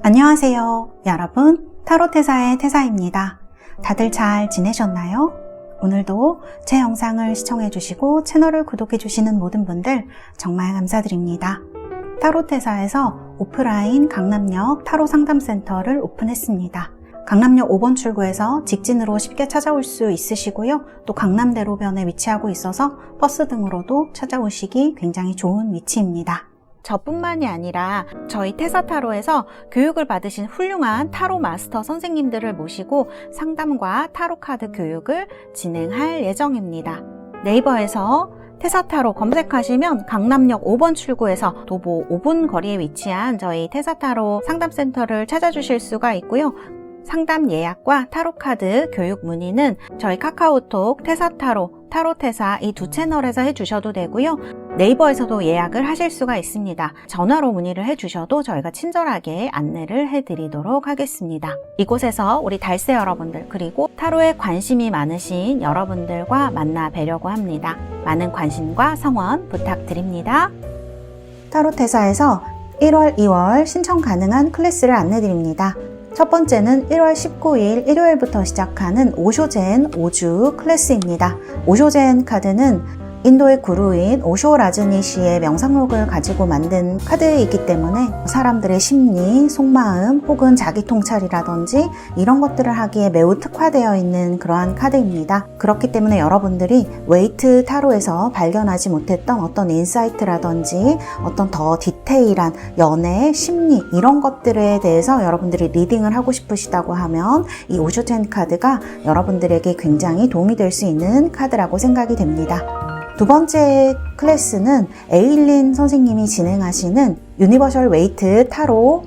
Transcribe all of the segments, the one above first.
안녕하세요. 여러분, 타로테사의 태사입니다. 다들 잘 지내셨나요? 오늘도 제 영상을 시청해주시고 채널을 구독해주시는 모든 분들 정말 감사드립니다. 타로테사에서 오프라인 강남역 타로 상담센터를 오픈했습니다. 강남역 5번 출구에서 직진으로 쉽게 찾아올 수 있으시고요. 또 강남대로변에 위치하고 있어서 버스 등으로도 찾아오시기 굉장히 좋은 위치입니다. 저뿐만이 아니라 저희 테사타로에서 교육을 받으신 훌륭한 타로 마스터 선생님들을 모시고 상담과 타로카드 교육을 진행할 예정입니다. 네이버에서 테사타로 검색하시면 강남역 5번 출구에서 도보 5분 거리에 위치한 저희 테사타로 상담센터를 찾아주실 수가 있고요. 상담 예약과 타로카드 교육 문의는 저희 카카오톡 테사타로, 타로테사 이 두 채널에서 해주셔도 되고요. 네이버에서도 예약을 하실 수가 있습니다. 전화로 문의를 해주셔도 저희가 친절하게 안내를 해드리도록 하겠습니다. 이곳에서 우리 달세 여러분들 그리고 타로에 관심이 많으신 여러분들과 만나 뵈려고 합니다. 많은 관심과 성원 부탁드립니다. 타로테사에서 1월, 2월 신청 가능한 클래스를 안내드립니다. 첫 번째는 1월 19일 일요일부터 시작하는 오쇼젠 5주 클래스입니다. 오쇼젠 카드는 인도의 구루인 오쇼 라즈니시의 명상록을 가지고 만든 카드이기 때문에 사람들의 심리, 속마음 혹은 자기 통찰이라든지 이런 것들을 하기에 매우 특화되어 있는 그러한 카드입니다. 그렇기 때문에 여러분들이 웨이트 타로에서 발견하지 못했던 어떤 인사이트라든지 어떤 더 디테일한 연애, 심리 이런 것들에 대해서 여러분들이 리딩을 하고 싶으시다고 하면 이 오쇼젠 카드가 여러분들에게 굉장히 도움이 될 수 있는 카드라고 생각이 됩니다. 두 번째 클래스는 에일린 선생님이 진행하시는 유니버셜 웨이트 타로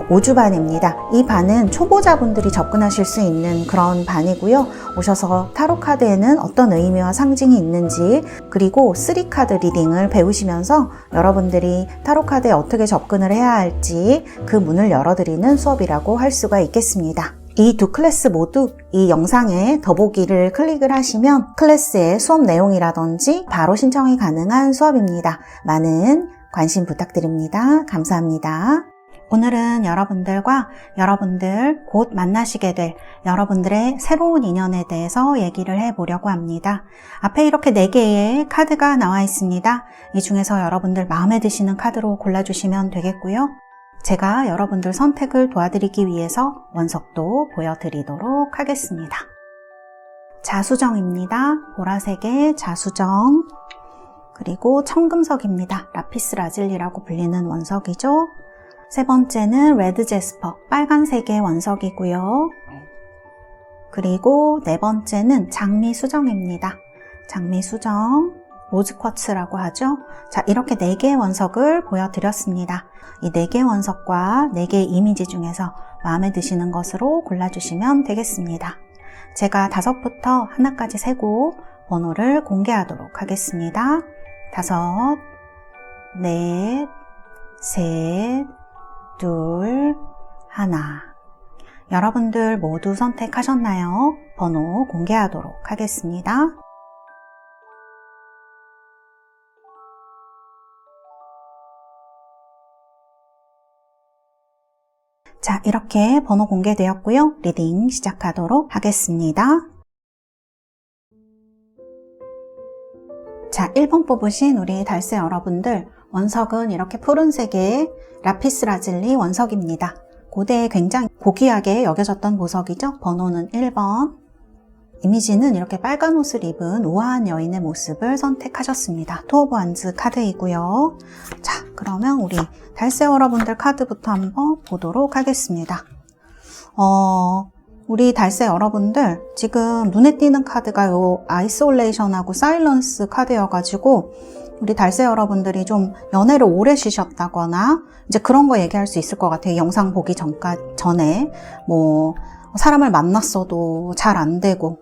5주 반입니다. 이 반은 초보자분들이 접근하실 수 있는 그런 반이고요. 오셔서 타로 카드에는 어떤 의미와 상징이 있는지 그리고 3카드 리딩을 배우시면서 여러분들이 타로 카드에 어떻게 접근을 해야 할지 그 문을 열어드리는 수업이라고 할 수가 있겠습니다. 이 두 클래스 모두 이 영상에 더보기를 클릭을 하시면 클래스의 수업 내용이라든지 바로 신청이 가능한 수업입니다. 많은 관심 부탁드립니다. 감사합니다. 오늘은 여러분들과 여러분들 곧 만나시게 될 여러분들의 새로운 인연에 대해서 얘기를 해보려고 합니다. 앞에 이렇게 4개의 카드가 나와 있습니다. 이 중에서 여러분들 마음에 드시는 카드로 골라주시면 되겠고요. 제가 여러분들 선택을 도와드리기 위해서 원석도 보여드리도록 하겠습니다. 자수정입니다. 보라색의 자수정, 그리고 청금석입니다. 라피스 라즐리라고 불리는 원석이죠. 세 번째는 레드 제스퍼, 빨간색의 원석이고요. 그리고 네 번째는 장미수정입니다. 장미수정, 로즈쿼츠라고 하죠. 자, 이렇게 4개의 원석을 보여드렸습니다. 이 4개의 원석과 4개의 이미지 중에서 마음에 드시는 것으로 골라주시면 되겠습니다. 제가 5부터 하나까지 세고 번호를 공개하도록 하겠습니다. 5, 4, 셋, 둘, 하나. 여러분들 모두 선택하셨나요? 번호 공개하도록 하겠습니다. 자, 이렇게 번호 공개되었고요. 리딩 시작하도록 하겠습니다. 자, 1번 뽑으신 우리 달세 여러분들, 원석은 이렇게 푸른색의 라피스 라즐리 원석입니다. 고대에 굉장히 고귀하게 여겨졌던 보석이죠. 번호는 1번. 이미지는 이렇게 빨간 옷을 입은 우아한 여인의 모습을 선택하셨습니다. 투 오브 완즈 카드이고요. 자, 그러면 우리 달세 여러분들 카드부터 한번 보도록 하겠습니다. 우리 달세 여러분들 지금 눈에 띄는 카드가 요 아이솔레이션하고 사일런스 카드여가지고 우리 달세 여러분들이 좀 연애를 오래 쉬셨다거나 이제 그런 거 얘기할 수 있을 것 같아요. 영상 보기 전에 뭐 사람을 만났어도 잘 안 되고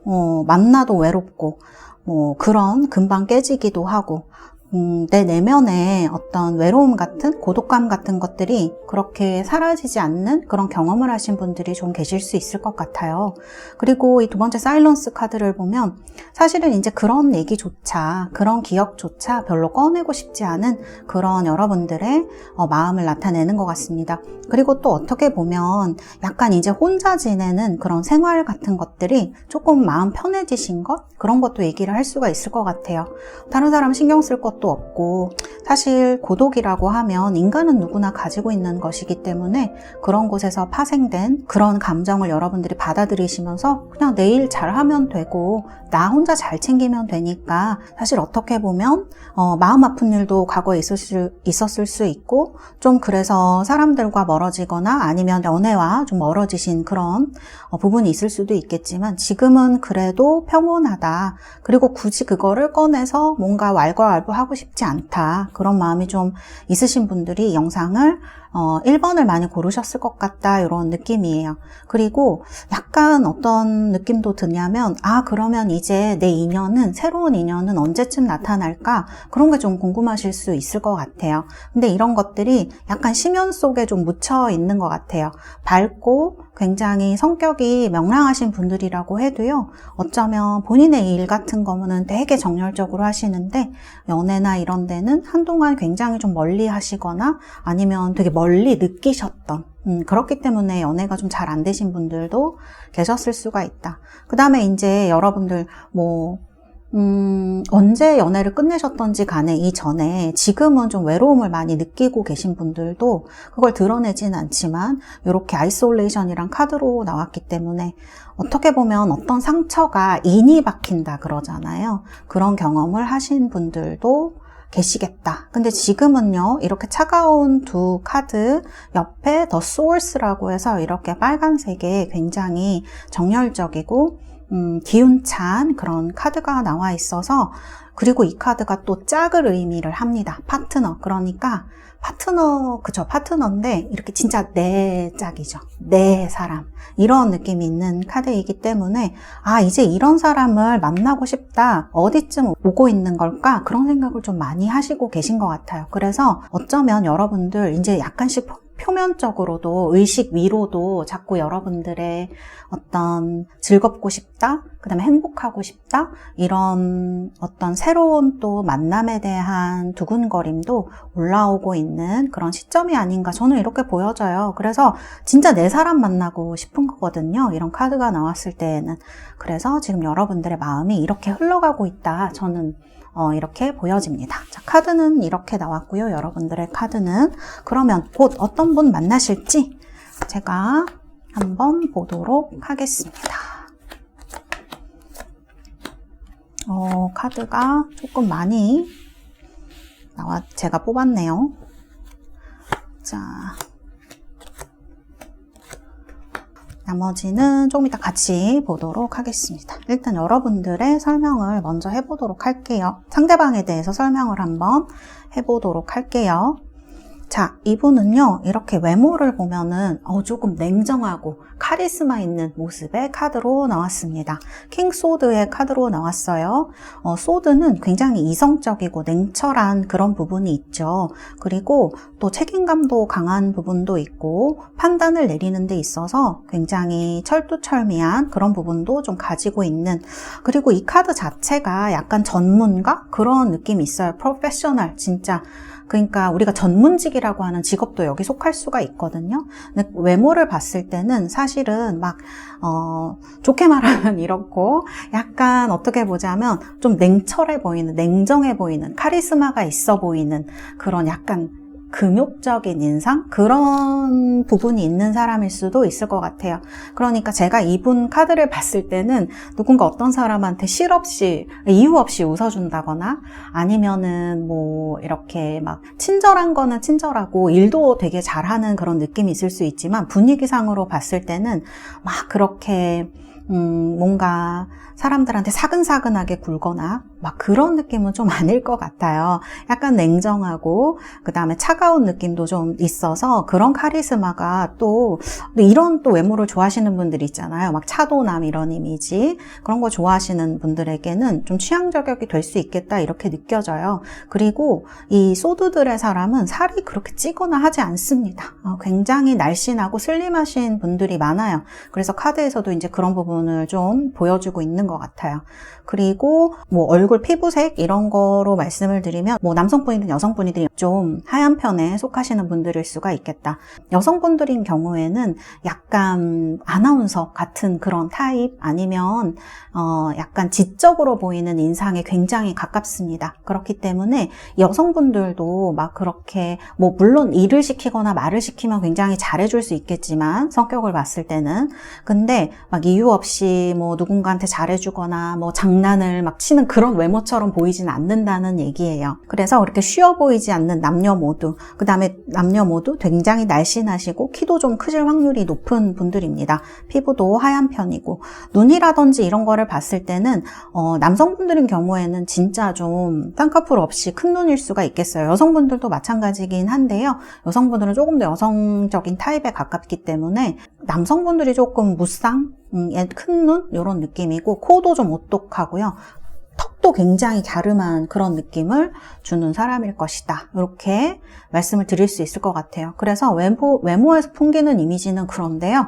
만나도 외롭고 그런 금방 깨지기도 하고 내 내면에 어떤 외로움 같은 고독감 같은 것들이 그렇게 사라지지 않는 그런 경험을 하신 분들이 좀 계실 수 있을 것 같아요. 그리고 이 두 번째 사일런스 카드를 보면 사실은 이제 그런 얘기조차, 그런 기억조차 별로 꺼내고 싶지 않은 그런 여러분들의 마음을 나타내는 것 같습니다. 그리고 또 어떻게 보면 약간 이제 혼자 지내는 그런 생활 같은 것들이 조금 마음 편해지신 것? 그런 것도 얘기를 할 수가 있을 것 같아요. 다른 사람 신경 쓸 것도 없고, 사실 고독이라고 하면 인간은 누구나 가지고 있는 것이기 때문에 그런 곳에서 파생된 그런 감정을 여러분들이 받아들이시면서 그냥 내일 잘하면 되고 나 혼자 잘 챙기면 되니까, 사실 어떻게 보면 마음 아픈 일도 과거에 있었을 수 있고, 좀 그래서 사람들과 멀어지거나 아니면 연애와 좀 멀어지신 그런 부분이 있을 수도 있겠지만, 지금은 그래도 평온하다. 그리고 굳이 그거를 꺼내서 뭔가 왈가왈부하고 싶지 않다. 그런 마음이 좀 있으신 분들이 영상을 1번을 많이 고르셨을 것 같다, 이런 느낌이에요. 그리고 약간 어떤 느낌도 드냐면, 그러면 이제 내 인연은, 새로운 인연은 언제쯤 나타날까? 그런 게 좀 궁금하실 수 있을 것 같아요. 근데 이런 것들이 약간 심연 속에 좀 묻혀 있는 것 같아요. 밝고 굉장히 성격이 명랑하신 분들이라고 해도요, 어쩌면 본인의 일 같은 거는 되게 정열적으로 하시는데, 연애나 이런 데는 한동안 굉장히 좀 멀리 하시거나 아니면 되게 멀리 느끼셨던, 그렇기 때문에 연애가 좀 잘 안 되신 분들도 계셨을 수가 있다. 그 다음에 이제 여러분들 언제 연애를 끝내셨던지 간에 이전에 지금은 좀 외로움을 많이 느끼고 계신 분들도 그걸 드러내진 않지만 이렇게 아이솔레이션이란 카드로 나왔기 때문에, 어떻게 보면 어떤 상처가 인이 박힌다 그러잖아요. 그런 경험을 하신 분들도 계시겠다. 근데 지금은요, 이렇게 차가운 두 카드 옆에 더 소울스라고 해서 이렇게 빨간색에 굉장히 정열적이고 기운찬 그런 카드가 나와 있어서, 그리고 이 카드가 또 짝을 의미를 합니다. 파트너. 그러니까 그쵸, 파트너인데 이렇게 진짜 내 짝이죠. 내 사람. 이런 느낌이 있는 카드이기 때문에, 이제 이런 사람을 만나고 싶다. 어디쯤 오고 있는 걸까? 그런 생각을 좀 많이 하시고 계신 것 같아요. 그래서 어쩌면 여러분들 이제 약간씩 표면적으로도, 의식 위로도 자꾸 여러분들의 어떤 즐겁고 싶다, 그 다음에 행복하고 싶다, 이런 어떤 새로운 또 만남에 대한 두근거림도 올라오고 있는 그런 시점이 아닌가, 저는 이렇게 보여져요. 그래서 진짜 내 사람 만나고 싶은 거거든요, 이런 카드가 나왔을 때에는. 그래서 지금 여러분들의 마음이 이렇게 흘러가고 있다, 저는 이렇게 보여집니다. 자, 카드는 이렇게 나왔고요. 여러분들의 카드는 그러면 곧 어떤 분 만나실지 제가 한번 보도록 하겠습니다. 카드가 조금 많이 제가 뽑았네요. 자, 나머지는 조금 이따 같이 보도록 하겠습니다. 일단 여러분들의 설명을 먼저 해보도록 할게요. 상대방에 대해서 설명을 한번 해보도록 할게요. 자, 이분은요, 이렇게 외모를 보면은 조금 냉정하고 카리스마 있는 모습의 카드로 나왔습니다. 킹 소드의 카드로 나왔어요. 소드는 굉장히 이성적이고 냉철한 그런 부분이 있죠. 그리고 또 책임감도 강한 부분도 있고, 판단을 내리는 데 있어서 굉장히 철두철미한 그런 부분도 좀 가지고 있는, 그리고 이 카드 자체가 약간 전문가? 그런 느낌이 있어요. 프로페셔널, 진짜. 그러니까 우리가 전문직이라고 하는 직업도 여기 속할 수가 있거든요. 근데 외모를 봤을 때는 사실은 막 좋게 말하면 이렇고, 약간 어떻게 보자면 좀 냉철해 보이는, 냉정해 보이는, 카리스마가 있어 보이는 그런 약간 금욕적인 인상? 그런 부분이 있는 사람일 수도 있을 것 같아요. 그러니까 제가 이분 카드를 봤을 때는 누군가 어떤 사람한테 실없이, 이유 없이 웃어준다거나, 아니면은 이렇게 막 친절한 거는 친절하고 일도 되게 잘하는 그런 느낌이 있을 수 있지만, 분위기상으로 봤을 때는 막 그렇게 뭔가 사람들한테 사근사근하게 굴거나 막 그런 느낌은 좀 아닐 것 같아요. 약간 냉정하고 그 다음에 차가운 느낌도 좀 있어서 그런 카리스마가 또 이런 또 외모를 좋아하시는 분들이 있잖아요. 막 차도남 이런 이미지 그런 거 좋아하시는 분들에게는 좀 취향 저격이 될 수 있겠다 이렇게 느껴져요. 그리고 이 소드들의 사람은 살이 그렇게 찌거나 하지 않습니다. 굉장히 날씬하고 슬림하신 분들이 많아요. 그래서 카드에서도 이제 그런 부분을 좀 보여주고 있는 것 같아요. 그리고 뭐 얼굴 피부색 이런 거로 말씀을 드리면 뭐 남성분이든 여성분이든 좀 하얀 편에 속하시는 분들일 수가 있겠다. 여성분들인 경우에는 약간 아나운서 같은 그런 타입 아니면 약간 지적으로 보이는 인상에 굉장히 가깝습니다. 그렇기 때문에 여성분들도 막 그렇게 뭐 물론 일을 시키거나 말을 시키면 굉장히 잘해줄 수 있겠지만 성격을 봤을 때는 근데 막 이유 없이 뭐 누군가한테 잘해주거나 뭐 장난을 막 치는 그런 외모처럼 보이진 않는다는 얘기예요. 그래서 그렇게 쉬워 보이지 않는 남녀 모두 그 다음에 남녀 모두 굉장히 날씬하시고 키도 좀 크실 확률이 높은 분들입니다. 피부도 하얀 편이고 눈이라든지 이런 거를 봤을 때는 남성분들인 경우에는 진짜 좀 쌍꺼풀 없이 큰 눈일 수가 있겠어요. 여성분들도 마찬가지긴 한데요. 여성분들은 조금 더 여성적인 타입에 가깝기 때문에 남성분들이 조금 무쌍, 큰 눈 이런 느낌이고 코도 좀 오똑하고요. 턱도 굉장히 갸름한 그런 느낌을 주는 사람일 것이다. 이렇게 말씀을 드릴 수 있을 것 같아요. 그래서 외모에서 풍기는 이미지는 그런데요.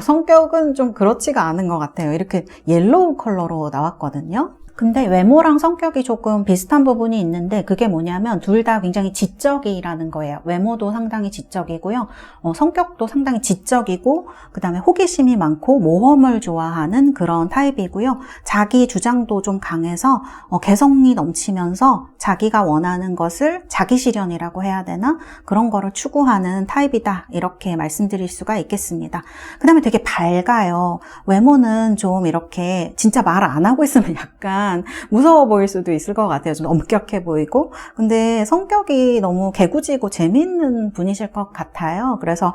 성격은 좀 그렇지가 않은 것 같아요. 이렇게 옐로우 컬러로 나왔거든요. 근데 외모랑 성격이 조금 비슷한 부분이 있는데 그게 뭐냐면 둘 다 굉장히 지적이라는 거예요. 외모도 상당히 지적이고요. 성격도 상당히 지적이고 그 다음에 호기심이 많고 모험을 좋아하는 그런 타입이고요. 자기 주장도 좀 강해서 개성이 넘치면서 자기가 원하는 것을 자기 실현이라고 해야 되나? 그런 거를 추구하는 타입이다. 이렇게 말씀드릴 수가 있겠습니다. 그 다음에 되게 밝아요. 외모는 좀 이렇게 진짜 말 안 하고 있으면 약간 무서워 보일 수도 있을 것 같아요. 좀 엄격해 보이고. 근데 성격이 너무 개구지고 재미있는 분이실 것 같아요. 그래서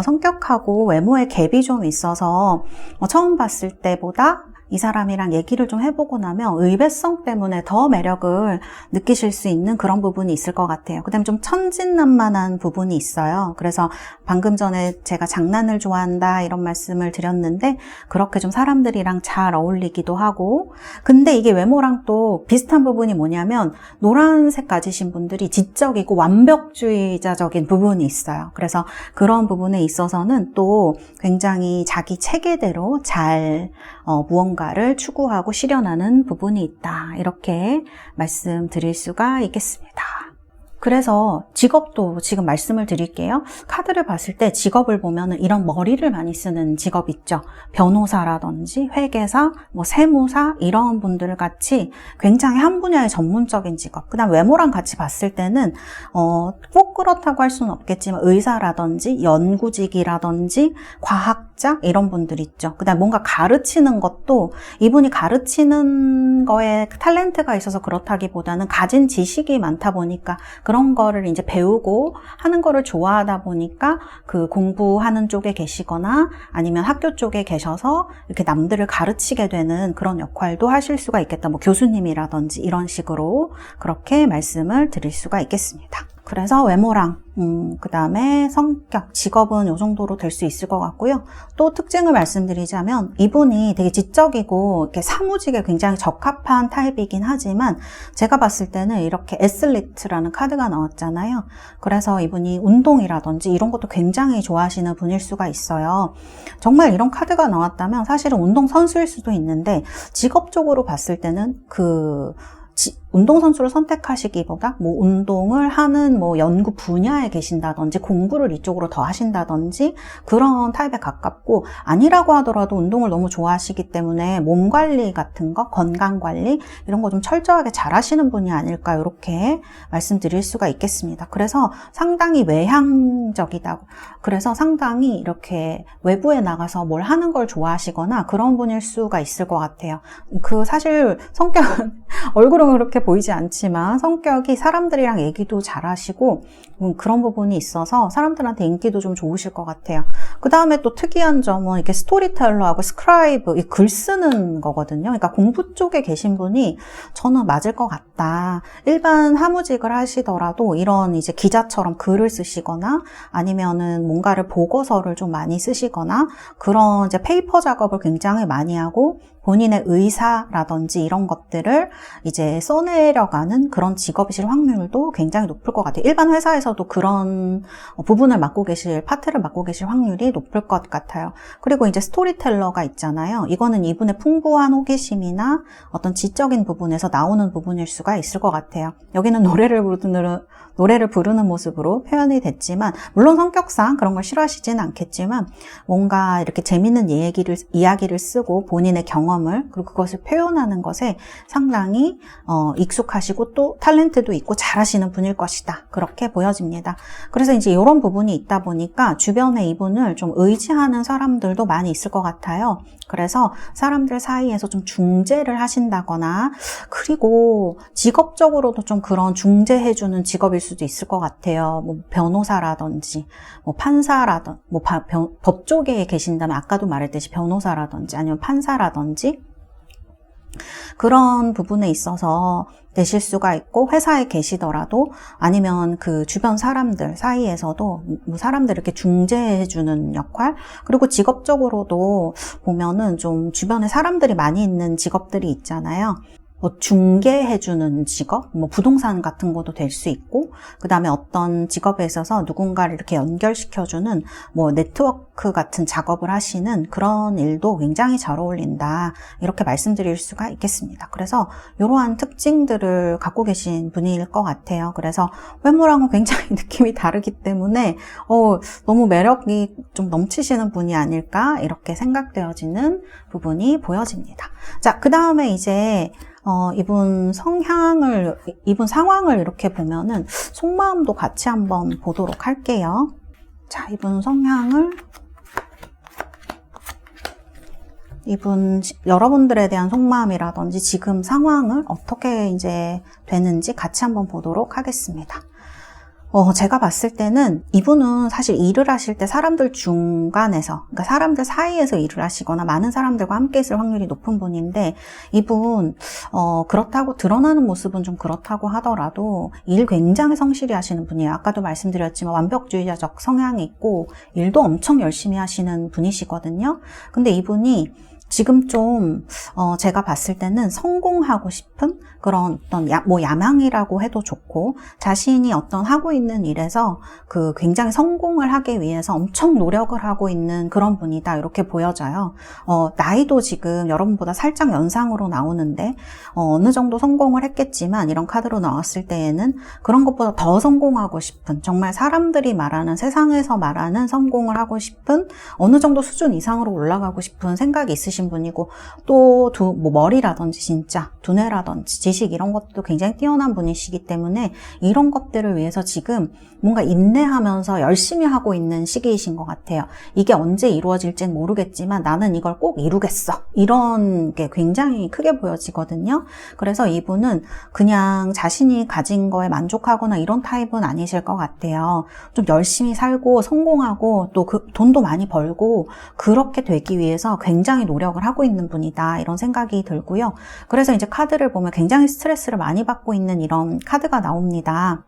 성격하고 외모의 갭이 좀 있어서 처음 봤을 때보다 이 사람이랑 얘기를 좀 해보고 나면 의외성 때문에 더 매력을 느끼실 수 있는 그런 부분이 있을 것 같아요. 그 다음에 좀 천진난만한 부분이 있어요. 그래서 방금 전에 제가 장난을 좋아한다 이런 말씀을 드렸는데 그렇게 좀 사람들이랑 잘 어울리기도 하고 근데 이게 외모랑 또 비슷한 부분이 뭐냐면 노란색 가지신 분들이 지적이고 완벽주의자적인 부분이 있어요. 그래서 그런 부분에 있어서는 또 굉장히 자기 체계대로 잘 무언가를 추구하고 실현하는 부분이 있다. 이렇게 말씀드릴 수가 있겠습니다. 그래서 직업도 지금 말씀을 드릴게요. 카드를 봤을 때 직업을 보면은 이런 머리를 많이 쓰는 직업 있죠. 변호사라든지 회계사, 뭐 세무사 이런 분들 같이 굉장히 한 분야의 전문적인 직업. 그다음 외모랑 같이 봤을 때는 꼭 그렇다고 할 수는 없겠지만 의사라든지 연구직이라든지 과학자 이런 분들 있죠. 그다음 뭔가 가르치는 것도 이분이 가르치는 거에 탤런트가 있어서 그렇다기보다는 가진 지식이 많다 보니까 그런 거를 이제 배우고 하는 거를 좋아하다 보니까 그 공부하는 쪽에 계시거나 아니면 학교 쪽에 계셔서 이렇게 남들을 가르치게 되는 그런 역할도 하실 수가 있겠다. 뭐 교수님이라든지 이런 식으로 그렇게 말씀을 드릴 수가 있겠습니다. 그래서 외모랑 그 다음에 성격, 직업은 이 정도로 될 수 있을 것 같고요. 또 특징을 말씀드리자면 이분이 되게 지적이고 이렇게 사무직에 굉장히 적합한 타입이긴 하지만 제가 봤을 때는 이렇게 애슬리트라는 카드가 나왔잖아요. 그래서 이분이 운동이라든지 이런 것도 굉장히 좋아하시는 분일 수가 있어요. 정말 이런 카드가 나왔다면 사실은 운동 선수일 수도 있는데 직업적으로 봤을 때는 운동선수를 선택하시기보다 뭐 운동을 하는 뭐 연구 분야에 계신다든지 공부를 이쪽으로 더 하신다든지 그런 타입에 가깝고 아니라고 하더라도 운동을 너무 좋아하시기 때문에 몸 관리 같은 거, 건강 관리 이런 거 좀 철저하게 잘 하시는 분이 아닐까 이렇게 말씀드릴 수가 있겠습니다. 그래서 상당히 외향적이다. 그래서 상당히 이렇게 외부에 나가서 뭘 하는 걸 좋아하시거나 그런 분일 수가 있을 것 같아요. 사실 성격은 얼굴은 겉으로는 그렇게 보이지 않지만 성격이 사람들이랑 얘기도 잘하시고 그런 부분이 있어서 사람들한테 인기도 좀 좋으실 것 같아요. 그 다음에 또 특이한 점은 이게 스토리텔러하고 스크라이브, 글 쓰는 거거든요. 그러니까 공부 쪽에 계신 분이 저는 맞을 것 같다. 일반 사무직을 하시더라도 이런 이제 기자처럼 글을 쓰시거나 아니면은 뭔가를 보고서를 좀 많이 쓰시거나 그런 이제 페이퍼 작업을 굉장히 많이 하고 본인의 의사라든지 이런 것들을 이제 써내려가는 그런 직업이실 확률도 굉장히 높을 것 같아요. 일반 회사에서도 그런 부분을 맡고 계실, 파트를 맡고 계실 확률이 높을 것 같아요. 그리고 이제 스토리텔러가 있잖아요. 이거는 이분의 풍부한 호기심이나 어떤 지적인 부분에서 나오는 부분일 수가 있을 것 같아요. 여기는 노래를 부르는 모습으로 표현이 됐지만 물론 성격상 그런 걸 싫어하시지는 않겠지만 뭔가 이렇게 재밌는 이야기를 쓰고 본인의 경험을 그리고 그것을 표현하는 것에 상당히 익숙하시고 또 탤런트도 있고 잘하시는 분일 것이다. 그렇게 보여집니다. 그래서 이제 이런 부분이 있다 보니까 주변에 이분을 좀 의지하는 사람들도 많이 있을 것 같아요. 그래서 사람들 사이에서 좀 중재를 하신다거나 그리고 직업적으로도 좀 그런 중재해주는 직업일 수도 있을 것 같아요. 뭐 변호사라든지 뭐 판사라든지 뭐 법 쪽에 계신다면 아까도 말했듯이 변호사라든지 아니면 판사라든지 그런 부분에 있어서 되실 수가 있고 회사에 계시더라도 아니면 그 주변 사람들 사이에서도 뭐 사람들 이렇게 중재해주는 역할 그리고 직업적으로도 보면은 좀 주변에 사람들이 많이 있는 직업들이 있잖아요. 뭐 중개해주는 직업, 뭐 부동산 같은 것도 될 수 있고 그 다음에 어떤 직업에 있어서 누군가를 이렇게 연결시켜주는 뭐 네트워크 같은 작업을 하시는 그런 일도 굉장히 잘 어울린다 이렇게 말씀드릴 수가 있겠습니다. 그래서 이러한 특징들을 갖고 계신 분일 것 같아요. 그래서 외모랑은 굉장히 느낌이 다르기 때문에 너무 매력이 좀 넘치시는 분이 아닐까 이렇게 생각되어지는 부분이 보여집니다. 자, 그 다음에 이제 이분 상황을 이렇게 보면은 속마음도 같이 한번 보도록 할게요. 자, 이분 성향을 여러분들에 대한 속마음이라든지 지금 상황을 어떻게 이제 되는지 같이 한번 보도록 하겠습니다. 제가 봤을 때는 이분은 사실 일을 하실 때 사람들 중간에서, 그러니까 사람들 사이에서 일을 하시거나 많은 사람들과 함께 있을 확률이 높은 분인데 이분 그렇다고 드러나는 모습은 좀 그렇다고 하더라도 일 굉장히 성실히 하시는 분이에요. 아까도 말씀드렸지만 완벽주의자적 성향이 있고 일도 엄청 열심히 하시는 분이시거든요. 근데 이분이 지금 좀 제가 봤을 때는 성공하고 싶은 그런 어떤 야망이라고 해도 좋고 자신이 어떤 하고 있는 일에서 그 굉장히 성공을 하기 위해서 엄청 노력을 하고 있는 그런 분이다 이렇게 보여져요. 나이도 지금 여러분보다 살짝 연상으로 나오는데 어느 정도 성공을 했겠지만 이런 카드로 나왔을 때에는 그런 것보다 더 성공하고 싶은 정말 사람들이 말하는 세상에서 말하는 성공을 하고 싶은 어느 정도 수준 이상으로 올라가고 싶은 생각이 있으신 분이고 또 머리라든지 진짜 두뇌라든지 지식 이런 것도 굉장히 뛰어난 분이시기 때문에 이런 것들을 위해서 지금 뭔가 인내하면서 열심히 하고 있는 시기이신 것 같아요. 이게 언제 이루어질지는 모르겠지만 나는 이걸 꼭 이루겠어. 이런 게 굉장히 크게 보여지거든요. 그래서 이분은 그냥 자신이 가진 거에 만족하거나 이런 타입은 아니실 것 같아요. 좀 열심히 살고 성공하고 또 그 돈도 많이 벌고 그렇게 되기 위해서 굉장히 노력을 하고 있는 분이다. 이런 생각이 들고요. 그래서 이제 카드를 보면 굉장히 스트레스를 많이 받고 있는 이런 카드가 나옵니다.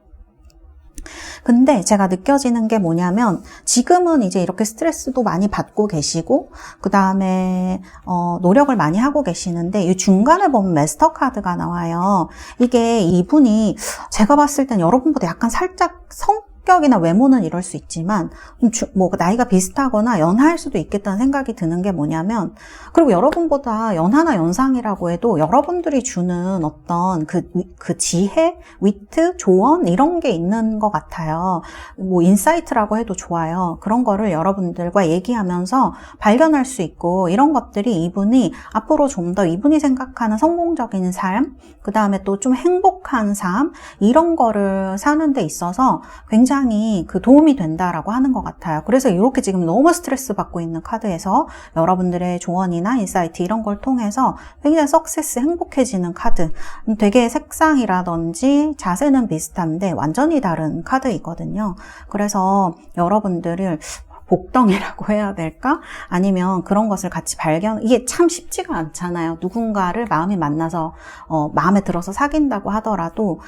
근데 제가 느껴지는 게 뭐냐면 지금은 이제 이렇게 스트레스도 많이 받고 계시고 그 다음에 노력을 많이 하고 계시는데 이 중간에 보면 마스터 카드가 나와요. 이게 이분이 제가 봤을 땐 여러분보다 약간 살짝 성격이나 외모는 이럴 수 있지만 뭐 나이가 비슷하거나 연하일 수도 있겠다는 생각이 드는 게 뭐냐면 그리고 여러분보다 연하나 연상이라고 해도 여러분들이 주는 어떤 그 지혜, 위트, 조언 이런 게 있는 것 같아요. 뭐 인사이트라고 해도 좋아요. 그런 거를 여러분들과 얘기하면서 발견할 수 있고 이런 것들이 이분이 앞으로 좀 더 이분이 생각하는 성공적인 삶, 그 다음에 또 좀 행복한 삶 이런 거를 사는 데 있어서 굉장히 굉장히 그 도움이 된다라고 하는 것 같아요. 그래서 이렇게 지금 너무 스트레스 받고 있는 카드에서 여러분들의 조언이나 인사이트 이런 걸 통해서 굉장히 석세스, 행복해지는 카드. 되게 색상이라든지 자세는 비슷한데 완전히 다른 카드이거든요. 그래서 여러분들을 복덩이라고 해야 될까? 아니면 그런 것을 같이 이게 참 쉽지가 않잖아요. 누군가를 마음이 만나서 마음에 들어서 사귄다고 하더라도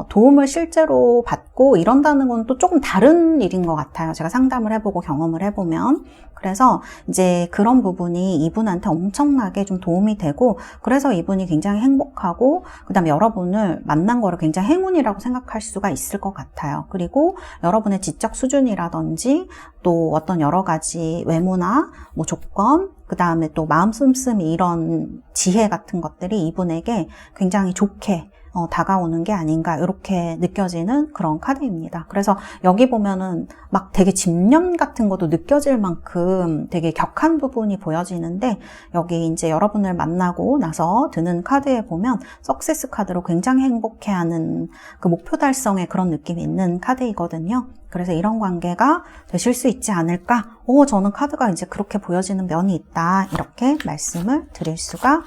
도움을 실제로 받고 이런다는 건 또 조금 다른 일인 것 같아요. 제가 상담을 해보고 경험을 해보면. 그래서 이제 그런 부분이 이분한테 엄청나게 좀 도움이 되고, 그래서 이분이 굉장히 행복하고, 그 다음에 여러분을 만난 거를 굉장히 행운이라고 생각할 수가 있을 것 같아요. 그리고 여러분의 지적 수준이라든지 또 어떤 여러 가지 외모나 뭐 조건, 그 다음에 또 마음 씀씀이 이런 지혜 같은 것들이 이분에게 굉장히 좋게 다가오는 게 아닌가 이렇게 느껴지는 그런 카드입니다. 그래서 여기 보면은 막 되게 집념 같은 것도 느껴질 만큼 되게 격한 부분이 보여지는데, 여기 이제 여러분을 만나고 나서 드는 카드에 보면 석세스 카드로 굉장히 행복해하는 그 목표 달성의 그런 느낌이 있는 카드이거든요. 그래서 이런 관계가 되실 수 있지 않을까? 저는 카드가 이제 그렇게 보여지는 면이 있다. 이렇게 말씀을 드릴 수가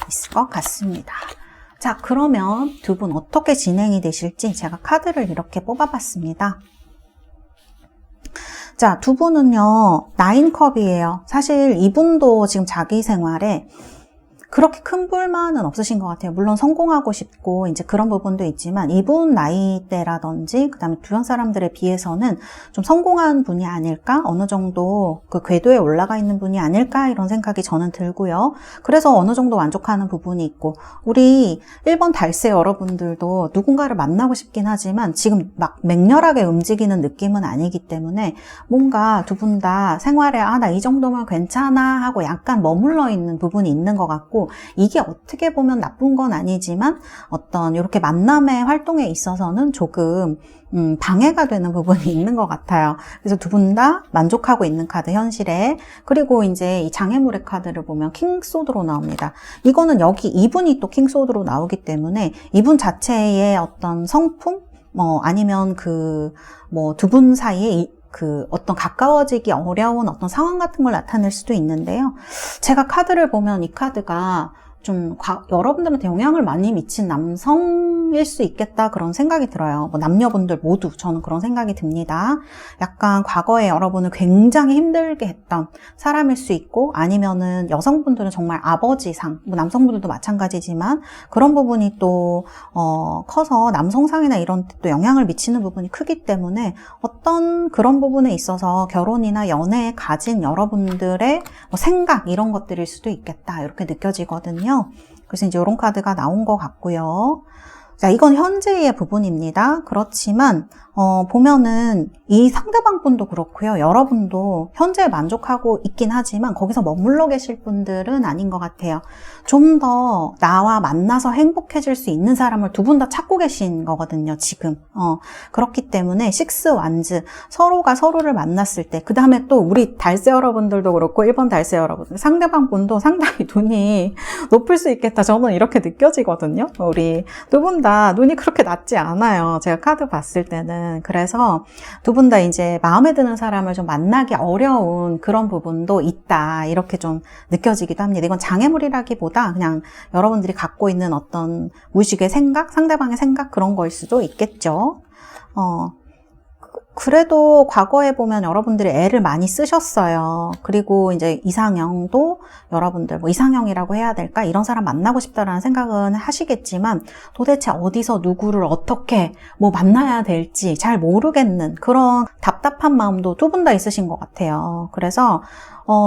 있을 것 같습니다. 자, 그러면 두 분 어떻게 진행이 되실지 제가 카드를 이렇게 뽑아봤습니다. 자, 두 분은요, 9컵이에요. 사실 이분도 지금 자기 생활에 그렇게 큰 불만은 없으신 것 같아요. 물론 성공하고 싶고 이제 그런 부분도 있지만 이분 나이대라든지 그다음에 주변 사람들에 비해서는 좀 성공한 분이 아닐까? 어느 정도 그 궤도에 올라가 있는 분이 아닐까? 이런 생각이 저는 들고요. 그래서 어느 정도 만족하는 부분이 있고, 우리 1번 달세 여러분들도 누군가를 만나고 싶긴 하지만 지금 막 맹렬하게 움직이는 느낌은 아니기 때문에 뭔가 두 분 다 생활에 나 이 정도면 괜찮아 하고 약간 머물러 있는 부분이 있는 것 같고, 이게 어떻게 보면 나쁜 건 아니지만 어떤 이렇게 만남의 활동에 있어서는 조금 방해가 되는 부분이 있는 것 같아요. 그래서 두 분 다 만족하고 있는 카드 현실에. 그리고 이제 이 장애물의 카드를 보면 킹소드로 나옵니다. 이거는 여기 이분이 또 킹소드로 나오기 때문에 이분 자체의 어떤 성품 아니면 두 분 사이에 어떤 가까워지기 어려운 어떤 상황 같은 걸 나타낼 수도 있는데요. 제가 카드를 보면 이 카드가 좀 여러분들한테 영향을 많이 미친 남성일 수 있겠다 그런 생각이 들어요. 남녀분들 모두 저는 그런 생각이 듭니다. 약간 과거에 여러분을 굉장히 힘들게 했던 사람일 수 있고, 아니면은 여성분들은 정말 아버지상, 남성분들도 마찬가지지만 그런 부분이 또 커서 남성상이나 이런 데 또 영향을 미치는 부분이 크기 때문에 어떤 그런 부분에 있어서 결혼이나 연애에 가진 여러분들의 생각 이런 것들일 수도 있겠다 이렇게 느껴지거든요. 그래서 이제 이런 카드가 나온 것 같고요. 자, 이건 현재의 부분입니다. 그렇지만 보면은 이 상대방 분도 그렇고요. 여러분도 현재에 만족하고 있긴 하지만 거기서 머물러 계실 분들은 아닌 것 같아요. 좀 더 나와 만나서 행복해질 수 있는 사람을 두 분 다 찾고 계신 거거든요, 지금. 그렇기 때문에 식스 완즈, 서로가 서로를 만났을 때, 그 다음에 또 우리 달세 여러분들도 그렇고 1번 달세 여러분들, 상대방 분도 상당히 눈이 높을 수 있겠다. 저는 이렇게 느껴지거든요. 우리 두 분 다 눈이 그렇게 낮지 않아요. 제가 카드 봤을 때는. 그래서 두 분 다 이제 마음에 드는 사람을 좀 만나기 어려운 그런 부분도 있다. 이렇게 좀 느껴지기도 합니다. 이건 장애물이라기보다 그냥 여러분들이 갖고 있는 어떤 무의식의 생각, 상대방의 생각 그런 거일 수도 있겠죠. 그래도 과거에 보면 여러분들이 애를 많이 쓰셨어요. 그리고 이제 이상형도 여러분들 이상형이라고 해야 될까? 이런 사람 만나고 싶다라는 생각은 하시겠지만 도대체 어디서 누구를 어떻게 만나야 될지 잘 모르겠는 그런 답답한 마음도 두 분 다 있으신 것 같아요. 그래서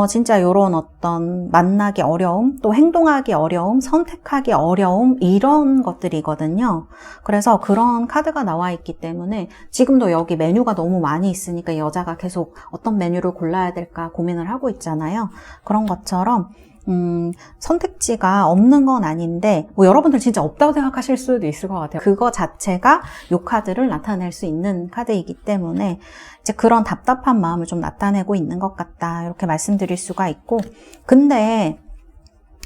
진짜 이런 어떤 만나기 어려움, 또 행동하기 어려움, 선택하기 어려움 이런 것들이거든요. 그래서 그런 카드가 나와 있기 때문에 지금도 여기 메뉴가 너무 많이 있으니까 여자가 계속 어떤 메뉴를 골라야 될까 고민을 하고 있잖아요. 그런 것처럼 선택지가 없는 건 아닌데 여러분들 진짜 없다고 생각하실 수도 있을 것 같아요. 그거 자체가 이 카드를 나타낼 수 있는 카드이기 때문에 이제 그런 답답한 마음을 좀 나타내고 있는 것 같다 이렇게 말씀드릴 수가 있고, 근데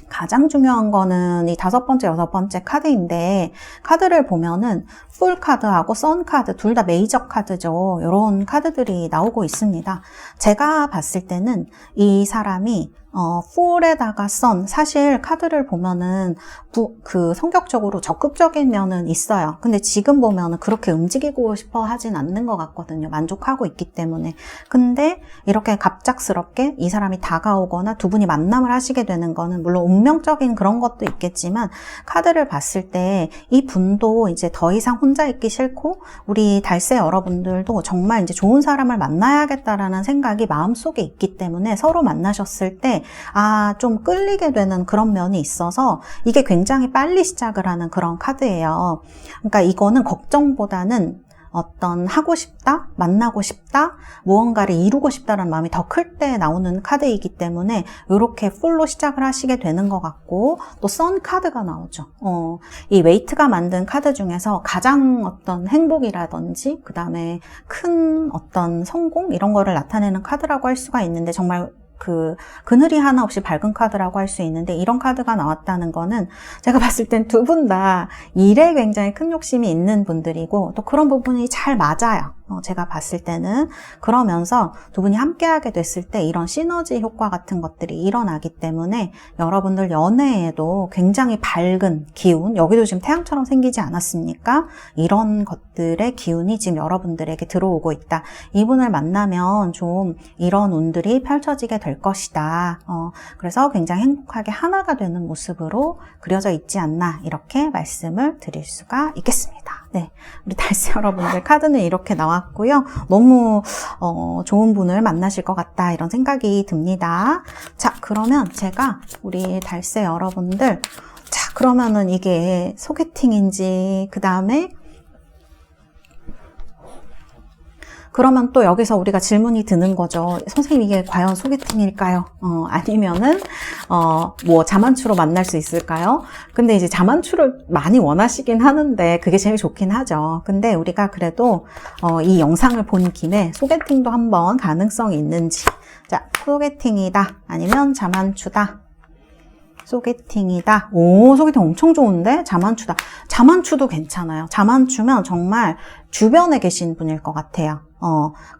가장 중요한 거는 이 5번째, 6번째 카드인데, 카드를 보면은 풀 카드하고 선 카드 둘 다 메이저 카드죠. 이런 카드들이 나오고 있습니다. 제가 봤을 때는 이 사람이 풀에다가 선, 사실 카드를 보면은 성격적으로 적극적인 면은 있어요. 근데 지금 보면은 그렇게 움직이고 싶어 하진 않는 것 같거든요. 만족하고 있기 때문에. 근데 이렇게 갑작스럽게 이 사람이 다가오거나 두 분이 만남을 하시게 되는 거는 물론 운명적인 그런 것도 있겠지만, 카드를 봤을 때 이 분도 이제 더 이상 혼자 있기 싫고, 우리 달새 여러분들도 정말 이제 좋은 사람을 만나야겠다라는 생각이 마음속에 있기 때문에 서로 만나셨을 때 좀 끌리게 되는 그런 면이 있어서 이게 굉장히 빨리 시작을 하는 그런 카드예요. 그러니까 이거는 걱정보다는 어떤 하고 싶다, 만나고 싶다, 무언가를 이루고 싶다라는 마음이 더 클 때 나오는 카드이기 때문에 이렇게 풀로 시작을 하시게 되는 것 같고, 또 선 카드가 나오죠. 이 웨이트가 만든 카드 중에서 가장 어떤 행복이라든지 그 다음에 큰 어떤 성공 이런 거를 나타내는 카드라고 할 수가 있는데, 정말 그늘이 하나 없이 밝은 카드라고 할 수 있는데, 이런 카드가 나왔다는 거는 제가 봤을 땐 두 분 다 일에 굉장히 큰 욕심이 있는 분들이고, 또 그런 부분이 잘 맞아요. 제가 봤을 때는. 그러면서 두 분이 함께하게 됐을 때 이런 시너지 효과 같은 것들이 일어나기 때문에 여러분들 연애에도 굉장히 밝은 기운, 여기도 지금 태양처럼 생기지 않았습니까? 이런 것들의 기운이 지금 여러분들에게 들어오고 있다. 이분을 만나면 좀 이런 운들이 펼쳐지게 될 것이다. 그래서 굉장히 행복하게 하나가 되는 모습으로 그려져 있지 않나, 이렇게 말씀을 드릴 수가 있겠습니다. 네, 우리 달새 여러분들 카드는 이렇게 나왔고요. 너무 좋은 분을 만나실 것 같다, 이런 생각이 듭니다. 자, 그러면 제가 우리 달새 여러분들, 자, 그러면은 이게 소개팅인지, 그 다음에 그러면 또 여기서 우리가 질문이 드는 거죠. 선생님, 이게 과연 소개팅일까요? 아니면은 뭐 자만추로 만날 수 있을까요? 근데 이제 자만추를 많이 원하시긴 하는데 그게 제일 좋긴 하죠. 근데 우리가 그래도 이 영상을 본 김에 소개팅도 한번 가능성이 있는지, 자, 소개팅이다 아니면 자만추다. 소개팅이다. 오, 소개팅 엄청 좋은데? 자만추다. 자만추도 괜찮아요. 자만추면 정말 주변에 계신 분일 것 같아요.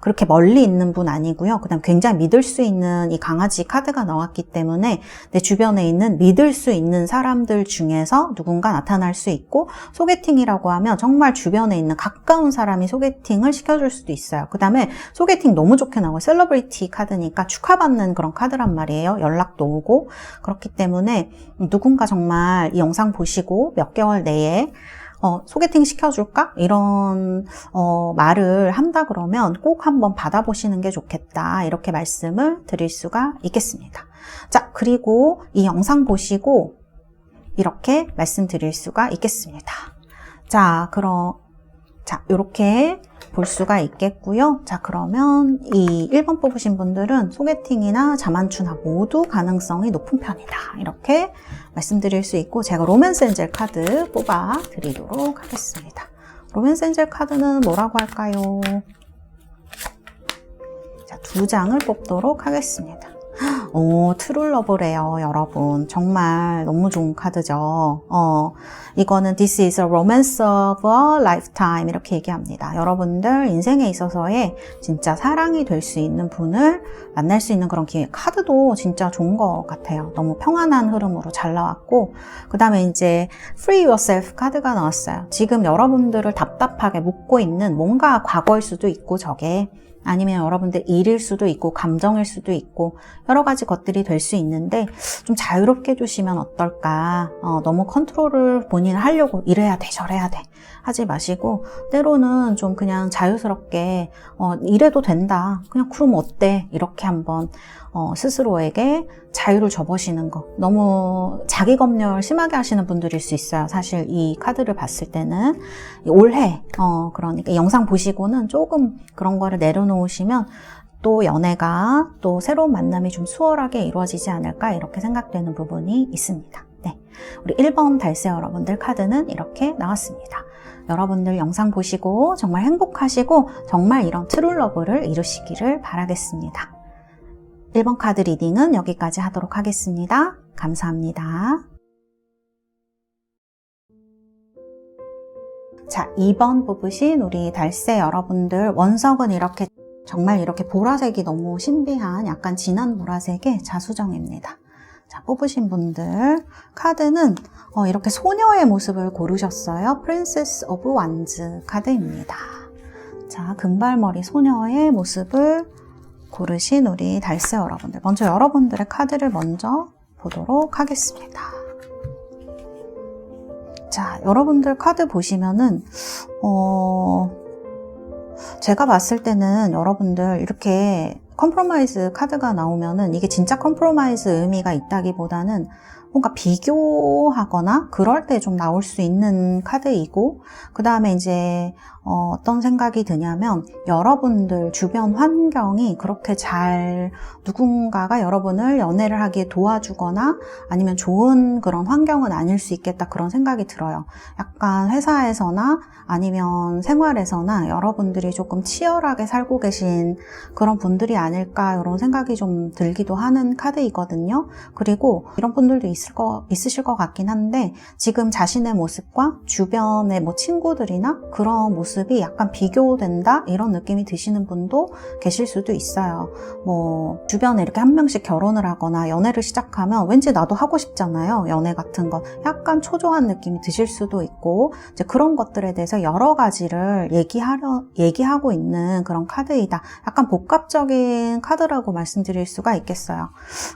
그렇게 멀리 있는 분 아니고요. 그다음 굉장히 믿을 수 있는 이 강아지 카드가 나왔기 때문에 내 주변에 있는 믿을 수 있는 사람들 중에서 누군가 나타날 수 있고, 소개팅이라고 하면 정말 주변에 있는 가까운 사람이 소개팅을 시켜줄 수도 있어요. 그 다음에 소개팅 너무 좋게 나오고, 셀러브리티 카드니까 축하받는 그런 카드란 말이에요. 연락도 오고. 그렇기 때문에 누군가 정말 이 영상 보시고 몇 개월 내에 소개팅 시켜줄까? 이런 말을 한다 그러면 꼭 한번 받아보시는 게 좋겠다, 이렇게 말씀을 드릴 수가 있겠습니다. 자, 그리고 이 영상 보시고 이렇게 말씀드릴 수가 있겠습니다. 자, 이렇게 볼 수가 있겠고요. 자, 그러면 이 1번 뽑으신 분들은 소개팅이나 자만추나 모두 가능성이 높은 편이다, 이렇게 말씀드릴 수 있고, 제가 로맨스 엔젤 카드 뽑아 드리도록 하겠습니다. 로맨스 엔젤 카드는 뭐라고 할까요? 자, 2장을 뽑도록 하겠습니다. 오, 트룰러브래요, 여러분. 정말 너무 좋은 카드죠. 이거는 This is a romance of a lifetime, 이렇게 얘기합니다. 여러분들 인생에 있어서의 진짜 사랑이 될 수 있는 분을 만날 수 있는 그런 기회. 카드도 진짜 좋은 것 같아요. 너무 평안한 흐름으로 잘 나왔고, 그 다음에 이제 Free Yourself 카드가 나왔어요. 지금 여러분들을 답답하게 묶고 있는 뭔가 과거일 수도 있고, 저게 아니면 여러분들 일일 수도 있고 감정일 수도 있고 여러 가지 것들이 될 수 있는데, 좀 자유롭게 해주시면 어떨까. 너무 컨트롤을 본인 하려고 이래야 돼 저래야 돼 하지 마시고, 때로는 좀 그냥 자유스럽게 이래도 된다, 그냥 그럼 어때, 이렇게 한번 스스로에게 자유를 줘보시는 거. 너무 자기 검열 심하게 하시는 분들일 수 있어요. 사실 이 카드를 봤을 때는 올해 그러니까 영상 보시고는 조금 그런 거를 내려놓으시면 또 연애가, 또 새로운 만남이 좀 수월하게 이루어지지 않을까, 이렇게 생각되는 부분이 있습니다. 네, 우리 1번 달새 여러분들 카드는 이렇게 나왔습니다. 여러분들 영상 보시고 정말 행복하시고 정말 이런 트룰러브를 이루시기를 바라겠습니다. 1번 카드 리딩은 여기까지 하도록 하겠습니다. 감사합니다. 자, 2번 뽑으신 우리 달새 여러분들, 원석은 정말 이렇게 보라색이 너무 신비한 약간 진한 보라색의 자수정입니다. 자, 뽑으신 분들 카드는 이렇게 소녀의 모습을 고르셨어요. Princess of Wands 카드입니다. 자, 금발머리 소녀의 모습을 고르신 우리 달새 여러분들, 먼저 여러분들의 카드를 먼저 보도록 하겠습니다. 자, 여러분들 카드 보시면은 제가 봤을 때는 여러분들 이렇게 컴프로마이즈 카드가 나오면은 이게 진짜 컴프로마이즈 의미가 있다기보다는 뭔가 비교하거나 그럴 때 좀 나올 수 있는 카드이고, 그 다음에 이제 어떤 생각이 드냐면 여러분들 주변 환경이 그렇게 누군가가 여러분을 연애를 하기에 도와주거나 아니면 좋은 그런 환경은 아닐 수 있겠다, 그런 생각이 들어요. 약간 회사에서나 아니면 생활에서나 여러분들이 조금 치열하게 살고 계신 그런 분들이 아닐까, 이런 생각이 좀 들기도 하는 카드이거든요. 그리고 이런 분들도 있으실 것 같긴 한데, 지금 자신의 모습과 주변의 친구들이나 그런 모습이 약간 비교된다, 이런 느낌이 드시는 분도 계실 수도 있어요. 주변에 이렇게 한 명씩 결혼을 하거나 연애를 시작하면 왠지 나도 하고 싶잖아요. 연애 같은 거 약간 초조한 느낌이 드실 수도 있고, 이제 그런 것들에 대해서 여러 가지를 얘기하고 있는 그런 카드이다. 약간 복합적인 카드라고 말씀드릴 수가 있겠어요.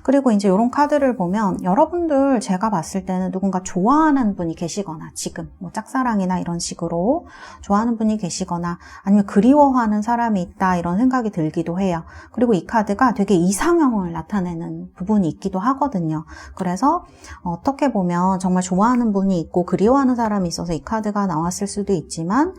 그리고 이제 이런 카드를 보면 여러분들, 제가 봤을 때는 누군가 좋아하는 분이 계시거나, 지금 짝사랑이나 이런 식으로 좋아하는 분이 계시거나 아니면 그리워하는 사람이 있다, 이런 생각이 들기도 해요. 그리고 이 카드가 되게 이상형을 나타내는 부분이 있기도 하거든요. 그래서 어떻게 보면 정말 좋아하는 분이 있고 그리워하는 사람이 있어서 이 카드가 나왔을 수도 있지만,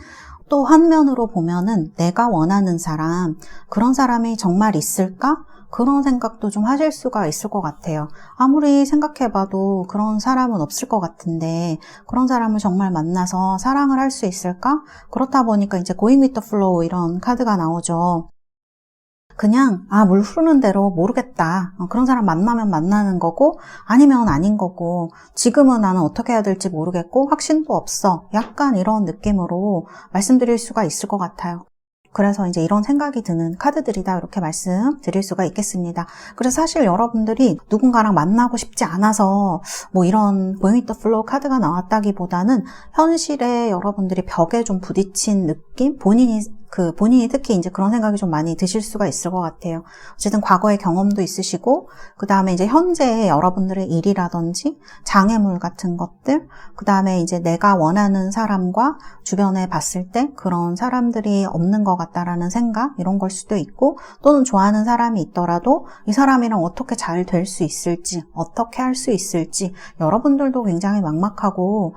또 한면으로 보면은 내가 원하는 사람, 그런 사람이 정말 있을까? 그런 생각도 좀 하실 수가 있을 것 같아요. 아무리 생각해봐도 그런 사람은 없을 것 같은데, 그런 사람을 정말 만나서 사랑을 할 수 있을까? 그렇다 보니까 이제 Going with the Flow, 이런 카드가 나오죠. 그냥 물 흐르는 대로 모르겠다, 그런 사람 만나면 만나는 거고 아니면 아닌 거고, 지금은 나는 어떻게 해야 될지 모르겠고 확신도 없어, 약간 이런 느낌으로 말씀드릴 수가 있을 것 같아요. 그래서 이제 이런 생각이 드는 카드들이다, 이렇게 말씀드릴 수가 있겠습니다. 그래서 사실 여러분들이 누군가랑 만나고 싶지 않아서 이런 Going with the Flow 카드가 나왔다기보다는 현실에 여러분들이 벽에 좀 부딪힌 느낌? 본인이 특히 이제 그런 생각이 좀 많이 드실 수가 있을 것 같아요. 어쨌든 과거의 경험도 있으시고, 그 다음에 이제 현재의 여러분들의 일이라든지 장애물 같은 것들, 그 다음에 이제 내가 원하는 사람과 주변에 봤을 때 그런 사람들이 없는 것 같다라는 생각, 이런 걸 수도 있고, 또는 좋아하는 사람이 있더라도 이 사람이랑 어떻게 잘 될 수 있을지, 어떻게 할 수 있을지, 여러분들도 굉장히 막막하고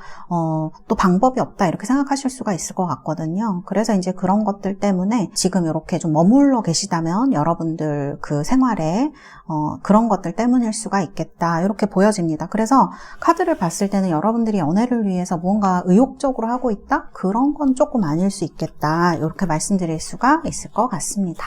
또 방법이 없다, 이렇게 생각하실 수가 있을 것 같거든요. 그래서 이제 그런 것들 때문에 지금 이렇게 좀 머물러 계시다면 여러분들 그 생활에 그런 것들 때문일 수가 있겠다, 이렇게 보여집니다. 그래서 카드를 봤을 때는 여러분들이 연애를 위해서 무언가 의욕적으로 하고 있다? 그런 건 조금 아닐 수 있겠다, 이렇게 말씀드릴 수가 있을 것 같습니다.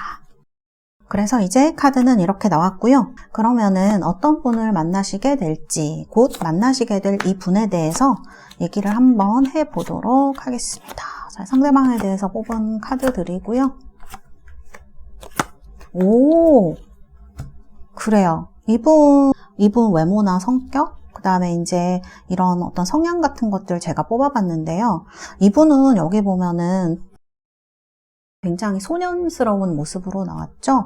그래서 이제 카드는 이렇게 나왔고요. 그러면은 어떤 분을 만나시게 될지, 곧 만나시게 될 이 분에 대해서 얘기를 한번 해보도록 하겠습니다. 자, 상대방에 대해서 뽑은 카드들이고요. 오, 그래요. 이분 외모나 성격, 그 다음에 이제 이런 어떤 성향 같은 것들 제가 뽑아봤는데요. 이분은 여기 보면은 굉장히 소년스러운 모습으로 나왔죠.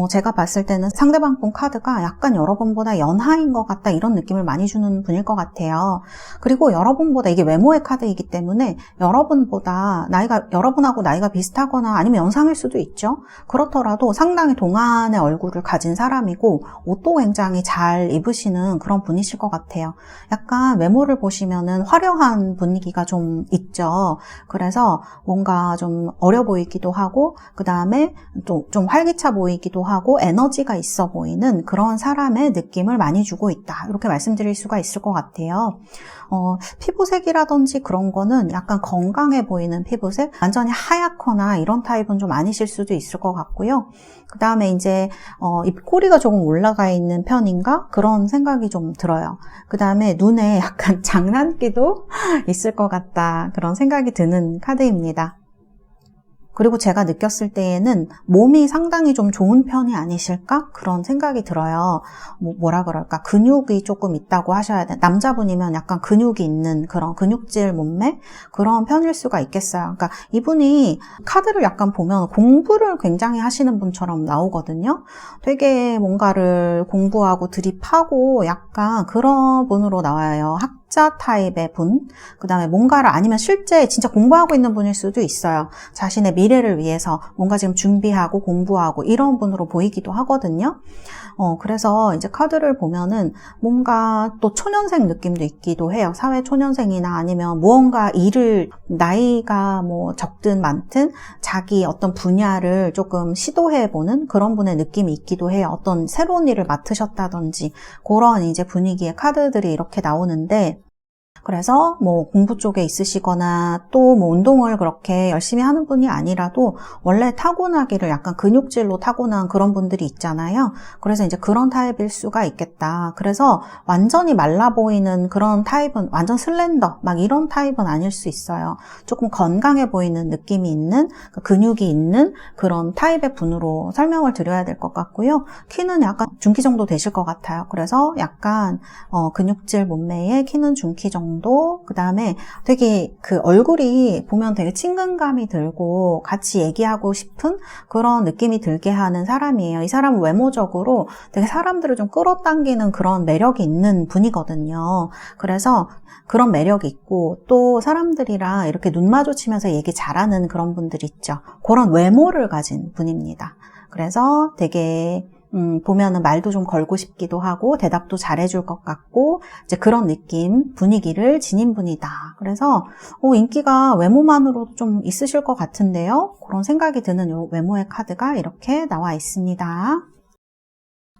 제가 봤을 때는 상대방 분 카드가 약간 여러분보다 연하인 것 같다, 이런 느낌을 많이 주는 분일 것 같아요. 그리고 여러분보다, 이게 외모의 카드이기 때문에 여러분하고 나이가 비슷하거나 아니면 연상일 수도 있죠. 그렇더라도 상당히 동안의 얼굴을 가진 사람이고 옷도 굉장히 잘 입으시는 그런 분이실 것 같아요. 약간 외모를 보시면은 화려한 분위기가 좀 있죠. 그래서 뭔가 좀 어려 보이기 보이기도 하고, 그 다음에 좀 활기차 보이기도 하고 에너지가 있어 보이는 그런 사람의 느낌을 많이 주고 있다. 이렇게 말씀드릴 수가 있을 것 같아요. 피부색이라든지 그런 거는 약간 건강해 보이는 피부색, 완전히 하얗거나 이런 타입은 좀 아니실 수도 있을 것 같고요. 그 다음에 이제 입꼬리가 조금 올라가 있는 편인가? 그런 생각이 좀 들어요. 그 다음에 눈에 약간 장난기도 있을 것 같다. 그런 생각이 드는 카드입니다. 그리고 제가 느꼈을 때에는 몸이 상당히 좀 좋은 편이 아니실까? 그런 생각이 들어요. 뭐라 그럴까? 근육이 조금 있다고 하셔야 돼. 남자분이면 약간 근육이 있는 그런 근육질 몸매? 그런 편일 수가 있겠어요. 그러니까 이분이 카드를 약간 보면 공부를 굉장히 하시는 분처럼 나오거든요. 되게 뭔가를 공부하고 드립하고 약간 그런 분으로 나와요. 학자 타입의 분, 그 다음에 뭔가를 아니면 실제 진짜 공부하고 있는 분일 수도 있어요. 자신의 미래를 위해서 뭔가 지금 준비하고 공부하고 이런 분으로 보이기도 하거든요. 그래서 이제 카드를 보면은 뭔가 또 초년생 느낌도 있기도 해요. 사회 초년생이나 아니면 무언가 일을 나이가 뭐 적든 많든 자기 어떤 분야를 조금 시도해보는 그런 분의 느낌이 있기도 해요. 어떤 새로운 일을 맡으셨다든지 그런 이제 분위기의 카드들이 이렇게 나오는데, 그래서 뭐 공부 쪽에 있으시거나 또 뭐 운동을 그렇게 열심히 하는 분이 아니라도 원래 타고나기를 약간 근육질로 타고난 그런 분들이 있잖아요. 그래서 이제 그런 타입일 수가 있겠다. 그래서 완전히 말라 보이는 그런 타입은, 완전 슬렌더 막 이런 타입은 아닐 수 있어요. 조금 건강해 보이는 느낌이 있는, 근육이 있는 그런 타입의 분으로 설명을 드려야 될 것 같고요. 키는 약간 중키 정도 되실 것 같아요. 그래서 약간 근육질 몸매에 키는 중키 정도, 그 다음에 되게 그 얼굴이 보면 되게 친근감이 들고 같이 얘기하고 싶은 그런 느낌이 들게 하는 사람이에요. 이 사람은 외모적으로 되게 사람들을 좀 끌어당기는 그런 매력이 있는 분이거든요. 그래서 그런 매력이 있고 또 사람들이랑 이렇게 눈 마주치면서 얘기 잘하는 그런 분들 있죠. 그런 외모를 가진 분입니다. 그래서 되게 보면은 말도 좀 걸고 싶기도 하고 대답도 잘해줄 것 같고 이제 그런 느낌, 분위기를 지닌 분이다. 그래서 인기가 외모만으로도 좀 있으실 것 같은데요. 그런 생각이 드는 요 외모의 카드가 이렇게 나와 있습니다.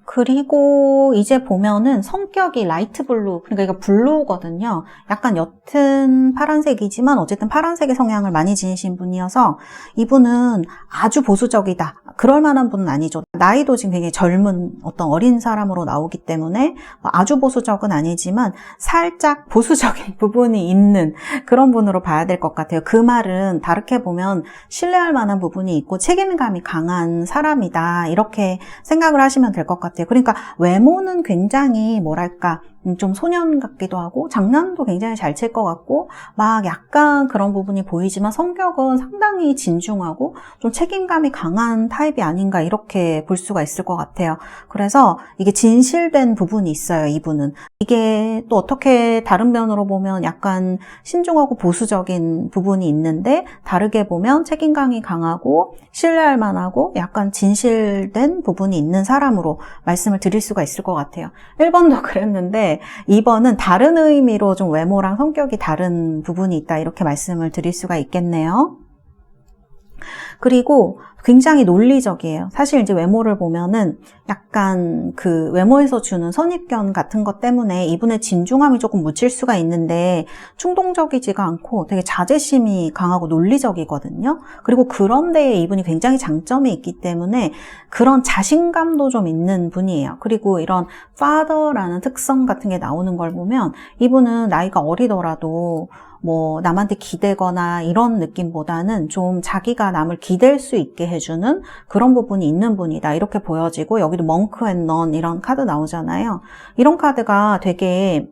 그리고 이제 보면은 성격이 라이트 블루, 그러니까 이거 블루거든요. 약간 옅은 파란색이지만 어쨌든 파란색의 성향을 많이 지니신 분이어서 이분은 아주 보수적이다. 그럴 만한 분은 아니죠. 나이도 지금 굉장히 젊은 어떤 어린 사람으로 나오기 때문에 아주 보수적은 아니지만 살짝 보수적인 부분이 있는 그런 분으로 봐야 될 것 같아요. 그 말은 다르게 보면 신뢰할 만한 부분이 있고 책임감이 강한 사람이다. 이렇게 생각을 하시면 될 것 같아요. 그러니까 외모는 굉장히 뭐랄까 좀 소년 같기도 하고 장난도 굉장히 잘 칠 것 같고 막 약간 그런 부분이 보이지만 성격은 상당히 진중하고 좀 책임감이 강한 타입이 아닌가 이렇게 볼 수가 있을 것 같아요. 그래서 이게 진실된 부분이 있어요. 이분은 이게 또 어떻게 다른 면으로 보면 약간 신중하고 보수적인 부분이 있는데 다르게 보면 책임감이 강하고 신뢰할 만하고 약간 진실된 부분이 있는 사람으로 말씀을 드릴 수가 있을 것 같아요. 1번도 그랬는데 2번은 다른 의미로 좀 외모랑 성격이 다른 부분이 있다 이렇게 말씀을 드릴 수가 있겠네요. 그리고 굉장히 논리적이에요. 사실 이제 외모를 보면은 약간 그 외모에서 주는 선입견 같은 것 때문에 이분의 진중함이 조금 묻힐 수가 있는데 충동적이지가 않고 되게 자제심이 강하고 논리적이거든요. 그리고 그런 데에 이분이 굉장히 장점이 있기 때문에 그런 자신감도 좀 있는 분이에요. 그리고 이런 father라는 특성 같은 게 나오는 걸 보면 이분은 나이가 어리더라도 뭐 남한테 기대거나 이런 느낌보다는 좀 자기가 남을 기댈 수 있게 해주는 그런 부분이 있는 분이다 이렇게 보여지고, 여기도 멍크 앤 넌 이런 카드 나오잖아요. 이런 카드가 되게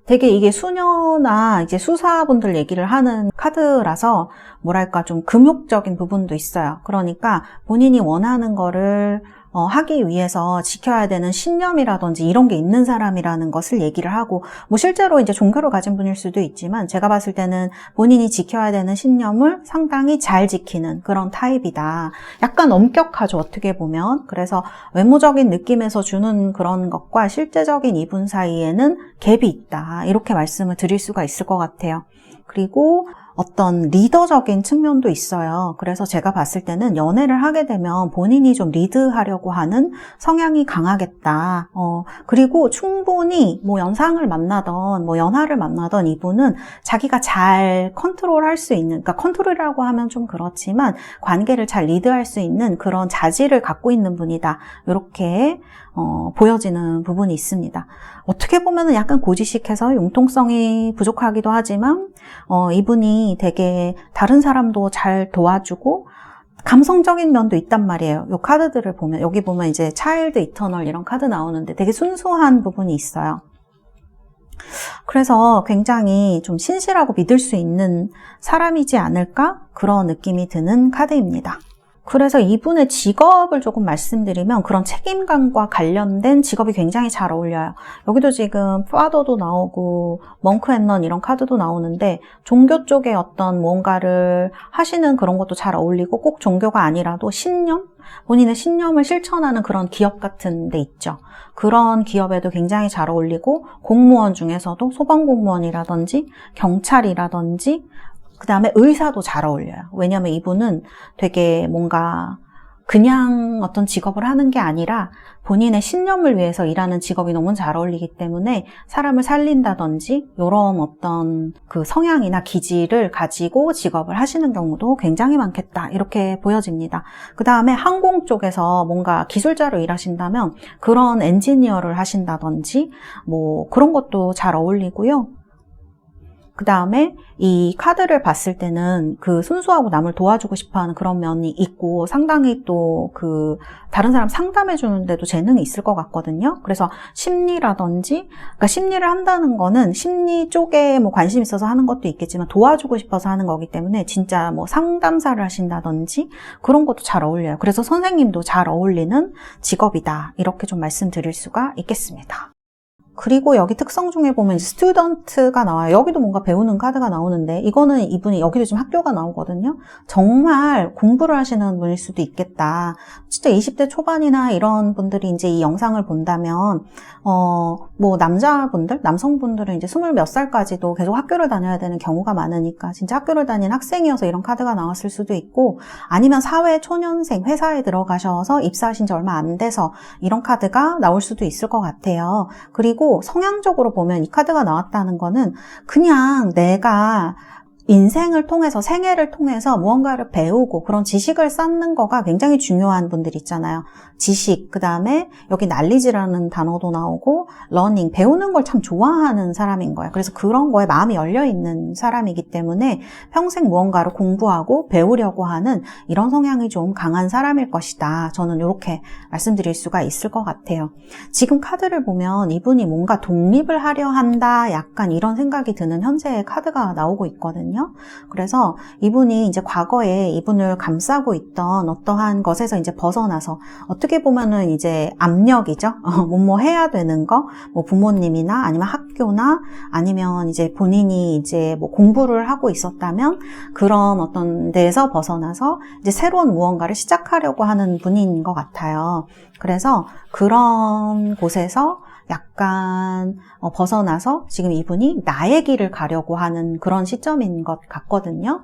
이게 수녀나 이제 수사분들 얘기를 하는 카드라서 뭐랄까 좀 금욕적인 부분도 있어요. 그러니까 본인이 원하는 거를 하기 위해서 지켜야 되는 신념이라든지 이런 게 있는 사람이라는 것을 얘기를 하고, 뭐 실제로 이제 종교를 가진 분일 수도 있지만 제가 봤을 때는 본인이 지켜야 되는 신념을 상당히 잘 지키는 그런 타입이다. 약간 엄격하죠, 어떻게 보면. 그래서 외모적인 느낌에서 주는 그런 것과 실제적인 이분 사이에는 갭이 있다. 이렇게 말씀을 드릴 수가 있을 것 같아요. 그리고 어떤 리더적인 측면도 있어요. 그래서 제가 봤을 때는 연애를 하게 되면 본인이 좀 리드하려고 하는 성향이 강하겠다. 그리고 충분히 뭐 연상을 만나던 뭐 연하를 만나던 이분은 자기가 잘 컨트롤할 수 있는, 그러니까 컨트롤이라고 하면 좀 그렇지만 관계를 잘 리드할 수 있는 그런 자질을 갖고 있는 분이다. 이렇게 보여지는 부분이 있습니다. 어떻게 보면은 약간 고지식해서 융통성이 부족하기도 하지만 이분이 되게 다른 사람도 잘 도와주고 감성적인 면도 있단 말이에요. 이 카드들을 보면, 여기 보면 이제 차일드 이터널 이런 카드 나오는데 되게 순수한 부분이 있어요. 그래서 굉장히 좀 신실하고 믿을 수 있는 사람이지 않을까? 그런 느낌이 드는 카드입니다. 그래서 이분의 직업을 조금 말씀드리면 그런 책임감과 관련된 직업이 굉장히 잘 어울려요. 여기도 지금 파더도 나오고 멍크 앤 넌 이런 카드도 나오는데 종교 쪽에 어떤 무언가를 하시는 그런 것도 잘 어울리고 꼭 종교가 아니라도 신념? 본인의 신념을 실천하는 그런 기업 같은 데 있죠. 그런 기업에도 굉장히 잘 어울리고 공무원 중에서도 소방공무원이라든지 경찰이라든지 그 다음에 의사도 잘 어울려요. 왜냐하면 이분은 되게 뭔가 그냥 어떤 직업을 하는 게 아니라 본인의 신념을 위해서 일하는 직업이 너무 잘 어울리기 때문에 사람을 살린다든지 이런 어떤 그 성향이나 기질을 가지고 직업을 하시는 경우도 굉장히 많겠다. 이렇게 보여집니다. 그 다음에 항공 쪽에서 뭔가 기술자로 일하신다면 그런 엔지니어를 하신다든지 뭐 그런 것도 잘 어울리고요. 그 다음에 이 카드를 봤을 때는 그 순수하고 남을 도와주고 싶어하는 그런 면이 있고 상당히 또 그 다른 사람 상담해 주는데도 재능이 있을 것 같거든요. 그래서 심리라든지, 그러니까 심리를 한다는 거는 심리 쪽에 뭐 관심 있어서 하는 것도 있겠지만 도와주고 싶어서 하는 거기 때문에 진짜 뭐 상담사를 하신다든지 그런 것도 잘 어울려요. 그래서 선생님도 잘 어울리는 직업이다. 이렇게 좀 말씀드릴 수가 있겠습니다. 그리고 여기 특성 중에 보면 이제 스튜던트가 나와요. 여기도 뭔가 배우는 카드가 나오는데 이거는 이분이 여기도 지금 학교가 나오거든요. 정말 공부를 하시는 분일 수도 있겠다. 진짜 20대 초반이나 이런 분들이 이제 이 영상을 본다면 뭐 남자분들, 남성분들은 이제 20 몇 살까지도 계속 학교를 다녀야 되는 경우가 많으니까 진짜 학교를 다니는 학생이어서 이런 카드가 나왔을 수도 있고 아니면 사회 초년생 회사에 들어가셔서 입사하신 지 얼마 안 돼서 이런 카드가 나올 수도 있을 것 같아요. 그리고 성향적으로 보면 이 카드가 나왔다는 거는 그냥 내가 인생을 통해서 생애를 통해서 무언가를 배우고 그런 지식을 쌓는 거가 굉장히 중요한 분들 있잖아요. 지식, 그 다음에 여기 knowledge라는 단어도 나오고 learning, 배우는 걸 참 좋아하는 사람인 거예요. 그래서 그런 거에 마음이 열려있는 사람이기 때문에 평생 무언가를 공부하고 배우려고 하는 이런 성향이 좀 강한 사람일 것이다. 저는 이렇게 말씀드릴 수가 있을 것 같아요. 지금 카드를 보면 이분이 뭔가 독립을 하려 한다, 약간 이런 생각이 드는 현재의 카드가 나오고 있거든요. 그래서 이분이 이제 과거에 이분을 감싸고 있던 어떠한 것에서 이제 벗어나서 어떻게 보면은 이제 압력이죠. 뭐뭐 해야 되는 거, 뭐 부모님이나 아니면 학교나 아니면 이제 본인이 이제 뭐 공부를 하고 있었다면 그런 어떤 데에서 벗어나서 이제 새로운 무언가를 시작하려고 하는 분인 것 같아요. 그래서 그런 곳에서 약간 벗어나서 지금 이분이 나의 길을 가려고 하는 그런 시점인 것 같거든요.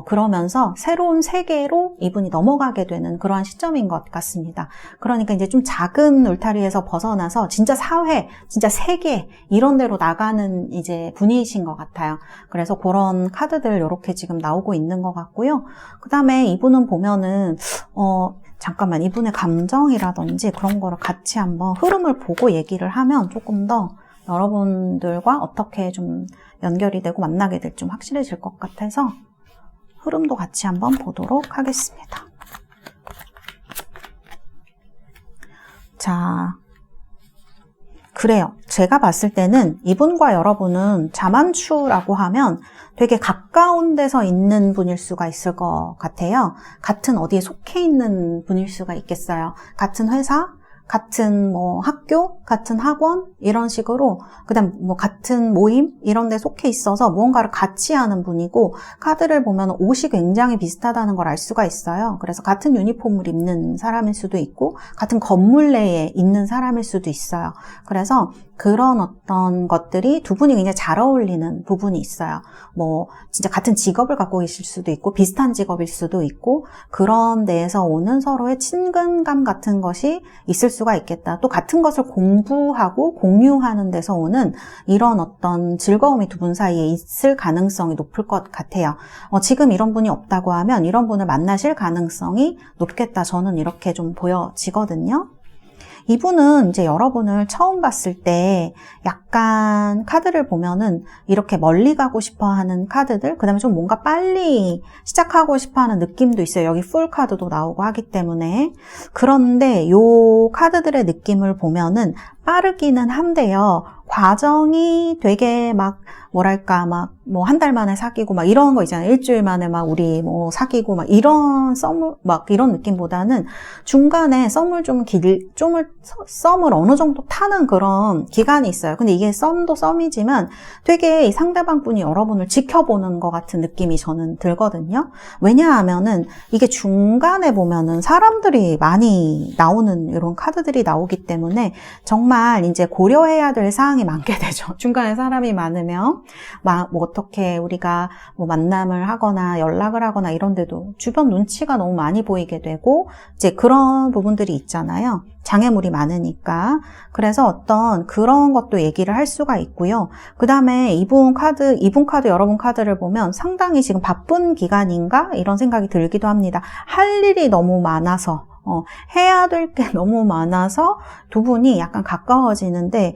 그러면서 새로운 세계로 이분이 넘어가게 되는 그러한 시점인 것 같습니다. 그러니까 이제 좀 작은 울타리에서 벗어나서 진짜 사회, 진짜 세계 이런 데로 나가는 이제 분이신 것 같아요. 그래서 그런 카드들 이렇게 지금 나오고 있는 것 같고요. 그 다음에 이분은 보면은 잠깐만, 이분의 감정이라든지 그런 거를 같이 한번 흐름을 보고 얘기를 하면 조금 더 여러분들과 어떻게 좀 연결이 되고 만나게 될지 좀 확실해질 것 같아서 흐름도 같이 한번 보도록 하겠습니다. 자, 그래요. 제가 봤을 때는 이분과 여러분은 자만추라고 하면 되게 가까운 데서 있는 분일 수가 있을 것 같아요. 같은 어디에 속해 있는 분일 수가 있겠어요. 같은 회사, 같은 뭐 학교, 같은 학원 이런 식으로 그다음 뭐 같은 모임 이런 데 속해 있어서 무언가를 같이 하는 분이고 카드를 보면 옷이 굉장히 비슷하다는 걸 알 수가 있어요. 그래서 같은 유니폼을 입는 사람일 수도 있고 같은 건물 내에 있는 사람일 수도 있어요. 그래서 그런 어떤 것들이 두 분이 굉장히 잘 어울리는 부분이 있어요. 뭐 진짜 같은 직업을 갖고 계실 수도 있고 비슷한 직업일 수도 있고 그런 데에서 오는 서로의 친근감 같은 것이 있을 수가 있겠다. 또 같은 것을 공부하고 공유하는 데서 오는 이런 어떤 즐거움이 두 분 사이에 있을 가능성이 높을 것 같아요. 지금 이런 분이 없다고 하면 이런 분을 만나실 가능성이 높겠다. 저는 이렇게 좀 보여지거든요. 이분은 이제 여러분을 처음 봤을 때 약간 카드를 보면은 이렇게 멀리 가고 싶어 하는 카드들, 그 다음에 좀 뭔가 빨리 시작하고 싶어 하는 느낌도 있어요. 여기 풀 카드도 나오고 하기 때문에. 그런데 요 카드들의 느낌을 보면은 빠르기는 한데요. 과정이 되게 막 뭐랄까 막 뭐 한 달 만에 사귀고 막 이런 거 있잖아요. 일주일 만에 막 우리 뭐 사귀고 막 이런 썸을 막 이런 느낌보다는 중간에 썸을 어느 정도 타는 그런 기간이 있어요. 근데 이게 썸도 썸이지만 되게 이 상대방 분이 여러분을 지켜보는 것 같은 느낌이 저는 들거든요. 왜냐하면은 이게 중간에 보면은 사람들이 많이 나오는 이런 카드들이 나오기 때문에 정말 이제 고려해야 될 사항이 많게 되죠. 중간에 사람이 많으면 뭐 어떻게 우리가 뭐 만남을 하거나 연락을 하거나 이런데도 주변 눈치가 너무 많이 보이게 되고 이제 그런 부분들이 있잖아요. 장애물이 많으니까. 그래서 어떤 그런 것도 얘기를 할 수가 있고요. 그 다음에 이분 카드, 여러분 카드를 보면 상당히 지금 바쁜 기간인가? 이런 생각이 들기도 합니다. 할 일이 너무 많아서. 해야 될 게 너무 많아서 두 분이 약간 가까워지는데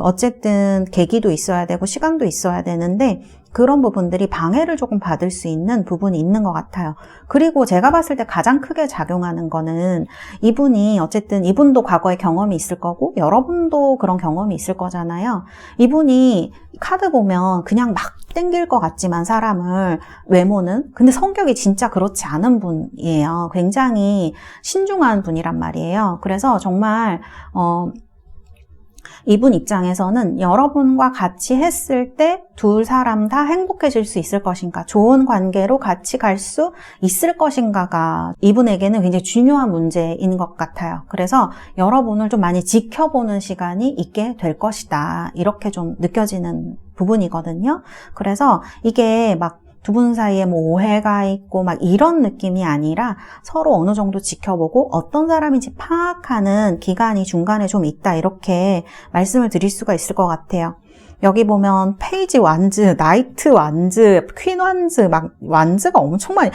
어쨌든 계기도 있어야 되고 시간도 있어야 되는데 그런 부분들이 방해를 조금 받을 수 있는 부분이 있는 것 같아요. 그리고 제가 봤을 때 가장 크게 작용하는 거는 이분이 어쨌든 이분도 과거에 경험이 있을 거고 여러분도 그런 경험이 있을 거잖아요. 이분이 카드 보면 그냥 막 땡길 것 같지만 사람을 외모는 근데 성격이 진짜 그렇지 않은 분이에요. 굉장히 신중한 분이란 말이에요. 그래서 정말 이분 입장에서는 여러분과 같이 했을 때 두 사람 다 행복해질 수 있을 것인가, 좋은 관계로 같이 갈 수 있을 것인가가 이분에게는 굉장히 중요한 문제인 것 같아요. 그래서 여러분을 좀 많이 지켜보는 시간이 있게 될 것이다. 이렇게 좀 느껴지는 부분이거든요. 그래서 이게 막 두 분 사이에 뭐 오해가 있고 막 이런 느낌이 아니라 서로 어느 정도 지켜보고 어떤 사람인지 파악하는 기간이 중간에 좀 있다. 이렇게 말씀을 드릴 수가 있을 것 같아요. 여기 보면 페이지 완즈, 나이트 완즈, 퀸 완즈, 막 완즈가 엄청 많이.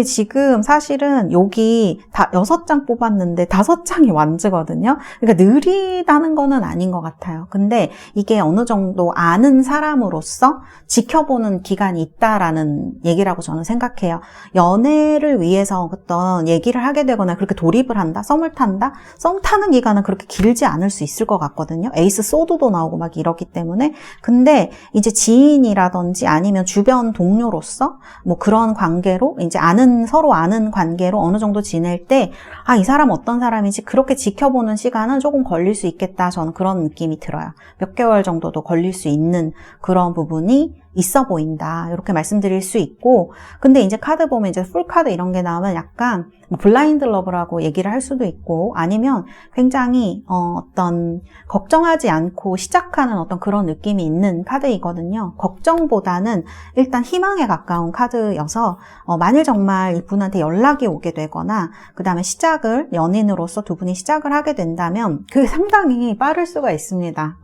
지금 사실은 여기 다 6장 뽑았는데 5장이 완즈거든요. 그러니까 느리다는 거는 아닌 것 같아요. 근데 이게 어느 정도 아는 사람으로서 지켜보는 기간이 있다라는 얘기라고 저는 생각해요. 연애를 위해서 어떤 얘기를 하게 되거나 그렇게 돌입을 한다, 썸을 탄다? 썸 타는 기간은 그렇게 길지 않을 수 있을 것 같거든요. 에이스 소드도 나오고 막 이렇기 때문에. 근데 이제 지인이라든지 아니면 주변 동료로서 뭐 그런 관계로 이제 서로 아는 관계로 어느 정도 지낼 때 이 사람 어떤 사람인지 그렇게 지켜보는 시간은 조금 걸릴 수 있겠다. 저는 그런 느낌이 들어요. 몇 개월 정도도 걸릴 수 있는 그런 부분이 있어 보인다. 이렇게 말씀드릴 수 있고, 근데 이제 카드 보면 이제 풀 카드 이런 게 나오면 약간 블라인드 러브라고 얘기를 할 수도 있고, 아니면 굉장히 어떤 걱정하지 않고 시작하는 어떤 그런 느낌이 있는 카드이거든요. 걱정보다는 일단 희망에 가까운 카드여서 만일 정말 이분한테 연락이 오게 되거나 그 다음에 연인으로서 두 분이 시작을 하게 된다면 그게 상당히 빠를 수가 있습니다.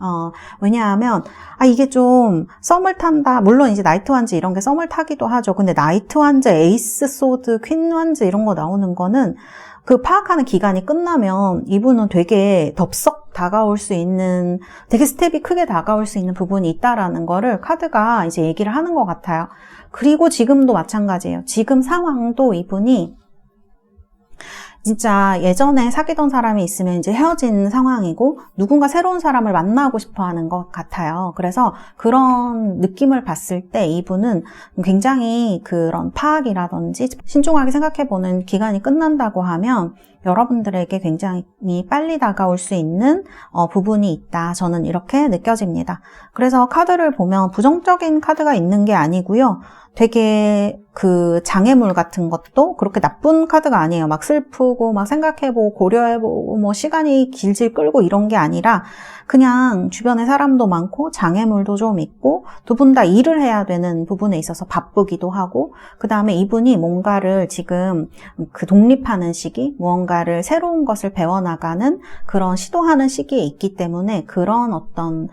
왜냐하면 이게 좀 썸을 탄다. 물론 이제 나이트 완즈 이런 게 썸을 타기도 하죠. 근데 나이트 완즈, 에이스 소드, 퀸 완즈 이런 거 나오는 거는 그 파악하는 기간이 끝나면 이분은 되게 덥석 다가올 수 있는, 되게 스텝이 크게 다가올 수 있는 부분이 있다라는 거를 카드가 이제 얘기를 하는 것 같아요. 그리고 지금도 마찬가지예요. 지금 상황도 이분이 진짜 예전에 사귀던 사람이 있으면 이제 헤어진 상황이고 누군가 새로운 사람을 만나고 싶어 하는 것 같아요. 그래서 그런 느낌을 봤을 때 이분은 굉장히 그런 파악이라든지 신중하게 생각해보는 기간이 끝난다고 하면 여러분들에게 굉장히 빨리 다가올 수 있는 부분이 있다. 저는 이렇게 느껴집니다. 그래서 카드를 보면 부정적인 카드가 있는 게 아니고요. 되게 그 장애물 같은 것도 그렇게 나쁜 카드가 아니에요. 막 슬프고 막 생각해보고 고려해보고 뭐 시간이 질질 끌고 이런 게 아니라 그냥 주변에 사람도 많고 장애물도 좀 있고 두 분 다 일을 해야 되는 부분에 있어서 바쁘기도 하고 그 다음에 이분이 뭔가를 지금 그 독립하는 시기, 무언가를 새로운 것을 배워나가는 그런 시도하는 시기에 있기 때문에 그런 어떤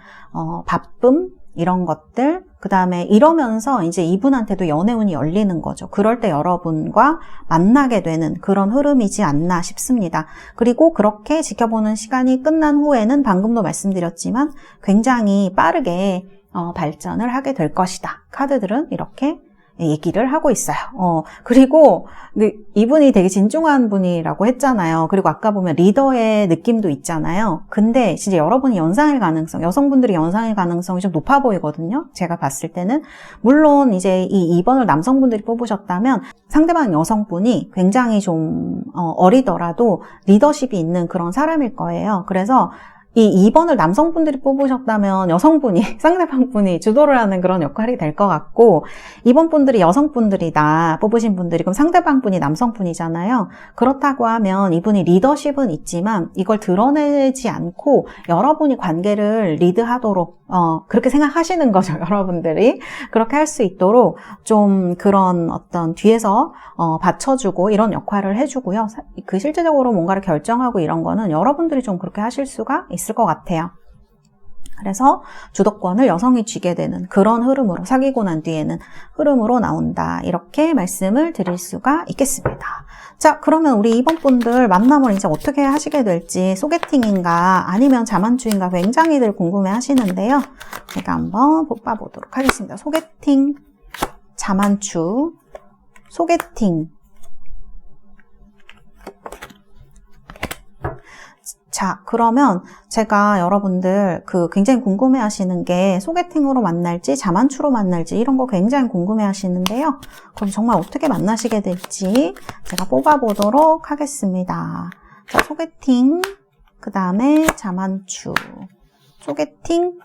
바쁨 이런 것들, 그 다음에 이러면서 이제 이분한테도 연애운이 열리는 거죠. 그럴 때 여러분과 만나게 되는 그런 흐름이지 않나 싶습니다. 그리고 그렇게 지켜보는 시간이 끝난 후에는 방금도 말씀드렸지만 굉장히 빠르게 발전을 하게 될 것이다. 카드들은 이렇게 얘기를 하고 있어요. 그리고 이분이 되게 진중한 분이라고 했잖아요. 그리고 아까 보면 리더의 느낌도 있잖아요. 근데 진짜 여러분이 연상일 가능성, 여성분들이 연상일 가능성이 좀 높아 보이거든요. 제가 봤을 때는. 물론 이제 이 2번을 남성분들이 뽑으셨다면 상대방 여성분이 굉장히 좀 어리더라도 리더십이 있는 그런 사람일 거예요. 그래서 이 2번을 남성분들이 뽑으셨다면 여성분이, 상대방분이 주도를 하는 그런 역할이 될 것 같고 2번 분들이 여성분들이다 뽑으신 분들이 그럼 상대방분이 남성분이잖아요. 그렇다고 하면 이분이 리더십은 있지만 이걸 드러내지 않고 여러분이 관계를 리드하도록 그렇게 생각하시는 거죠. 여러분들이 그렇게 할 수 있도록 좀 그런 어떤 뒤에서 받쳐주고 이런 역할을 해주고요. 그 실제적으로 뭔가를 결정하고 이런 거는 여러분들이 좀 그렇게 하실 수가 있을 것 같아요. 그래서 주도권을 여성이 쥐게 되는 그런 흐름으로 사귀고 난 뒤에는 흐름으로 나온다. 이렇게 말씀을 드릴 수가 있겠습니다. 자, 그러면 우리 2번 분들 만남을 이제 어떻게 하시게 될지 소개팅인가 아니면 자만추인가 굉장히들 궁금해 하시는데요. 제가 한번 뽑아보도록 하겠습니다. 소개팅, 자만추, 소개팅. 자, 그러면 제가 여러분들 굉장히 궁금해 하시는 게 소개팅으로 만날지 자만추로 만날지 이런 거 굉장히 궁금해 하시는데요. 그럼 정말 어떻게 만나시게 될지 제가 뽑아보도록 하겠습니다. 자, 소개팅, 그 다음에 자만추, 소개팅,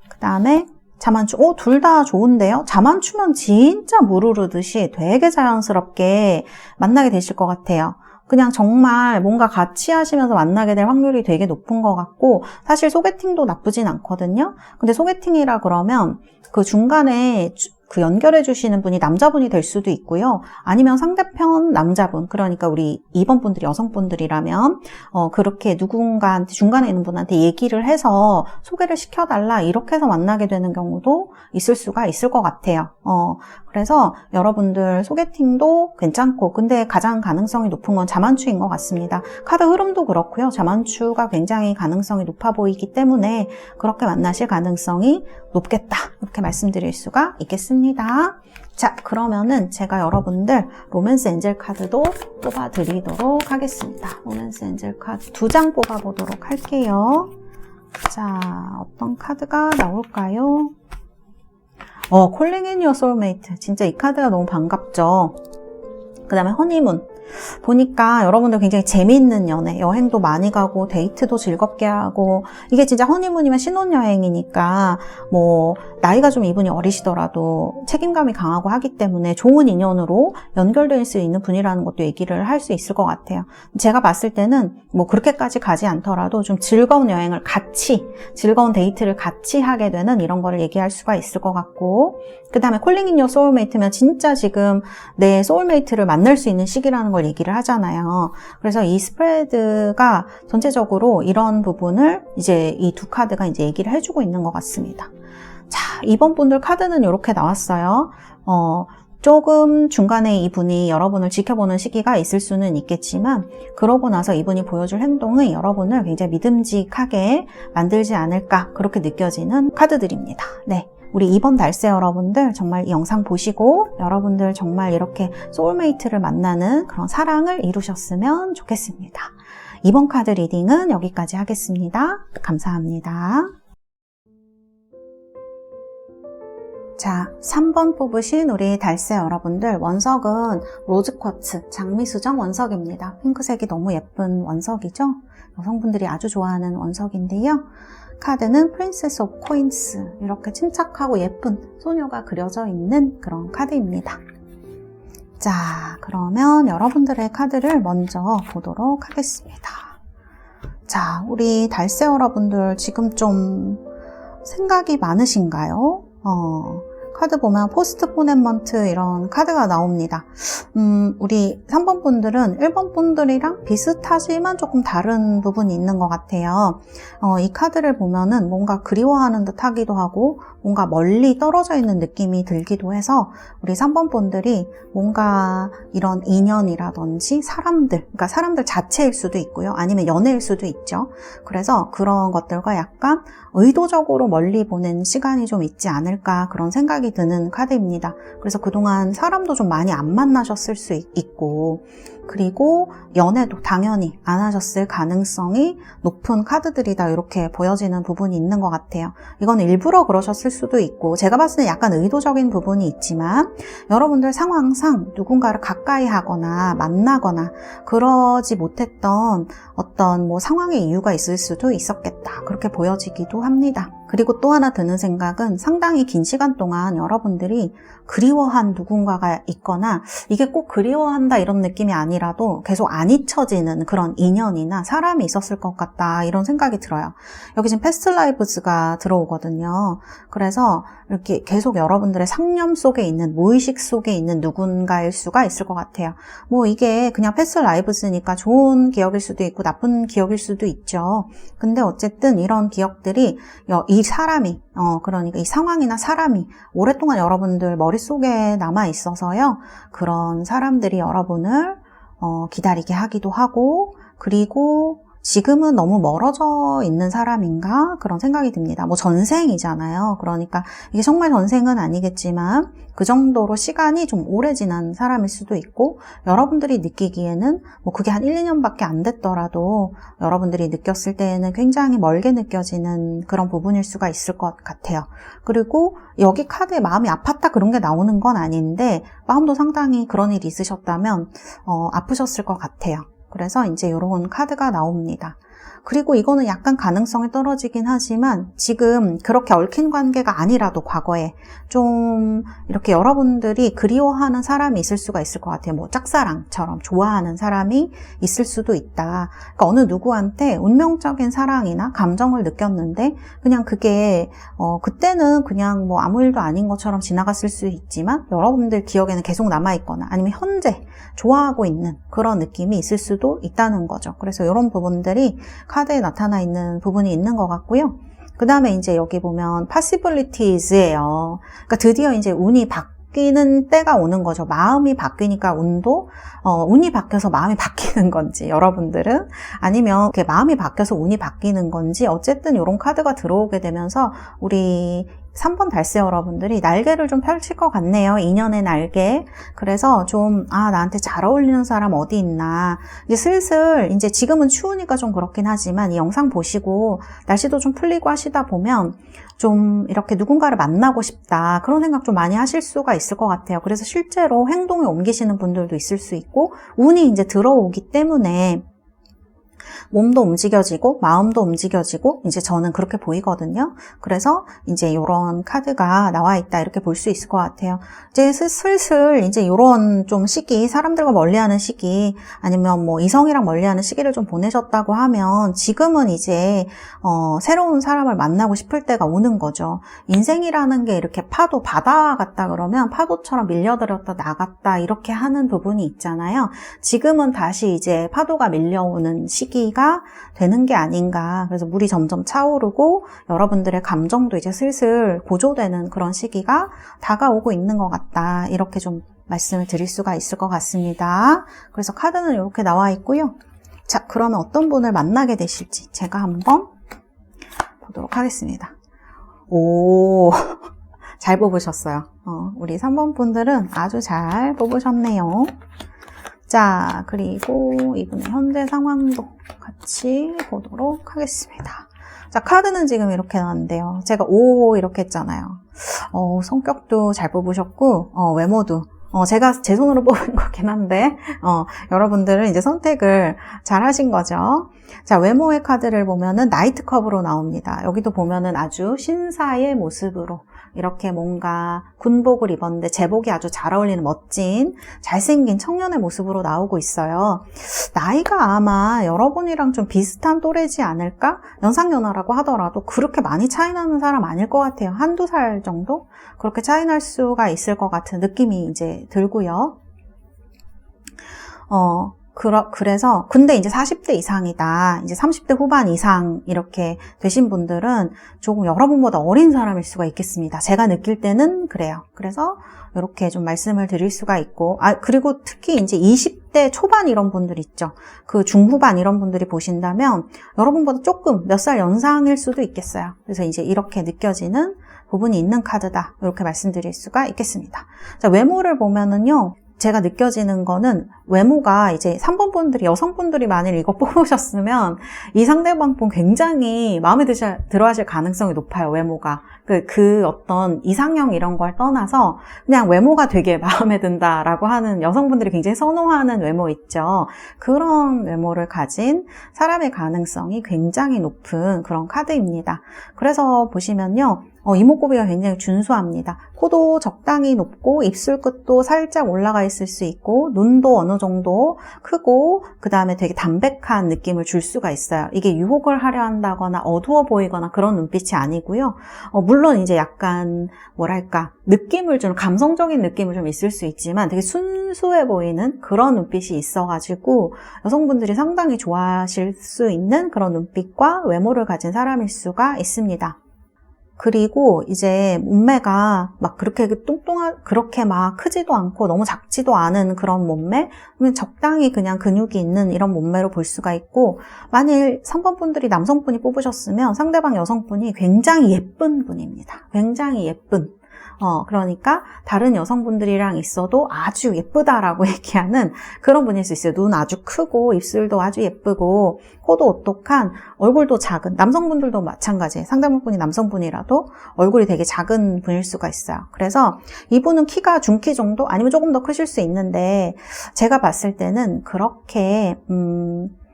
그 다음에 자만추. 둘 다 좋은데요? 자만추면 진짜 물 흐르듯이 되게 자연스럽게 만나게 되실 것 같아요. 그냥 정말 뭔가 같이 하시면서 만나게 될 확률이 되게 높은 것 같고 사실 소개팅도 나쁘진 않거든요. 근데 소개팅이라 그러면 그 중간에 연결해 주시는 분이 남자분이 될 수도 있고요. 아니면 상대편 남자분, 그러니까 우리 2번 분들이 여성분들이라면 그렇게 누군가한테 중간에 있는 분한테 얘기를 해서 소개를 시켜달라 이렇게 해서 만나게 되는 경우도 있을 수가 있을 것 같아요. 그래서 여러분들 소개팅도 괜찮고 근데 가장 가능성이 높은 건 자만추인 것 같습니다. 카드 흐름도 그렇고요. 자만추가 굉장히 가능성이 높아 보이기 때문에 그렇게 만나실 가능성이 높겠다 이렇게 말씀드릴 수가 있겠습니다. 자, 그러면은 제가 여러분들 로맨스 엔젤 카드도 뽑아드리도록 하겠습니다. 로맨스 엔젤 카드 2장 뽑아보도록 할게요. 자, 어떤 카드가 나올까요? Calling in your soulmate. 진짜 이 카드가 너무 반갑죠. 그 다음에 허니문. 보니까 여러분들 굉장히 재미있는 연애, 여행도 많이 가고 데이트도 즐겁게 하고 이게 진짜 허니문이면 신혼여행이니까 뭐 나이가 좀 이분이 어리시더라도 책임감이 강하고 하기 때문에 좋은 인연으로 연결될 수 있는 분이라는 것도 얘기를 할 수 있을 것 같아요. 제가 봤을 때는 뭐 그렇게까지 가지 않더라도 좀 즐거운 여행을 같이, 즐거운 데이트를 같이 하게 되는 이런 거를 얘기할 수가 있을 것 같고 그 다음에 콜링 인 요 소울메이트면 진짜 지금 내 소울메이트를 만날 수 있는 시기라는 걸 얘기를 하잖아요. 그래서 이 스프레드가 전체적으로 이런 부분을 이제 이 두 카드가 이제 얘기를 해주고 있는 것 같습니다. 자, 2번 분들 카드는 이렇게 나왔어요. 조금 중간에 이분이 여러분을 지켜보는 시기가 있을 수는 있겠지만 그러고 나서 이분이 보여줄 행동이 여러분을 굉장히 믿음직하게 만들지 않을까 그렇게 느껴지는 카드들입니다. 네. 우리 2번 달세 여러분들 정말 이 영상 보시고 여러분들 정말 이렇게 소울메이트를 만나는 그런 사랑을 이루셨으면 좋겠습니다. 2번 카드 리딩은 여기까지 하겠습니다. 감사합니다. 자, 3번 뽑으신 우리 달새 여러분들, 원석은 로즈쿼츠 장미수정 원석입니다. 핑크색이 너무 예쁜 원석이죠? 여성분들이 아주 좋아하는 원석인데요. 카드는 프린세스 오브 코인스, 이렇게 침착하고 예쁜 소녀가 그려져 있는 그런 카드입니다. 자, 그러면 여러분들의 카드를 먼저 보도록 하겠습니다. 자, 우리 달새 여러분들 지금 좀 생각이 많으신가요? 카드 보면 포스트포네먼트 이런 카드가 나옵니다. 우리 3번 분들은 1번 분들이랑 비슷하지만 조금 다른 부분이 있는 것 같아요. 이 카드를 보면은 뭔가 그리워하는 듯 하기도 하고 뭔가 멀리 떨어져 있는 느낌이 들기도 해서 우리 3번 분들이 뭔가 이런 인연이라든지 사람들, 그러니까 사람들 자체일 수도 있고요. 아니면 연애일 수도 있죠. 그래서 그런 것들과 약간 의도적으로 멀리 보낸 시간이 좀 있지 않을까 그런 생각이 드는 카드입니다. 그래서 그동안 사람도 좀 많이 안 만나셨을 수 있고, 그리고 연애도 당연히 안 하셨을 가능성이 높은 카드들이다, 이렇게 보여지는 부분이 있는 것 같아요. 이건 일부러 그러셨을 수도 있고, 제가 봤을 때 약간 의도적인 부분이 있지만 여러분들 상황상 누군가를 가까이 하거나 만나거나 그러지 못했던 어떤 뭐 상황의 이유가 있을 수도 있었겠다, 그렇게 보여지기도 합니다. 그리고 또 하나 드는 생각은 상당히 긴 시간 동안 여러분들이 그리워한 누군가가 있거나, 이게 꼭 그리워한다 이런 느낌이 아니라도 계속 안 잊혀지는 그런 인연이나 사람이 있었을 것 같다, 이런 생각이 들어요. 여기 지금 패스트 라이브즈가 들어오거든요. 그래서 이렇게 계속 여러분들의 상념 속에 있는, 무의식 속에 있는 누군가일 수가 있을 것 같아요. 뭐 이게 그냥 패스트 라이브즈니까 좋은 기억일 수도 있고 나쁜 기억일 수도 있죠. 근데 어쨌든 이런 기억들이 이 사람이, 그러니까 이 상황이나 사람이 오랫동안 여러분들 머릿속에 남아 있어서요. 그런 사람들이 여러분을 기다리게 하기도 하고, 그리고 지금은 너무 멀어져 있는 사람인가? 그런 생각이 듭니다. 뭐 전생이잖아요. 그러니까 이게 정말 전생은 아니겠지만 그 정도로 시간이 좀 오래 지난 사람일 수도 있고, 여러분들이 느끼기에는 뭐 그게 한 1, 2년밖에 안 됐더라도 여러분들이 느꼈을 때에는 굉장히 멀게 느껴지는 그런 부분일 수가 있을 것 같아요. 그리고 여기 카드에 마음이 아팠다 그런 게 나오는 건 아닌데, 마음도 상당히 그런 일이 있으셨다면 아프셨을 것 같아요. 그래서 이제 이런 카드가 나옵니다. 그리고 이거는 약간 가능성이 떨어지긴 하지만 지금 그렇게 얽힌 관계가 아니라도 과거에 좀 이렇게 여러분들이 그리워하는 사람이 있을 수가 있을 것 같아요. 뭐 짝사랑처럼 좋아하는 사람이 있을 수도 있다. 그러니까 어느 누구한테 운명적인 사랑이나 감정을 느꼈는데 그냥 그게 그때는 그냥 뭐 아무 일도 아닌 것처럼 지나갔을 수 있지만 여러분들 기억에는 계속 남아있거나 아니면 현재 좋아하고 있는 그런 느낌이 있을 수도 있다는 거죠. 그래서 이런 부분들이 카드에 나타나 있는 부분이 있는 것 같고요. 그 다음에 이제 여기 보면 possibilities예요. 그러니까 드디어 이제 운이 바뀌는 때가 오는 거죠. 마음이 바뀌니까 운이 바뀌어서 마음이 바뀌는 건지, 여러분들은 아니면 이렇게 마음이 바뀌어서 운이 바뀌는 건지, 어쨌든 이런 카드가 들어오게 되면서 우리 3번 달새 여러분들이 날개를 좀 펼칠 것 같네요. 인연의 날개. 그래서 좀 나한테 잘 어울리는 사람 어디 있나. 이제 슬슬 이제 지금은 추우니까 좀 그렇긴 하지만 이 영상 보시고 날씨도 좀 풀리고 하시다 보면 좀 이렇게 누군가를 만나고 싶다, 그런 생각 좀 많이 하실 수가 있을 것 같아요. 그래서 실제로 행동에 옮기시는 분들도 있을 수 있고, 운이 이제 들어오기 때문에 몸도 움직여지고 마음도 움직여지고, 이제 저는 그렇게 보이거든요. 그래서 이제 이런 카드가 나와 있다, 이렇게 볼 수 있을 것 같아요. 이제 슬슬 이제 이런 좀 시기, 사람들과 멀리하는 시기, 아니면 뭐 이성이랑 멀리하는 시기를 좀 보내셨다고 하면 지금은 이제 새로운 사람을 만나고 싶을 때가 오는 거죠. 인생이라는 게 이렇게 파도, 바다 같다 그러면 파도처럼 밀려들었다 나갔다 이렇게 하는 부분이 있잖아요. 지금은 다시 이제 파도가 밀려오는 시기가 되는 게 아닌가. 그래서 물이 점점 차오르고 여러분들의 감정도 이제 슬슬 고조되는 그런 시기가 다가오고 있는 것 같다, 이렇게 좀 말씀을 드릴 수가 있을 것 같습니다. 그래서 카드는 이렇게 나와 있고요. 자, 그러면 어떤 분을 만나게 되실지 제가 한번 보도록 하겠습니다. 오, 잘 뽑으셨어요. 우리 3번 분들은 아주 잘 뽑으셨네요. 자, 그리고 이분의 현재 상황도 같이 보도록 하겠습니다. 자, 카드는 지금 이렇게 나왔는데요. 제가 5 이렇게 했잖아요. 성격도 잘 뽑으셨고, 외모도. 제가 제 손으로 뽑은 거긴 한데, 여러분들은 이제 선택을 잘 하신 거죠. 자, 외모의 카드를 보면은 나이트컵으로 나옵니다. 여기도 보면은 아주 신사의 모습으로 이렇게 뭔가 군복을 입었는데 제복이 아주 잘 어울리는 멋진 잘생긴 청년의 모습으로 나오고 있어요. 나이가 아마 여러분이랑 좀 비슷한 또래지 않을까? 연상연하라고 하더라도 그렇게 많이 차이 나는 사람 아닐 것 같아요. 한두 살 정도? 그렇게 차이 날 수가 있을 것 같은 느낌이 이제 들고요. 그래서 근데 이제 40대 이상이다, 이제 30대 후반 이상 이렇게 되신 분들은 조금 여러분보다 어린 사람일 수가 있겠습니다. 제가 느낄 때는 그래요. 그래서 이렇게 좀 말씀을 드릴 수가 있고, 그리고 특히 이제 20대 초반 이런 분들 있죠. 그 중후반 이런 분들이 보신다면 여러분보다 조금 몇 살 연상일 수도 있겠어요. 그래서 이제 이렇게 느껴지는 부분이 있는 카드다, 이렇게 말씀드릴 수가 있겠습니다. 자, 외모를 보면은요, 제가 느껴지는 거는 외모가 이제 3번 분들이, 여성분들이 만일 이거 뽑으셨으면 이 상대방 분 굉장히 마음에 들어 하실 가능성이 높아요, 외모가. 그 어떤 이상형 이런 걸 떠나서 그냥 외모가 되게 마음에 든다라고 하는 여성분들이 굉장히 선호하는 외모 있죠. 그런 외모를 가진 사람의 가능성이 굉장히 높은 그런 카드입니다. 그래서 보시면요, 이목구비가 굉장히 준수합니다. 코도 적당히 높고 입술 끝도 살짝 올라가 있을 수 있고 눈도 어느 정도 크고 그 다음에 되게 담백한 느낌을 줄 수가 있어요. 이게 유혹을 하려 한다거나 어두워 보이거나 그런 눈빛이 아니고요. 물론 이제 약간 뭐랄까 느낌을 주는, 감성적인 느낌을 좀 있을 수 있지만 되게 순수해 보이는 그런 눈빛이 있어가지고 여성분들이 상당히 좋아하실 수 있는 그런 눈빛과 외모를 가진 사람일 수가 있습니다. 그리고 이제 몸매가 막 그렇게 그렇게 막 크지도 않고 너무 작지도 않은 그런 몸매, 적당히 그냥 근육이 있는 이런 몸매로 볼 수가 있고, 만일 3번 분들이 남성분이 뽑으셨으면 상대방 여성분이 굉장히 예쁜 분입니다. 굉장히 예쁜. 그러니까 다른 여성분들이랑 있어도 아주 예쁘다라고 얘기하는 그런 분일 수 있어요. 눈 아주 크고 입술도 아주 예쁘고 코도 오똑한, 얼굴도 작은, 남성분들도 마찬가지예요. 상대방분이 남성분이라도 얼굴이 되게 작은 분일 수가 있어요. 그래서 이분은 키가 중키 정도 아니면 조금 더 크실 수 있는데, 제가 봤을 때는 그렇게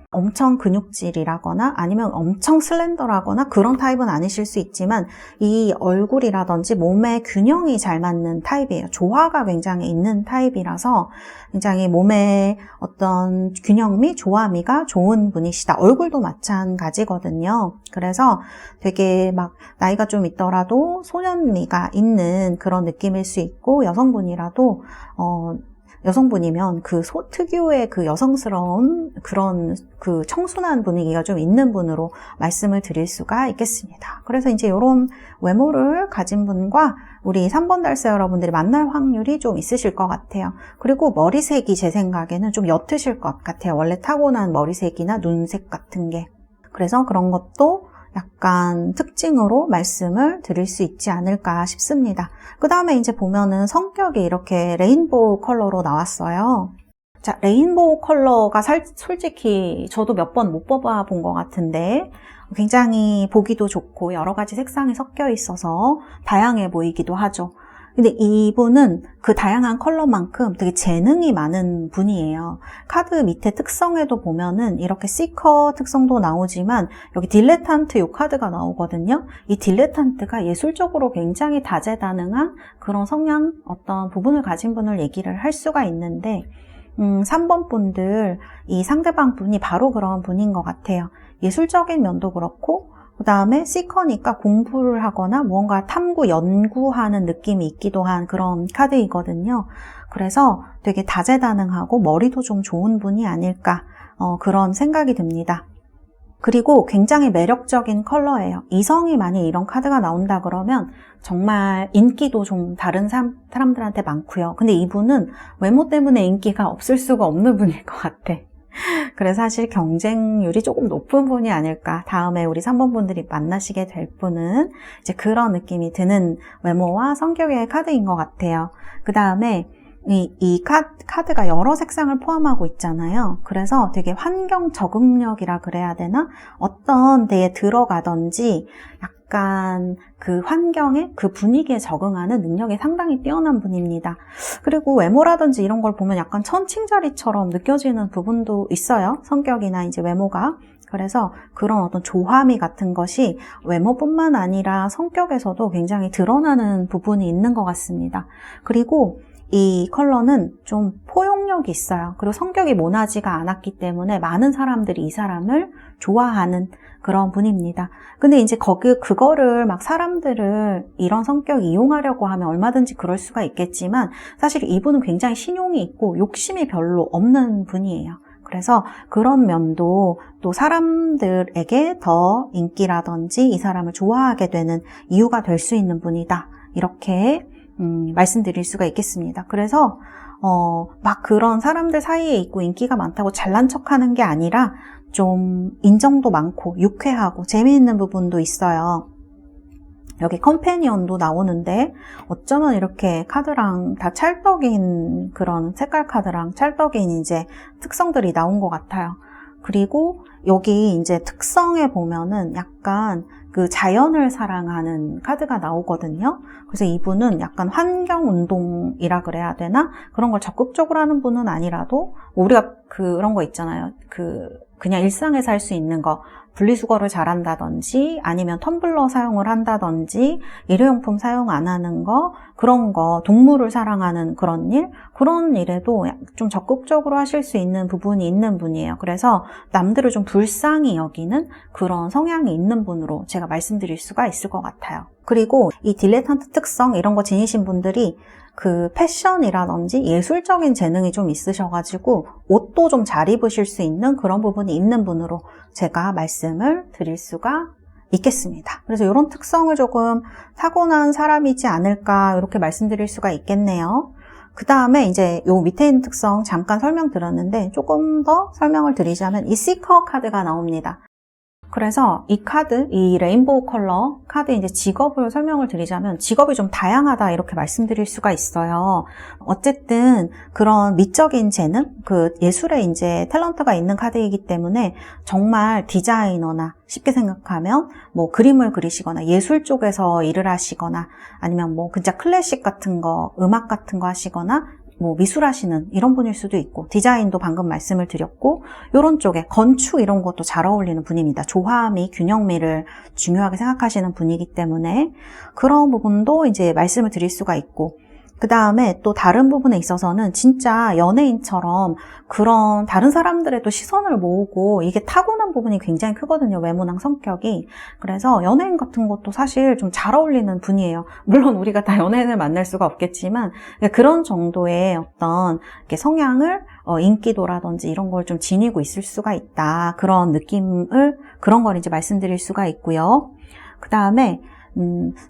엄청 근육질이라거나 아니면 엄청 슬렌더라거나 그런 타입은 아니실 수 있지만 이 얼굴이라든지 몸의 균형이 잘 맞는 타입이에요. 조화가 굉장히 있는 타입이라서 굉장히 몸의 어떤 균형미, 조화미가 좋은 분이시다. 얼굴도 마찬가지거든요. 그래서 되게 막 나이가 좀 있더라도 소년미가 있는 그런 느낌일 수 있고, 여성분이라도 여성분이면 그 특유의 그 여성스러운 그런 그 청순한 분위기가 좀 있는 분으로 말씀을 드릴 수가 있겠습니다. 그래서 이제 이런 외모를 가진 분과 우리 3번 달서 여러분들이 만날 확률이 좀 있으실 것 같아요. 그리고 머리색이 제 생각에는 좀 옅으실 것 같아요. 원래 타고난 머리색이나 눈색 같은 게. 그래서 그런 것도 약간 특징으로 말씀을 드릴 수 있지 않을까 싶습니다. 그 다음에 이제 보면은 성격이 이렇게 레인보우 컬러로 나왔어요. 자, 레인보우 컬러가 솔직히 저도 몇 번 못 뽑아 본 것 같은데 굉장히 보기도 좋고 여러 가지 색상이 섞여 있어서 다양해 보이기도 하죠. 근데 이분은 그 다양한 컬러만큼 되게 재능이 많은 분이에요. 카드 밑에 특성에도 보면은 이렇게 시커 특성도 나오지만 여기 딜레탄트 이 카드가 나오거든요. 이 딜레탄트가 예술적으로 굉장히 다재다능한 그런 성향, 어떤 부분을 가진 분을 얘기를 할 수가 있는데 3번 분들, 이 상대방 분이 바로 그런 분인 것 같아요. 예술적인 면도 그렇고 그 다음에 시커니까 공부를 하거나 무언가 탐구, 연구하는 느낌이 있기도 한 그런 카드이거든요. 그래서 되게 다재다능하고 머리도 좀 좋은 분이 아닐까, 그런 생각이 듭니다. 그리고 굉장히 매력적인 컬러예요. 이성이 만약 이런 카드가 나온다 그러면 정말 인기도 좀 다른 사람들한테 많고요. 근데 이분은 외모 때문에 인기가 없을 수가 없는 분일 것 같아. 그래서 사실 경쟁률이 조금 높은 분이 아닐까. 다음에 우리 3번 분들이 만나시게 될 분은 이제 그런 느낌이 드는 외모와 성격의 카드인 것 같아요. 그 다음에 이 카드가 여러 색상을 포함하고 있잖아요. 그래서 되게 환경 적응력이라 그래야 되나? 어떤 데에 들어가든지 약간 그 환경에, 그 분위기에 적응하는 능력이 상당히 뛰어난 분입니다. 그리고 외모라든지 이런 걸 보면 약간 천칭자리처럼 느껴지는 부분도 있어요. 성격이나 이제 외모가. 그래서 그런 어떤 조화미 같은 것이 외모뿐만 아니라 성격에서도 굉장히 드러나는 부분이 있는 것 같습니다. 그리고 이 컬러는 좀 포용력이 있어요. 그리고 성격이 모나지가 않았기 때문에 많은 사람들이 이 사람을 좋아하는 그런 분입니다. 근데 이제 그거를 막 사람들을 이런 성격 이용하려고 하면 얼마든지 그럴 수가 있겠지만 사실 이분은 굉장히 신용이 있고 욕심이 별로 없는 분이에요. 그래서 그런 면도 또 사람들에게 더 인기라든지 이 사람을 좋아하게 되는 이유가 될 수 있는 분이다. 이렇게 말씀드릴 수가 있겠습니다. 그래서 막 그런 사람들 사이에 있고 인기가 많다고 잘난 척하는 게 아니라 좀 인정도 많고 유쾌하고 재미있는 부분도 있어요. 여기 컴패니언도 나오는데 어쩌면 이렇게 카드랑 다 찰떡인 그런 색깔 카드랑 찰떡인 이제 특성들이 나온 것 같아요. 그리고 여기 이제 특성에 보면은 약간 그 자연을 사랑하는 카드가 나오거든요. 그래서 이분은 약간 환경운동이라 그래야 되나? 그런 걸 적극적으로 하는 분은 아니라도 우리가 그런 거 있잖아요. 그냥 일상에서 할 수 있는 거. 분리수거를 잘한다든지 아니면 텀블러 사용을 한다든지 일회용품 사용 안 하는 거, 그런 거, 동물을 사랑하는 그런 일에도 좀 적극적으로 하실 수 있는 부분이 있는 분이에요. 그래서 남들을 좀 불쌍히 여기는 그런 성향이 있는 분으로 제가 말씀드릴 수가 있을 것 같아요. 그리고 이 딜레탄트 특성 이런 거 지니신 분들이 그 패션이라든지 예술적인 재능이 좀 있으셔가지고 옷도 좀 잘 입으실 수 있는 그런 부분이 있는 분으로 제가 말씀을 드릴 수가 있겠습니다. 그래서 이런 특성을 조금 타고난 사람이지 않을까 이렇게 말씀드릴 수가 있겠네요. 그 다음에 이제 요 밑에 있는 특성 잠깐 설명드렸는데 조금 더 설명을 드리자면 이 시커 카드가 나옵니다. 그래서 이 카드, 이 레인보우 컬러 카드 이제 직업을 설명을 드리자면 직업이 좀 다양하다 이렇게 말씀드릴 수가 있어요. 어쨌든 그런 미적인 재능, 그 예술에 이제 탤런트가 있는 카드이기 때문에 정말 디자이너나 쉽게 생각하면 뭐 그림을 그리시거나 예술 쪽에서 일을 하시거나 아니면 뭐 진짜 클래식 같은 거, 음악 같은 거 하시거나 뭐 미술하시는 이런 분일 수도 있고 디자인도 방금 말씀을 드렸고 이런 쪽에 건축 이런 것도 잘 어울리는 분입니다. 조화미, 균형미를 중요하게 생각하시는 분이기 때문에 그런 부분도 이제 말씀을 드릴 수가 있고 그 다음에 또 다른 부분에 있어서는 진짜 연예인처럼 그런 다른 사람들의 또 시선을 모으고 이게 타고난 부분이 굉장히 크거든요. 외모랑 성격이. 그래서 연예인 같은 것도 사실 좀 잘 어울리는 분이에요. 물론 우리가 다 연예인을 만날 수가 없겠지만 그런 정도의 어떤 성향을 인기도라든지 이런 걸 좀 지니고 있을 수가 있다. 그런 느낌을 그런 걸 이제 말씀드릴 수가 있고요. 그 다음에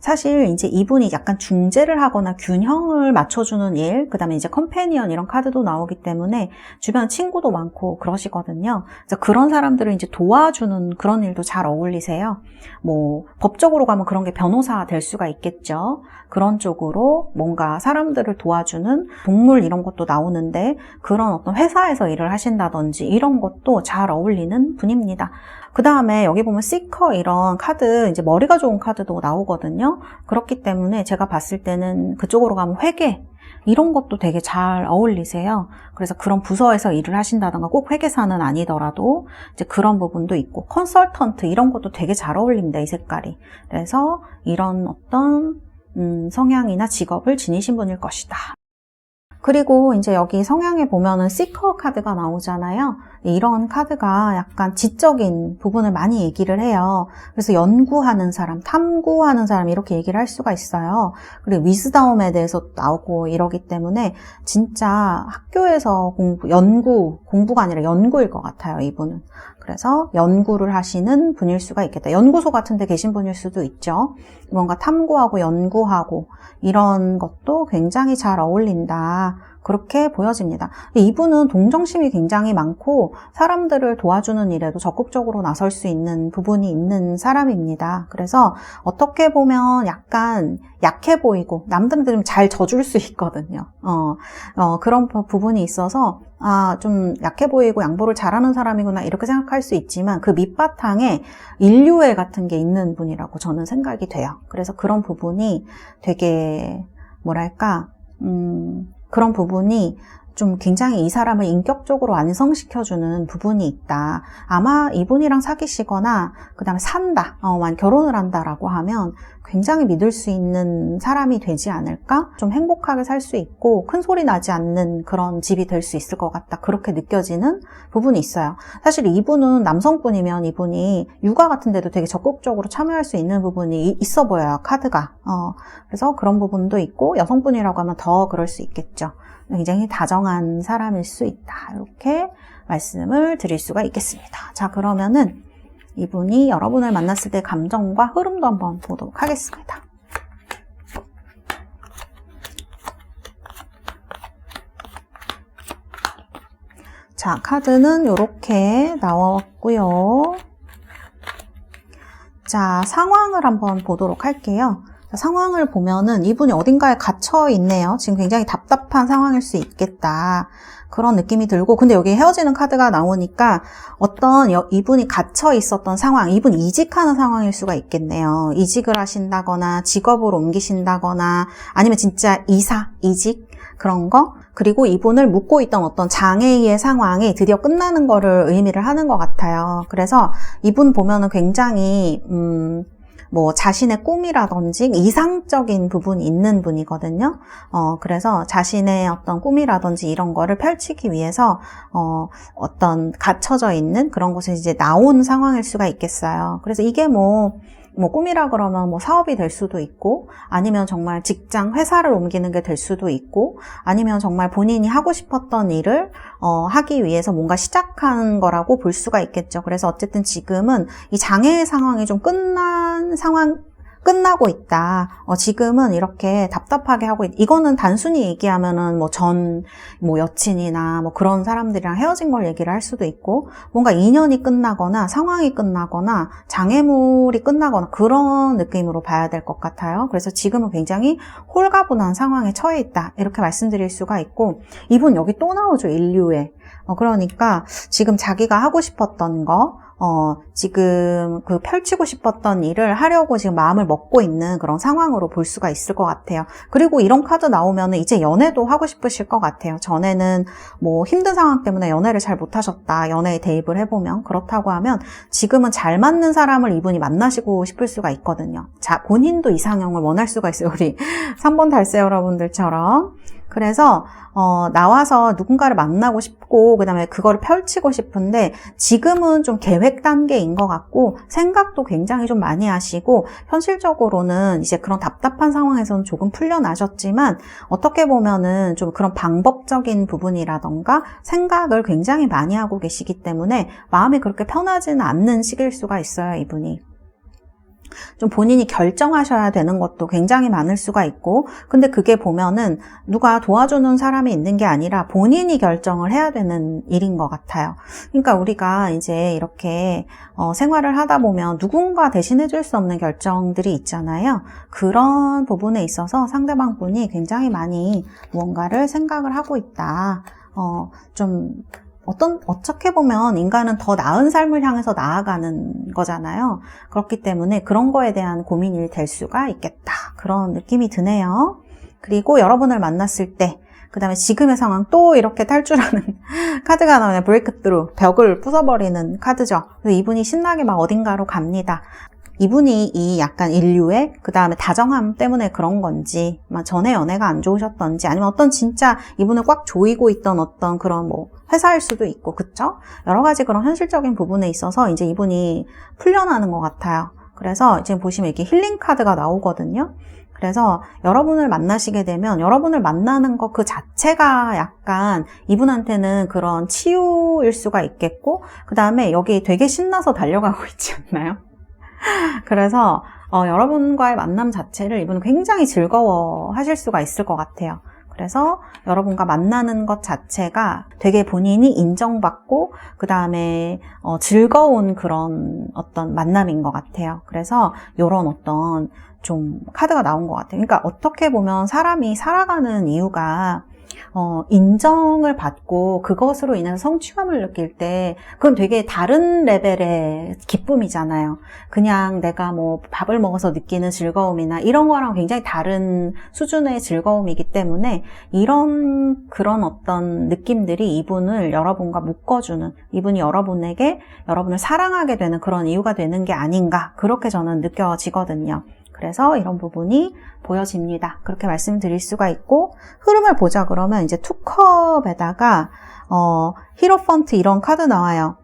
사실 이제 이분이 약간 중재를 하거나 균형을 맞춰주는 일, 그 다음에 이제 컴패니언 이런 카드도 나오기 때문에 주변 친구도 많고 그러시거든요. 그래서 그런 사람들을 이제 도와주는 그런 일도 잘 어울리세요. 뭐 법적으로 가면 그런 게 변호사 될 수가 있겠죠. 그런 쪽으로 뭔가 사람들을 도와주는 동물 이런 것도 나오는데 그런 어떤 회사에서 일을 하신다든지 이런 것도 잘 어울리는 분입니다. 그 다음에 여기 보면 시커 이런 카드, 이제 머리가 좋은 카드도 나오거든요. 그렇기 때문에 제가 봤을 때는 그쪽으로 가면 회계, 이런 것도 되게 잘 어울리세요. 그래서 그런 부서에서 일을 하신다던가 꼭 회계사는 아니더라도 이제 그런 부분도 있고 컨설턴트 이런 것도 되게 잘 어울립니다. 이 색깔이. 그래서 이런 어떤 성향이나 직업을 지니신 분일 것이다. 그리고 이제 여기 성향에 보면은 시커 카드가 나오잖아요. 이런 카드가 약간 지적인 부분을 많이 얘기를 해요. 그래서 연구하는 사람, 탐구하는 사람 이렇게 얘기를 할 수가 있어요. 그리고 위즈덤에 대해서 나오고 이러기 때문에 진짜 학교에서 공부가 아니라 연구일 것 같아요, 이분은. 그래서 연구를 하시는 분일 수가 있겠다. 연구소 같은 데 계신 분일 수도 있죠. 뭔가 탐구하고 연구하고 이런 것도 굉장히 잘 어울린다. 그렇게 보여집니다. 이분은 동정심이 굉장히 많고 사람들을 도와주는 일에도 적극적으로 나설 수 있는 부분이 있는 사람입니다. 그래서 어떻게 보면 약간 약해 보이고 남들한테 좀 잘 져줄 수 있거든요. 그런 부분이 있어서 좀 약해 보이고 양보를 잘하는 사람이구나 이렇게 생각할 수 있지만 그 밑바탕에 인류애 같은 게 있는 분이라고 저는 생각이 돼요. 그래서 그런 부분이 되게 뭐랄까 그런 부분이 좀 굉장히 이 사람을 인격적으로 완성시켜주는 부분이 있다. 아마 이분이랑 사귀시거나 그 다음에 산다, 결혼을 한다라고 하면 굉장히 믿을 수 있는 사람이 되지 않을까? 좀 행복하게 살 수 있고 큰 소리 나지 않는 그런 집이 될 수 있을 것 같다. 그렇게 느껴지는 부분이 있어요. 사실 이분은 남성분이면 이분이 육아 같은 데도 되게 적극적으로 참여할 수 있는 부분이 있어 보여요. 카드가. 그래서 그런 부분도 있고 여성분이라고 하면 더 그럴 수 있겠죠. 굉장히 다정한 사람일 수 있다. 이렇게 말씀을 드릴 수가 있겠습니다. 자, 그러면은 이분이 여러분을 만났을 때 감정과 흐름도 한번 보도록 하겠습니다. 자, 카드는 이렇게 나왔고요. 자, 상황을 한번 보도록 할게요. 상황을 보면은 이분이 어딘가에 갇혀 있네요. 지금 굉장히 답답한 상황일 수 있겠다. 그런 느낌이 들고, 근데 여기 헤어지는 카드가 나오니까 어떤 이분이 갇혀 있었던 상황, 이분 이직하는 상황일 수가 있겠네요. 이직을 하신다거나 직업을 옮기신다거나 아니면 진짜 이직 그런 거. 그리고 이분을 묶고 있던 어떤 장애의 상황이 드디어 끝나는 거를 의미를 하는 것 같아요. 그래서 이분 보면은 굉장히 자신의 꿈이라든지 이상적인 부분이 있는 분이거든요. 그래서 자신의 어떤 꿈이라든지 이런 거를 펼치기 위해서, 어떤 갇혀져 있는 그런 곳에 이제 나온 상황일 수가 있겠어요. 그래서 이게 꿈이라 그러면 사업이 될 수도 있고, 아니면 정말 직장, 회사를 옮기는 게 될 수도 있고, 아니면 정말 본인이 하고 싶었던 일을, 하기 위해서 뭔가 시작한 거라고 볼 수가 있겠죠. 그래서 어쨌든 지금은 이 장애의 상황이 좀 끝나고 있다. 지금은 이렇게 답답하게 하고 이거는 단순히 얘기하면은 여친이나 그런 사람들이랑 헤어진 걸 얘기를 할 수도 있고, 뭔가 인연이 끝나거나 상황이 끝나거나 장애물이 끝나거나 그런 느낌으로 봐야 될 것 같아요. 그래서 지금은 굉장히 홀가분한 상황에 처해 있다. 이렇게 말씀드릴 수가 있고, 이분 여기 또 나오죠. 인류애. 그러니까 지금 자기가 하고 싶었던 거, 지금 펼치고 싶었던 일을 하려고 지금 마음을 먹고 있는 그런 상황으로 볼 수가 있을 것 같아요. 그리고 이런 카드 나오면은 이제 연애도 하고 싶으실 것 같아요. 전에는 힘든 상황 때문에 연애를 잘 못하셨다. 연애에 대입을 해보면. 그렇다고 하면 지금은 잘 맞는 사람을 이분이 만나시고 싶을 수가 있거든요. 자, 본인도 이상형을 원할 수가 있어요. 우리 3번 달세 여러분들처럼. 그래서 나와서 누군가를 만나고 싶고 그다음에 그거를 펼치고 싶은데 지금은 좀 계획 단계인 것 같고 생각도 굉장히 좀 많이 하시고 현실적으로는 이제 그런 답답한 상황에서는 조금 풀려나셨지만 어떻게 보면은 좀 그런 방법적인 부분이라던가 생각을 굉장히 많이 하고 계시기 때문에 마음이 그렇게 편하지는 않는 시기일 수가 있어요, 이분이. 좀 본인이 결정하셔야 되는 것도 굉장히 많을 수가 있고, 근데 그게 보면은 누가 도와주는 사람이 있는 게 아니라 본인이 결정을 해야 되는 일인 것 같아요. 그러니까 우리가 이제 이렇게 생활을 하다 보면 누군가 대신해 줄 수 없는 결정들이 있잖아요. 그런 부분에 있어서 상대방 분이 굉장히 많이 무언가를 생각을 하고 있다. 어떻게 보면 인간은 더 나은 삶을 향해서 나아가는 거잖아요. 그렇기 때문에 그런 거에 대한 고민이 될 수가 있겠다. 그런 느낌이 드네요. 그리고 여러분을 만났을 때, 그 다음에 지금의 상황 또 이렇게 탈출하는 카드가 나오네요. 브레이크 트루, 벽을 부숴버리는 카드죠. 그래서 이분이 신나게 막 어딘가로 갑니다. 이분이 이 약간 인류의 그 다음에 다정함 때문에 그런 건지, 전에 연애가 안 좋으셨던지, 아니면 어떤 진짜 이분을 꽉 조이고 있던 어떤 그런 회사일 수도 있고, 그쵸? 여러 가지 그런 현실적인 부분에 있어서 이제 이분이 풀려나는 것 같아요. 그래서 지금 보시면 이렇게 힐링 카드가 나오거든요. 그래서 여러분을 만나시게 되면 여러분을 만나는 것 그 자체가 약간 이분한테는 그런 치유일 수가 있겠고, 그 다음에 여기 되게 신나서 달려가고 있지 않나요? 그래서 여러분과의 만남 자체를 이분은 굉장히 즐거워 하실 수가 있을 것 같아요. 그래서 여러분과 만나는 것 자체가 되게 본인이 인정받고 그 다음에 즐거운 그런 어떤 만남인 것 같아요. 그래서 이런 어떤 좀 카드가 나온 것 같아요. 그러니까 어떻게 보면 사람이 살아가는 이유가 인정을 받고 그것으로 인해서 성취감을 느낄 때 그건 되게 다른 레벨의 기쁨이잖아요. 그냥 내가 뭐 밥을 먹어서 느끼는 즐거움이나 이런 거랑 굉장히 다른 수준의 즐거움이기 때문에 그런 어떤 느낌들이 이분을 여러분과 묶어주는, 이분이 여러분에게 여러분을 사랑하게 되는 그런 이유가 되는 게 아닌가, 그렇게 저는 느껴지거든요. 그래서 이런 부분이 보여집니다. 그렇게 말씀드릴 수가 있고, 흐름을 보자 그러면 이제 투컵에다가 히로펀트 이런 카드 나와요.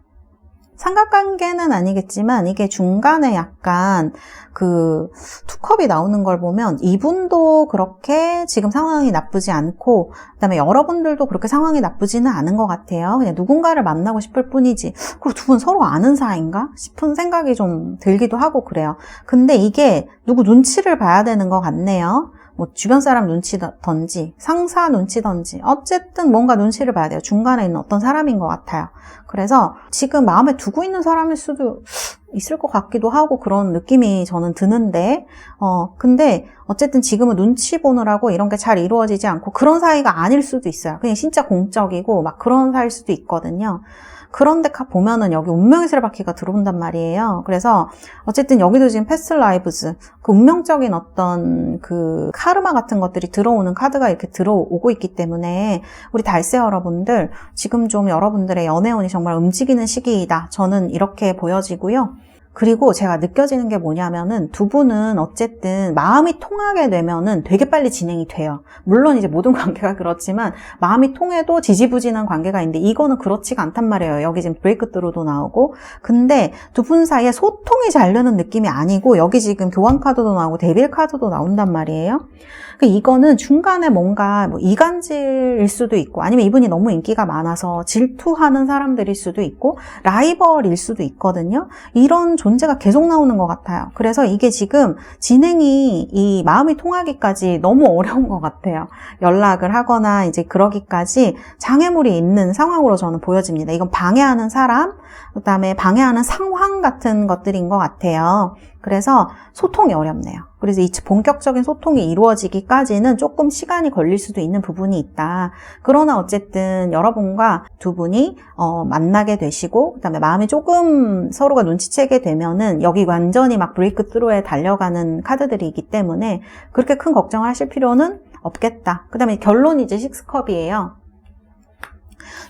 삼각관계는 아니겠지만 이게 중간에 약간 그 투컵이 나오는 걸 보면 이분도 그렇게 지금 상황이 나쁘지 않고 그다음에 여러분들도 그렇게 상황이 나쁘지는 않은 것 같아요. 그냥 누군가를 만나고 싶을 뿐이지. 그리고 두 분 서로 아는 사이인가 싶은 생각이 좀 들기도 하고 그래요. 근데 이게 누구 눈치를 봐야 되는 것 같네요. 뭐 주변 사람 눈치던지 상사 눈치던지 어쨌든 뭔가 눈치를 봐야 돼요. 중간에 있는 어떤 사람인 것 같아요. 그래서 지금 마음에 두고 있는 사람일 수도 있을 것 같기도 하고 그런 느낌이 저는 드는데 근데 어쨌든 지금은 눈치 보느라고 이런 게 잘 이루어지지 않고 그런 사이가 아닐 수도 있어요. 그냥 진짜 공적이고 막 그런 사이일 수도 있거든요. 그런데 보면은 여기 운명의 수레바퀴가 들어온단 말이에요. 그래서 어쨌든 여기도 지금 패스트 라이브즈, 그 운명적인 어떤 그 카르마 같은 것들이 들어오는 카드가 이렇게 들어오고 있기 때문에 우리 달세 여러분들 지금 좀 여러분들의 연애운이 정말 움직이는 시기이다. 저는 이렇게 보여지고요. 그리고 제가 느껴지는 게 뭐냐면은 두 분은 어쨌든 마음이 통하게 되면은 되게 빨리 진행이 돼요. 물론 이제 모든 관계가 그렇지만 마음이 통해도 지지부진한 관계가 있는데 이거는 그렇지가 않단 말이에요. 여기 지금 브레이크 스루도 나오고. 근데 두 분 사이에 소통이 잘 되는 느낌이 아니고 여기 지금 교환 카드도 나오고 데빌 카드도 나온단 말이에요. 이거는 중간에 뭔가 뭐 이간질일 수도 있고 아니면 이분이 너무 인기가 많아서 질투하는 사람들일 수도 있고 라이벌일 수도 있거든요. 이런 존재가 계속 나오는 것 같아요. 그래서 이게 지금 진행이 이 마음이 통하기까지 너무 어려운 것 같아요. 연락을 하거나 이제 그러기까지 장애물이 있는 상황으로 저는 보여집니다. 이건 방해하는 사람, 그다음에 방해하는 상황 같은 것들인 것 같아요. 그래서 소통이 어렵네요. 그래서 이 본격적인 소통이 이루어지기까지는 조금 시간이 걸릴 수도 있는 부분이 있다. 그러나 어쨌든 여러분과 두 분이 만나게 되시고 그다음에 마음이 조금 서로가 눈치채게 되면은 여기 완전히 막 브레이크 스루에 달려가는 카드들이기 때문에 그렇게 큰 걱정을 하실 필요는 없겠다. 그다음에 결론이 이제 식스컵이에요.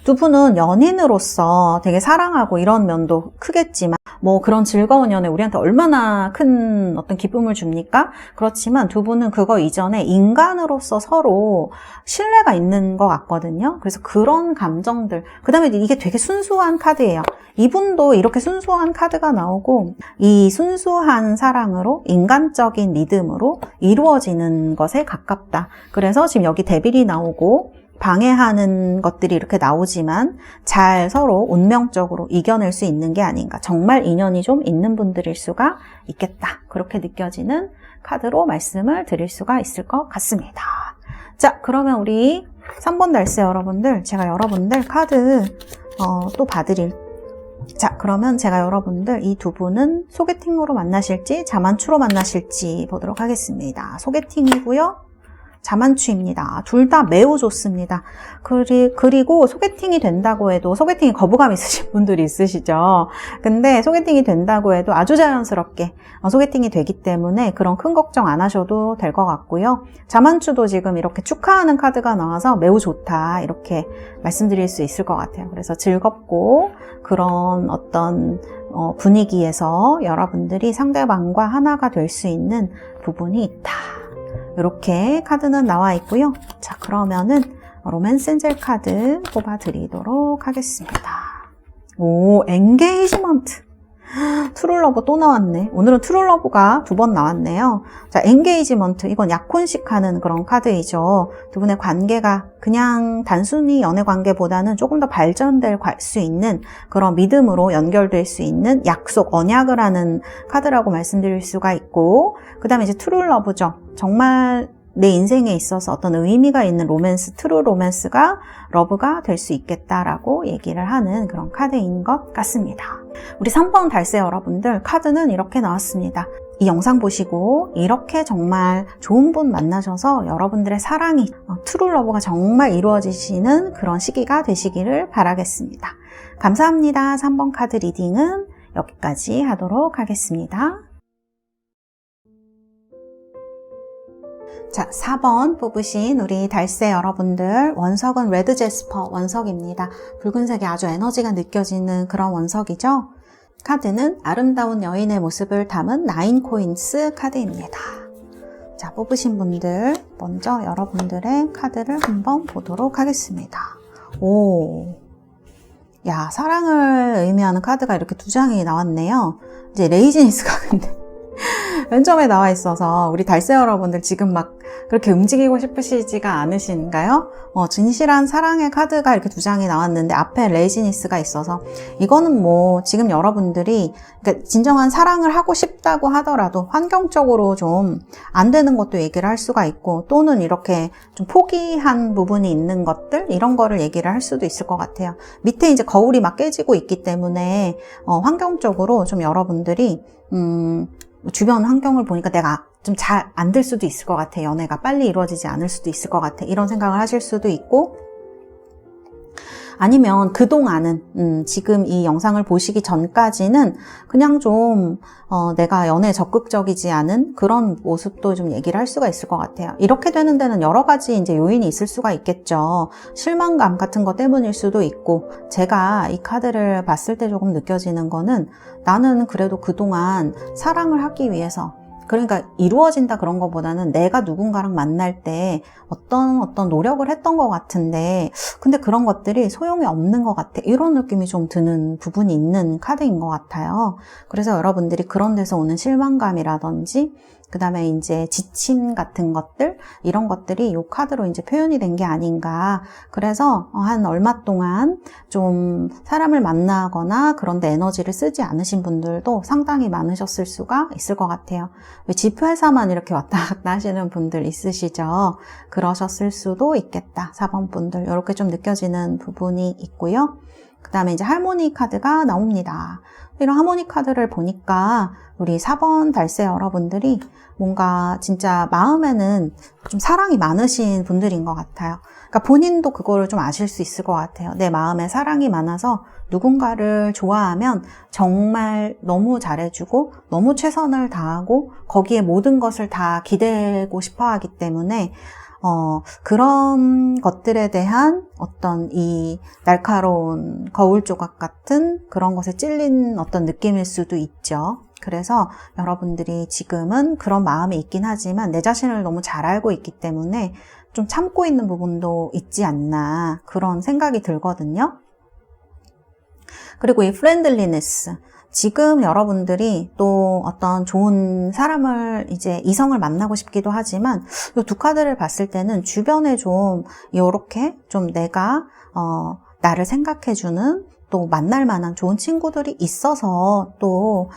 두 분은 연인으로서 되게 사랑하고 이런 면도 크겠지만 뭐 그런 즐거운 연애 우리한테 얼마나 큰 어떤 기쁨을 줍니까? 그렇지만 두 분은 그거 이전에 인간으로서 서로 신뢰가 있는 것 같거든요. 그래서 그런 감정들, 그 다음에 이게 되게 순수한 카드예요. 이분도 이렇게 순수한 카드가 나오고 이 순수한 사랑으로 인간적인 믿음으로 이루어지는 것에 가깝다. 그래서 지금 여기 데빌이 나오고 방해하는 것들이 이렇게 나오지만 잘 서로 운명적으로 이겨낼 수 있는 게 아닌가. 정말 인연이 좀 있는 분들일 수가 있겠다. 그렇게 느껴지는 카드로 말씀을 드릴 수가 있을 것 같습니다. 자, 그러면 우리 3번 달세 여러분들, 제가 여러분들 카드 또 봐드릴. 자, 그러면 제가 여러분들 이 두 분은 소개팅으로 만나실지 자만추로 만나실지 보도록 하겠습니다. 소개팅이고요. 자만추입니다. 둘 다 매우 좋습니다. 그리고 소개팅이 된다고 해도 소개팅에 거부감 있으신 분들이 있으시죠. 근데 소개팅이 된다고 해도 아주 자연스럽게 소개팅이 되기 때문에 그런 큰 걱정 안 하셔도 될 것 같고요. 자만추도 지금 이렇게 축하하는 카드가 나와서 매우 좋다 이렇게 말씀드릴 수 있을 것 같아요. 그래서 즐겁고 그런 어떤 분위기에서 여러분들이 상대방과 하나가 될 수 있는 부분이 있다. 이렇게 카드는 나와 있고요. 자, 그러면은 로맨스 엔젤 카드 뽑아드리도록 하겠습니다. 오, 엔게이지먼트. 트루러브 또 나왔네. 오늘은 트루러브가 2번 나왔네요. 자, 엔게이지먼트. 이건 약혼식 하는 그런 카드이죠. 두 분의 관계가 그냥 단순히 연애 관계보다는 조금 더 발전될 수 있는 그런 믿음으로 연결될 수 있는 약속, 언약을 하는 카드라고 말씀드릴 수가 있고, 그 다음에 이제 트루러브죠. 정말 내 인생에 있어서 어떤 의미가 있는 로맨스, 트루 로맨스가 러브가 될 수 있겠다라고 얘기를 하는 그런 카드인 것 같습니다. 우리 3번 달세 여러분들, 카드는 이렇게 나왔습니다. 이 영상 보시고 이렇게 정말 좋은 분 만나셔서 여러분들의 사랑이 트루 러브가 정말 이루어지시는 그런 시기가 되시기를 바라겠습니다. 감사합니다. 3번 카드 리딩은 여기까지 하도록 하겠습니다. 자, 4번 뽑으신 우리 달세 여러분들, 원석은 레드 제스퍼 원석입니다. 붉은색이 아주 에너지가 느껴지는 그런 원석이죠. 카드는 아름다운 여인의 모습을 담은 9 코인스 카드입니다. 자, 뽑으신 분들 먼저 여러분들의 카드를 한번 보도록 하겠습니다. 오, 야, 사랑을 의미하는 카드가 이렇게 2장이 나왔네요. 이제 레이지니스가 근데 맨 처음에 나와 있어서 우리 달세 여러분들 지금 막 그렇게 움직이고 싶으시지가 않으신가요? 진실한 사랑의 카드가 이렇게 2장이 나왔는데 앞에 레이지니스가 있어서 이거는 뭐 지금 여러분들이 그러니까 진정한 사랑을 하고 싶다고 하더라도 환경적으로 좀 안 되는 것도 얘기를 할 수가 있고, 또는 이렇게 좀 포기한 부분이 있는 것들, 이런 거를 얘기를 할 수도 있을 것 같아요. 밑에 이제 거울이 막 깨지고 있기 때문에 환경적으로 좀 여러분들이 주변 환경을 보니까 내가 좀 잘 안 될 수도 있을 것 같아. 연애가 빨리 이루어지지 않을 수도 있을 것 같아. 이런 생각을 하실 수도 있고, 아니면 그동안은 지금 이 영상을 보시기 전까지는 그냥 좀 내가 연애에 적극적이지 않은 그런 모습도 좀 얘기를 할 수가 있을 것 같아요. 이렇게 되는 데는 여러 가지 이제 요인이 있을 수가 있겠죠. 실망감 같은 것 때문일 수도 있고, 제가 이 카드를 봤을 때 조금 느껴지는 거는, 나는 그래도 그동안 사랑을 하기 위해서, 그러니까 이루어진다 그런 것보다는 내가 누군가랑 만날 때 어떤 노력을 했던 것 같은데, 근데 그런 것들이 소용이 없는 것 같아. 이런 느낌이 좀 드는 부분이 있는 카드인 것 같아요. 그래서 여러분들이 그런 데서 오는 실망감이라든지, 그 다음에 이제 지침 같은 것들, 이런 것들이 이 카드로 이제 표현이 된 게 아닌가. 그래서 한 얼마 동안 좀 사람을 만나거나 그런 데 에너지를 쓰지 않으신 분들도 상당히 많으셨을 수가 있을 것 같아요. 왜 집 회사만 이렇게 왔다 갔다 하시는 분들 있으시죠? 그러셨을 수도 있겠다. 4번 분들, 이렇게 좀 느껴지는 부분이 있고요. 그 다음에 이제 하모니 카드가 나옵니다. 이런 하모니 카드를 보니까 우리 4번 달세 여러분들이 뭔가 진짜 마음에는 좀 사랑이 많으신 분들인 것 같아요. 그러니까 본인도 그거를 좀 아실 수 있을 것 같아요. 내 마음에 사랑이 많아서 누군가를 좋아하면 정말 너무 잘해주고 너무 최선을 다하고 거기에 모든 것을 다 기대고 싶어 하기 때문에 그런 것들에 대한 어떤 이 날카로운 거울 조각 같은 그런 것에 찔린 어떤 느낌일 수도 있죠. 그래서 여러분들이 지금은 그런 마음이 있긴 하지만 내 자신을 너무 잘 알고 있기 때문에 좀 참고 있는 부분도 있지 않나, 그런 생각이 들거든요. 그리고 이 프렌들리네스, 지금 여러분들이 또 어떤 좋은 사람을, 이제 이성을 만나고 싶기도 하지만 이 2카드를 봤을 때는 주변에 좀 이렇게 좀 내가 나를 생각해주는, 또 만날 만한 좋은 친구들이 있어서 또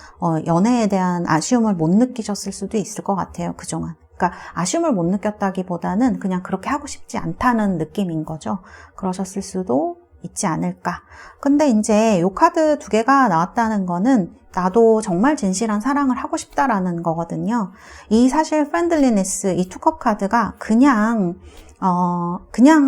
연애에 대한 아쉬움을 못 느끼셨을 수도 있을 것 같아요, 그동안. 그러니까 아쉬움을 못 느꼈다기보다는 그냥 그렇게 하고 싶지 않다는 느낌인 거죠. 그러셨을 수도 있지 않을까. 근데 이제 요 카드 2개가 나왔다는 거는 나도 정말 진실한 사랑을 하고 싶다라는 거거든요. 이 사실 프렌들리네스, 이 투컵 카드가 그냥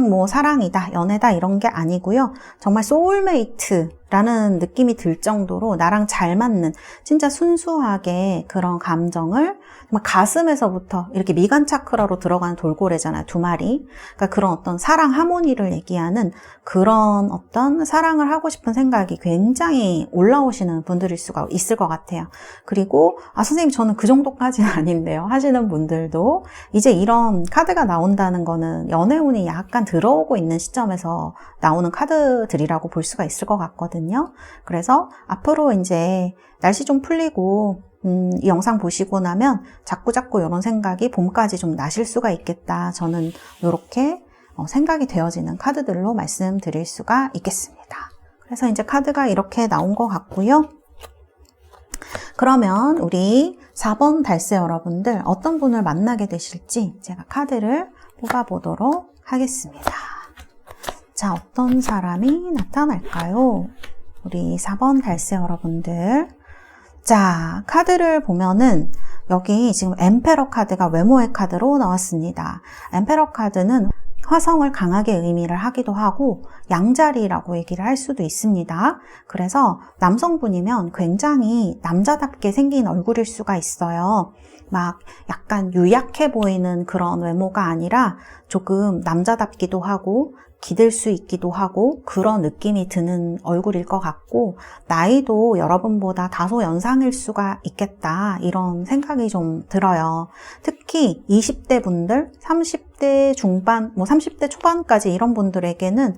뭐 사랑이다, 연애다 이런 게 아니고요. 정말 소울메이트라는 느낌이 들 정도로 나랑 잘 맞는, 진짜 순수하게 그런 감정을 정말 가슴에서부터 이렇게 미간 차크라로 들어가는 돌고래잖아요, 2마리. 그러니까 그런 어떤 사랑 하모니를 얘기하는 그런 어떤 사랑을 하고 싶은 생각이 굉장히 올라오시는 분들일 수가 있을 것 같아요. 그리고 선생님 저는 그 정도까지는 아닌데요 하시는 분들도 이제 이런 카드가 나온다는 거는 연애운이 약간 들어오고 있는 시점에서 나오는 카드들이라고 볼 수가 있을 것 같거든요. 그래서 앞으로 이제 날씨 좀 풀리고 이 영상 보시고 나면 자꾸자꾸 이런 생각이 봄까지 좀 나실 수가 있겠다. 저는 이렇게 생각이 되어지는 카드들로 말씀드릴 수가 있겠습니다. 그래서 이제 카드가 이렇게 나온 것 같고요. 그러면 우리 4번 달세 여러분들 어떤 분을 만나게 되실지 제가 카드를 뽑아보도록 하겠습니다. 자, 어떤 사람이 나타날까요? 우리 4번 달세 여러분들. 자, 카드를 보면은 여기 지금 엠페러 카드가 외모의 카드로 나왔습니다. 엠페러 카드는 화성을 강하게 의미를 하기도 하고 양자리라고 얘기를 할 수도 있습니다. 그래서 남성분이면 굉장히 남자답게 생긴 얼굴일 수가 있어요. 막 약간 유약해 보이는 그런 외모가 아니라 조금 남자답기도 하고 기댈 수 있기도 하고 그런 느낌이 드는 얼굴일 것 같고 나이도 여러분보다 다소 연상일 수가 있겠다 이런 생각이 좀 들어요. 특히 20대 분들, 30대 중반, 30대 초반까지 이런 분들에게는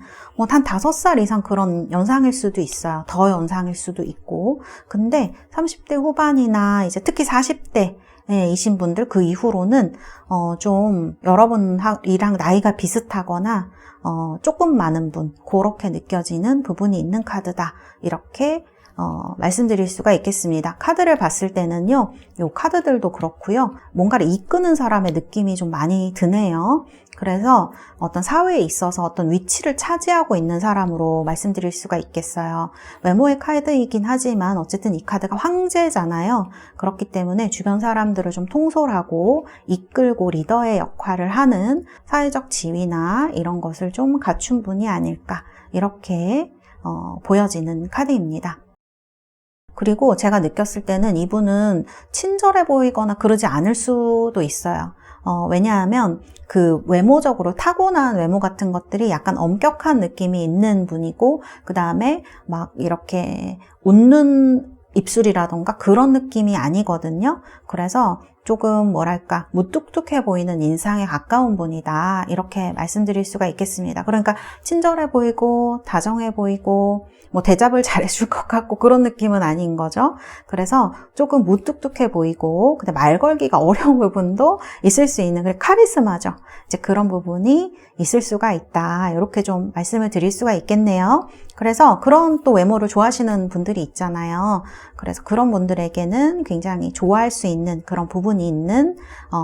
한 5살 이상 그런 연상일 수도 있어요. 더 연상일 수도 있고 근데 30대 후반이나 이제 특히 40대 이신 분들 그 이후로는 좀 여러분이랑 나이가 비슷하거나 조금 많은 분 그렇게 느껴지는 부분이 있는 카드다 이렇게 말씀드릴 수가 있겠습니다. 카드를 봤을 때는요 요 카드들도 그렇고요 뭔가를 이끄는 사람의 느낌이 좀 많이 드네요. 그래서 어떤 사회에 있어서 어떤 위치를 차지하고 있는 사람으로 말씀드릴 수가 있겠어요. 외모의 카드이긴 하지만 어쨌든 이 카드가 황제잖아요. 그렇기 때문에 주변 사람들을 좀 통솔하고 이끌고 리더의 역할을 하는 사회적 지위나 이런 것을 좀 갖춘 분이 아닐까 이렇게 보여지는 카드입니다. 그리고 제가 느꼈을 때는 이분은 친절해 보이거나 그러지 않을 수도 있어요. 왜냐하면 그 외모적으로 타고난 외모 같은 것들이 약간 엄격한 느낌이 있는 분이고 그 다음에 막 이렇게 웃는 입술이라던가 그런 느낌이 아니거든요. 그래서 조금 뭐랄까 무뚝뚝해 보이는 인상에 가까운 분이다 이렇게 말씀드릴 수가 있겠습니다. 그러니까 친절해 보이고 다정해 보이고 대접을 잘해줄 것 같고 그런 느낌은 아닌 거죠. 그래서 조금 무뚝뚝해 보이고 근데 말 걸기가 어려운 부분도 있을 수 있는 카리스마죠. 이제 그런 부분이 있을 수가 있다 이렇게 좀 말씀을 드릴 수가 있겠네요. 그래서 그런 또 외모를 좋아하시는 분들이 있잖아요. 그래서 그런 분들에게는 굉장히 좋아할 수 있는 그런 부분이 있는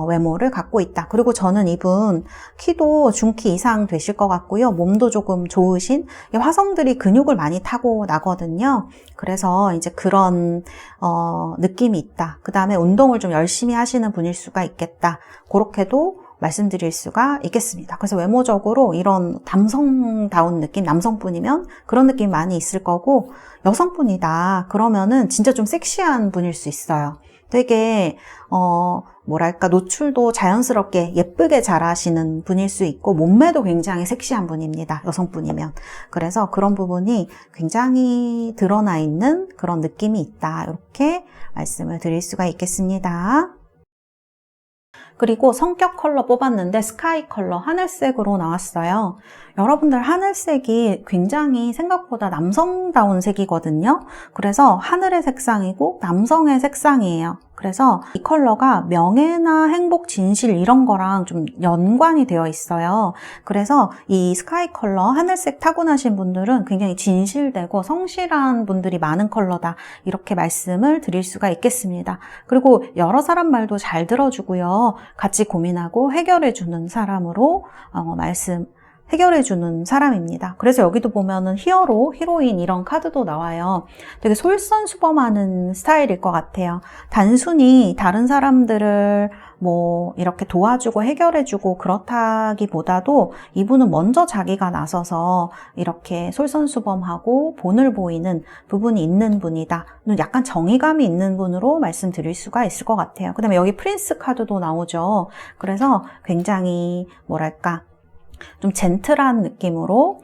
외모를 갖고 있다. 그리고 저는 이분 키도 중키 이상 되실 것 같고요. 몸도 조금 좋으신 화성들이 근육을 많이 타고 나거든요. 그래서 이제 그런 느낌이 있다. 그 다음에 운동을 좀 열심히 하시는 분일 수가 있겠다. 그렇게도 말씀드릴 수가 있겠습니다. 그래서 외모적으로 이런 남성다운 느낌, 남성분이면 그런 느낌이 많이 있을 거고 여성분이다 그러면은 진짜 좀 섹시한 분일 수 있어요. 되게 뭐랄까 노출도 자연스럽게 예쁘게 잘하시는 분일 수 있고 몸매도 굉장히 섹시한 분입니다. 여성분이면. 그래서 그런 부분이 굉장히 드러나 있는 그런 느낌이 있다. 이렇게 말씀을 드릴 수가 있겠습니다. 그리고 성격 컬러 뽑았는데 스카이 컬러 하늘색으로 나왔어요. 여러분들 하늘색이 굉장히 생각보다 남성다운 색이거든요. 그래서 하늘의 색상이고 남성의 색상이에요. 그래서 이 컬러가 명예나 행복, 진실 이런 거랑 좀 연관이 되어 있어요. 그래서 이 스카이 컬러 하늘색 타고나신 분들은 굉장히 진실되고 성실한 분들이 많은 컬러다 이렇게 말씀을 드릴 수가 있겠습니다. 그리고 여러 사람 말도 잘 들어주고요. 같이 고민하고 해결해주는 사람으로 해결해주는 사람입니다. 그래서 여기도 보면은 히어로, 히로인 이런 카드도 나와요. 되게 솔선수범하는 스타일일 것 같아요. 단순히 다른 사람들을 이렇게 도와주고 해결해주고 그렇다기보다도 이분은 먼저 자기가 나서서 이렇게 솔선수범하고 본을 보이는 부분이 있는 분이다. 약간 정의감이 있는 분으로 말씀드릴 수가 있을 것 같아요. 그 다음에 여기 프린스 카드도 나오죠. 그래서 굉장히 뭐랄까 좀 젠틀한 느낌으로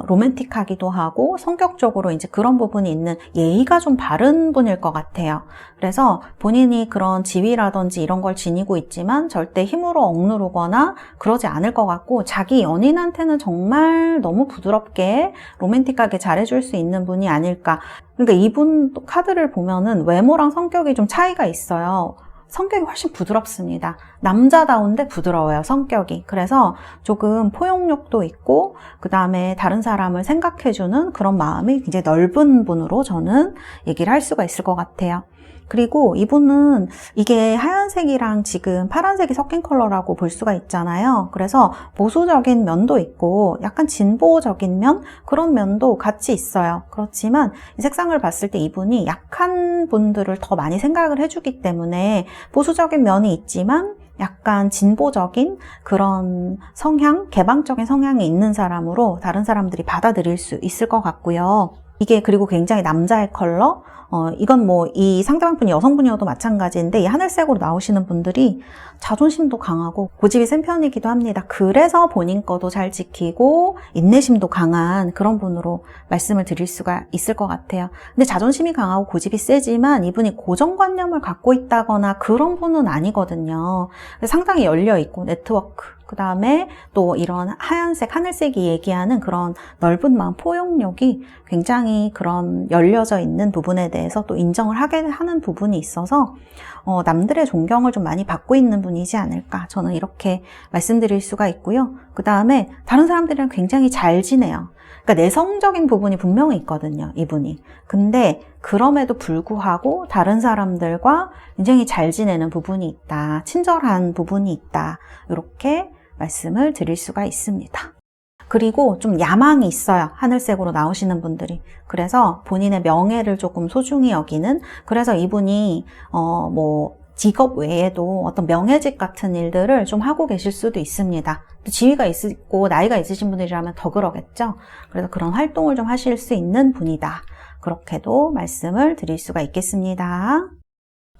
로맨틱하기도 하고 성격적으로 이제 그런 부분이 있는 예의가 좀 바른 분일 것 같아요. 그래서 본인이 그런 지위라든지 이런 걸 지니고 있지만 절대 힘으로 억누르거나 그러지 않을 것 같고 자기 연인한테는 정말 너무 부드럽게 로맨틱하게 잘해줄 수 있는 분이 아닐까. 그러니까 이분 또 카드를 보면은 외모랑 성격이 좀 차이가 있어요. 성격이 훨씬 부드럽습니다. 남자다운데 부드러워요, 성격이. 그래서 조금 포용력도 있고 그 다음에 다른 사람을 생각해주는 그런 마음이 굉장히 넓은 분으로 저는 얘기를 할 수가 있을 것 같아요. 그리고 이분은 이게 하얀색이랑 지금 파란색이 섞인 컬러라고 볼 수가 있잖아요. 그래서 보수적인 면도 있고 약간 진보적인 면, 그런 면도 같이 있어요. 그렇지만 이 색상을 봤을 때 이분이 약한 분들을 더 많이 생각을 해주기 때문에 보수적인 면이 있지만 약간 진보적인 그런 성향, 개방적인 성향이 있는 사람으로 다른 사람들이 받아들일 수 있을 것 같고요. 이게 그리고 굉장히 남자의 컬러, 이건 뭐 이 상대방 분이 여성분이어도 마찬가지인데 이 하늘색으로 나오시는 분들이 자존심도 강하고 고집이 센 편이기도 합니다. 그래서 본인 거도 잘 지키고 인내심도 강한 그런 분으로 말씀을 드릴 수가 있을 것 같아요. 근데 자존심이 강하고 고집이 세지만 이분이 고정관념을 갖고 있다거나 그런 분은 아니거든요. 상당히 열려있고 네트워크, 그 다음에 또 이런 하얀색, 하늘색이 얘기하는 그런 넓은 마음, 포용력이 굉장히 그런 열려져 있는 부분에 대해서 또 인정을 하게 하는 부분이 있어서 남들의 존경을 좀 많이 받고 있는 분이지 않을까, 저는 이렇게 말씀드릴 수가 있고요. 그 다음에 다른 사람들이랑 굉장히 잘 지내요. 그러니까 내성적인 부분이 분명히 있거든요, 이분이. 근데 그럼에도 불구하고 다른 사람들과 굉장히 잘 지내는 부분이 있다, 친절한 부분이 있다, 이렇게 말씀을 드릴 수가 있습니다. 그리고 좀 야망이 있어요, 하늘색으로 나오시는 분들이. 그래서 본인의 명예를 조금 소중히 여기는, 그래서 이분이 뭐 직업 외에도 어떤 명예직 같은 일들을 좀 하고 계실 수도 있습니다. 지위가 있고 나이가 있으신 분들이라면 더 그러겠죠. 그래서 그런 활동을 좀 하실 수 있는 분이다, 그렇게도 말씀을 드릴 수가 있겠습니다.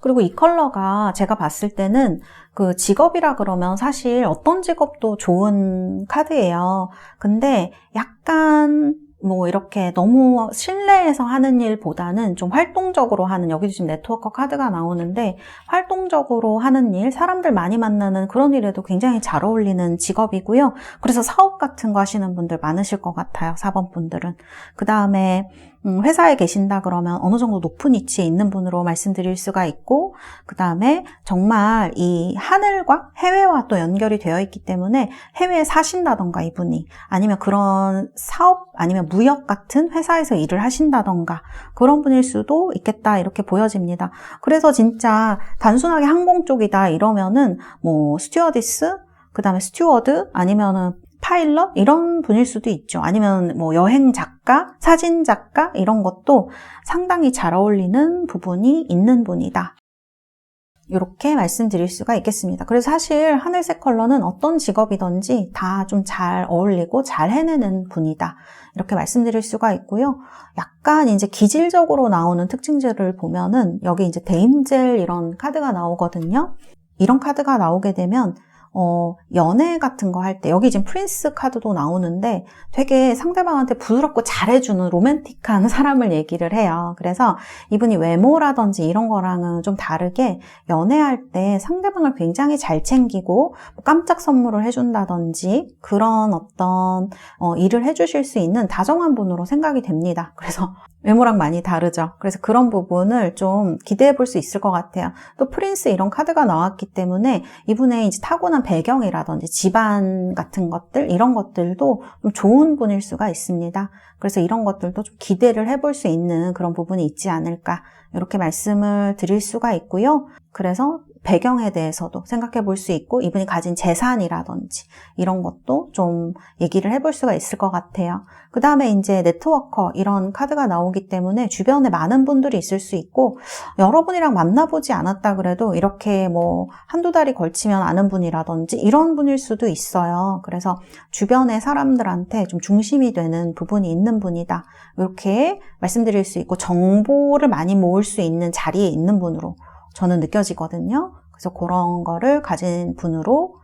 그리고 이 컬러가 제가 봤을 때는 그 직업이라 그러면 사실 어떤 직업도 좋은 카드예요. 근데 약간 뭐 이렇게 너무 실내에서 하는 일보다는 좀 활동적으로 하는, 여기도 지금 네트워커 카드가 나오는데 활동적으로 하는 일, 사람들 많이 만나는 그런 일에도 굉장히 잘 어울리는 직업이고요. 그래서 사업 같은 거 하시는 분들 많으실 것 같아요, 4번 분들은. 그 다음에 회사에 계신다 그러면 어느 정도 높은 위치에 있는 분으로 말씀드릴 수가 있고, 그 다음에 정말 이 하늘과 해외와 또 연결이 되어 있기 때문에 해외에 사신다던가 이분이, 아니면 그런 사업 아니면 무역 같은 회사에서 일을 하신다던가 그런 분일 수도 있겠다, 이렇게 보여집니다. 그래서 진짜 단순하게 항공 쪽이다 이러면은 뭐 스튜어디스, 그 다음에 스튜어드, 아니면은 파일럿, 이런 분일 수도 있죠. 아니면 뭐 여행 작가, 사진 작가, 이런 것도 상당히 잘 어울리는 부분이 있는 분이다, 이렇게 말씀드릴 수가 있겠습니다. 그래서 사실 하늘색 컬러는 어떤 직업이든지 다 좀 잘 어울리고 잘 해내는 분이다, 이렇게 말씀드릴 수가 있고요. 약간 이제 기질적으로 나오는 특징들을 보면은 여기 이제 데임젤 이런 카드가 나오거든요. 이런 카드가 나오게 되면 연애 같은 거 할 때, 여기 지금 프린스 카드도 나오는데 되게 상대방한테 부드럽고 잘해주는 로맨틱한 사람을 얘기를 해요. 그래서 이분이 외모라든지 이런 거랑은 좀 다르게 연애할 때 상대방을 굉장히 잘 챙기고 깜짝 선물을 해준다든지 그런 어떤 일을 해주실 수 있는 다정한 분으로 생각이 됩니다. 그래서 외모랑 많이 다르죠. 그래서 그런 부분을 좀 기대해 볼 수 있을 것 같아요. 또 프린스 이런 카드가 나왔기 때문에 이분의 이제 타고난 배경이라든지 집안 같은 것들, 이런 것들도 좀 좋은 분일 수가 있습니다. 그래서 이런 것들도 좀 기대를 해볼 수 있는 그런 부분이 있지 않을까, 이렇게 말씀을 드릴 수가 있고요. 그래서 배경에 대해서도 생각해 볼 수 있고, 이분이 가진 재산이라든지 이런 것도 좀 얘기를 해볼 수가 있을 것 같아요. 그 다음에 이제 네트워커 이런 카드가 나오기 때문에 주변에 많은 분들이 있을 수 있고, 여러분이랑 만나보지 않았다 그래도 이렇게 뭐 한두 달이 걸치면 아는 분이라든지 이런 분일 수도 있어요. 그래서 주변의 사람들한테 좀 중심이 되는 부분이 있는 분이다, 이렇게 말씀드릴 수 있고, 정보를 많이 모을 수 있는 자리에 있는 분으로 저는 느껴지거든요. 그래서 그런 거를 가진 분으로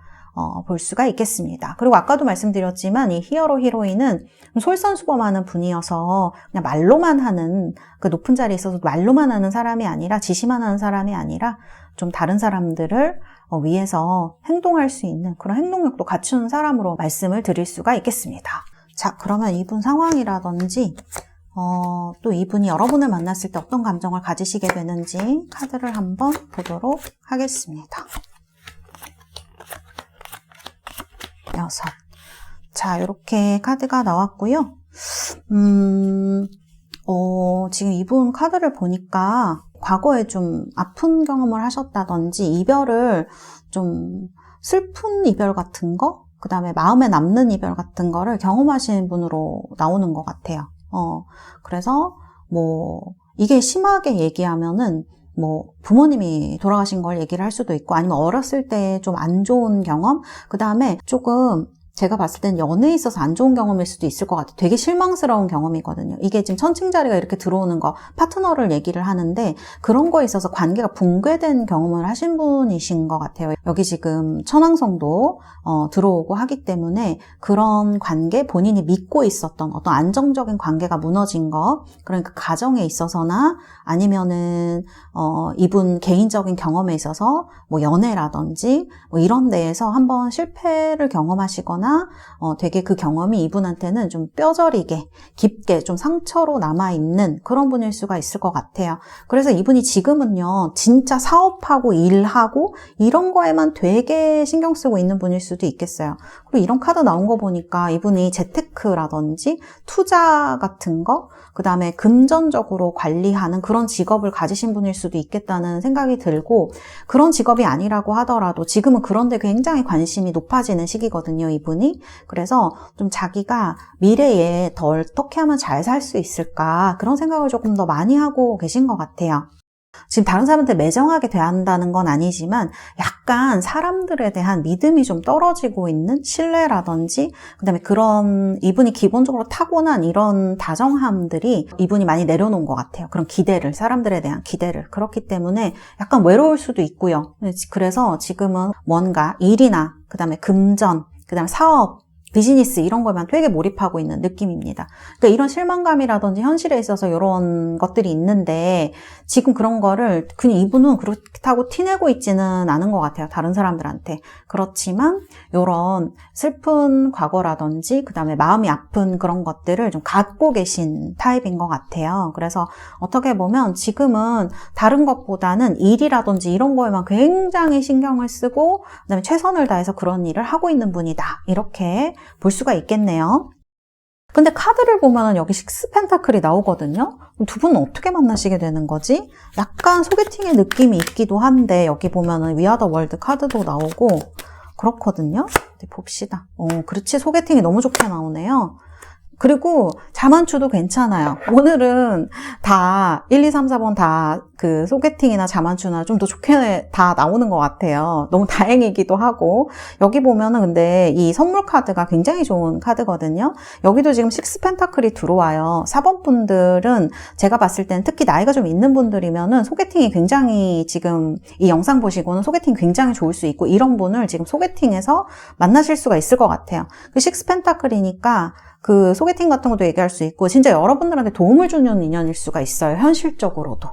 볼 수가 있겠습니다. 그리고 아까도 말씀드렸지만 이 히어로 히로인은 솔선수범하는 분이어서 그냥 말로만 하는, 그 높은 자리에 있어서 말로만 하는 사람이 아니라, 지시만 하는 사람이 아니라 좀 다른 사람들을 위해서 행동할 수 있는 그런 행동력도 갖춘 사람으로 말씀을 드릴 수가 있겠습니다. 자, 그러면 이분 상황이라든지 또 이분이 여러분을 만났을 때 어떤 감정을 가지시게 되는지 카드를 한번 보도록 하겠습니다. 6. 자, 이렇게 카드가 나왔고요. 지금 이분 카드를 보니까 과거에 좀 아픈 경험을 하셨다든지 이별을 좀 슬픈 이별 같은 거, 그 다음에 마음에 남는 이별 같은 거를 경험하신 분으로 나오는 것 같아요. 그래서 이게 심하게 얘기하면은 부모님이 돌아가신 걸 얘기를 할 수도 있고, 아니면 어렸을 때 좀 안 좋은 경험, 그 다음에 조금 제가 봤을 땐 연애에 있어서 안 좋은 경험일 수도 있을 것 같아요. 되게 실망스러운 경험이거든요. 이게 지금 천칭자리가 이렇게 들어오는 거, 파트너를 얘기를 하는데 그런 거에 있어서 관계가 붕괴된 경험을 하신 분이신 것 같아요. 여기 지금 천왕성도 들어오고 하기 때문에 그런 관계, 본인이 믿고 있었던 어떤 안정적인 관계가 무너진 거, 그러니까 가정에 있어서나 아니면은 이분 개인적인 경험에 있어서 연애라든지 이런 데에서 한번 실패를 경험하시거나 되게 그 경험이 이분한테는 좀 뼈저리게 깊게 좀 상처로 남아있는 그런 분일 수가 있을 것 같아요. 그래서 이분이 지금은요 진짜 사업하고 일하고 이런 거에만 되게 신경 쓰고 있는 분일 수도 있겠어요. 그리고 이런 카드 나온 거 보니까 이분이 재테크라든지 투자 같은 거, 그 다음에 금전적으로 관리하는 그런 직업을 가지신 분일 수도 있겠다는 생각이 들고, 그런 직업이 아니라고 하더라도 지금은 그런 데 굉장히 관심이 높아지는 시기거든요, 이분이. 그래서 좀 자기가 미래에 더 어떻게 하면 잘 살 수 있을까, 그런 생각을 조금 더 많이 하고 계신 것 같아요. 지금 다른 사람한테 매정하게 대한다는 건 아니지만 약간 사람들에 대한 믿음이 좀 떨어지고 있는, 신뢰라든지 그다음에 그런 이분이 기본적으로 타고난 이런 다정함들이 이분이 많이 내려놓은 것 같아요. 그런 기대를, 사람들에 대한 기대를. 그렇기 때문에 약간 외로울 수도 있고요. 그래서 지금은 뭔가 일이나 그다음에 금전, 그다음에 사업, 비즈니스 이런 거에만 되게 몰입하고 있는 느낌입니다. 그러니까 이런 실망감이라든지 현실에 있어서 이런 것들이 있는데 지금 그런 거를 그냥 이분은 그렇다고 티내고 있지는 않은 것 같아요. 다른 사람들한테. 그렇지만 이런 슬픈 과거라든지 그다음에 마음이 아픈 그런 것들을 좀 갖고 계신 타입인 것 같아요. 그래서 어떻게 보면 지금은 다른 것보다는 일이라든지 이런 거에만 굉장히 신경을 쓰고 그다음에 최선을 다해서 그런 일을 하고 있는 분이다. 이렇게 볼 수가 있겠네요. 근데 카드를 보면 여기 식스 펜타클이 나오거든요. 그럼 두 분은 어떻게 만나시게 되는 거지? 약간 소개팅의 느낌이 있기도 한데 여기 보면은 위아더 월드 카드도 나오고 그렇거든요. 봅시다. 그렇지, 소개팅이 너무 좋게 나오네요. 그리고 자만추도 괜찮아요. 오늘은 다 1, 2, 3, 4번 다 그 소개팅이나 자만추나 좀 더 좋게 다 나오는 것 같아요. 너무 다행이기도 하고. 여기 보면은 근데 이 선물 카드가 굉장히 좋은 카드거든요. 여기도 지금 식스 펜타클이 들어와요. 4번 분들은 제가 봤을 때는 특히 나이가 좀 있는 분들이면은 소개팅이 굉장히 지금 이 영상 보시고는 소개팅 굉장히 좋을 수 있고 이런 분을 지금 소개팅에서 만나실 수가 있을 것 같아요. 그 식스 펜타클이니까 그 소개팅 같은 것도 얘기할 수 있고 진짜 여러분들한테 도움을 주는 인연일 수가 있어요. 현실적으로도.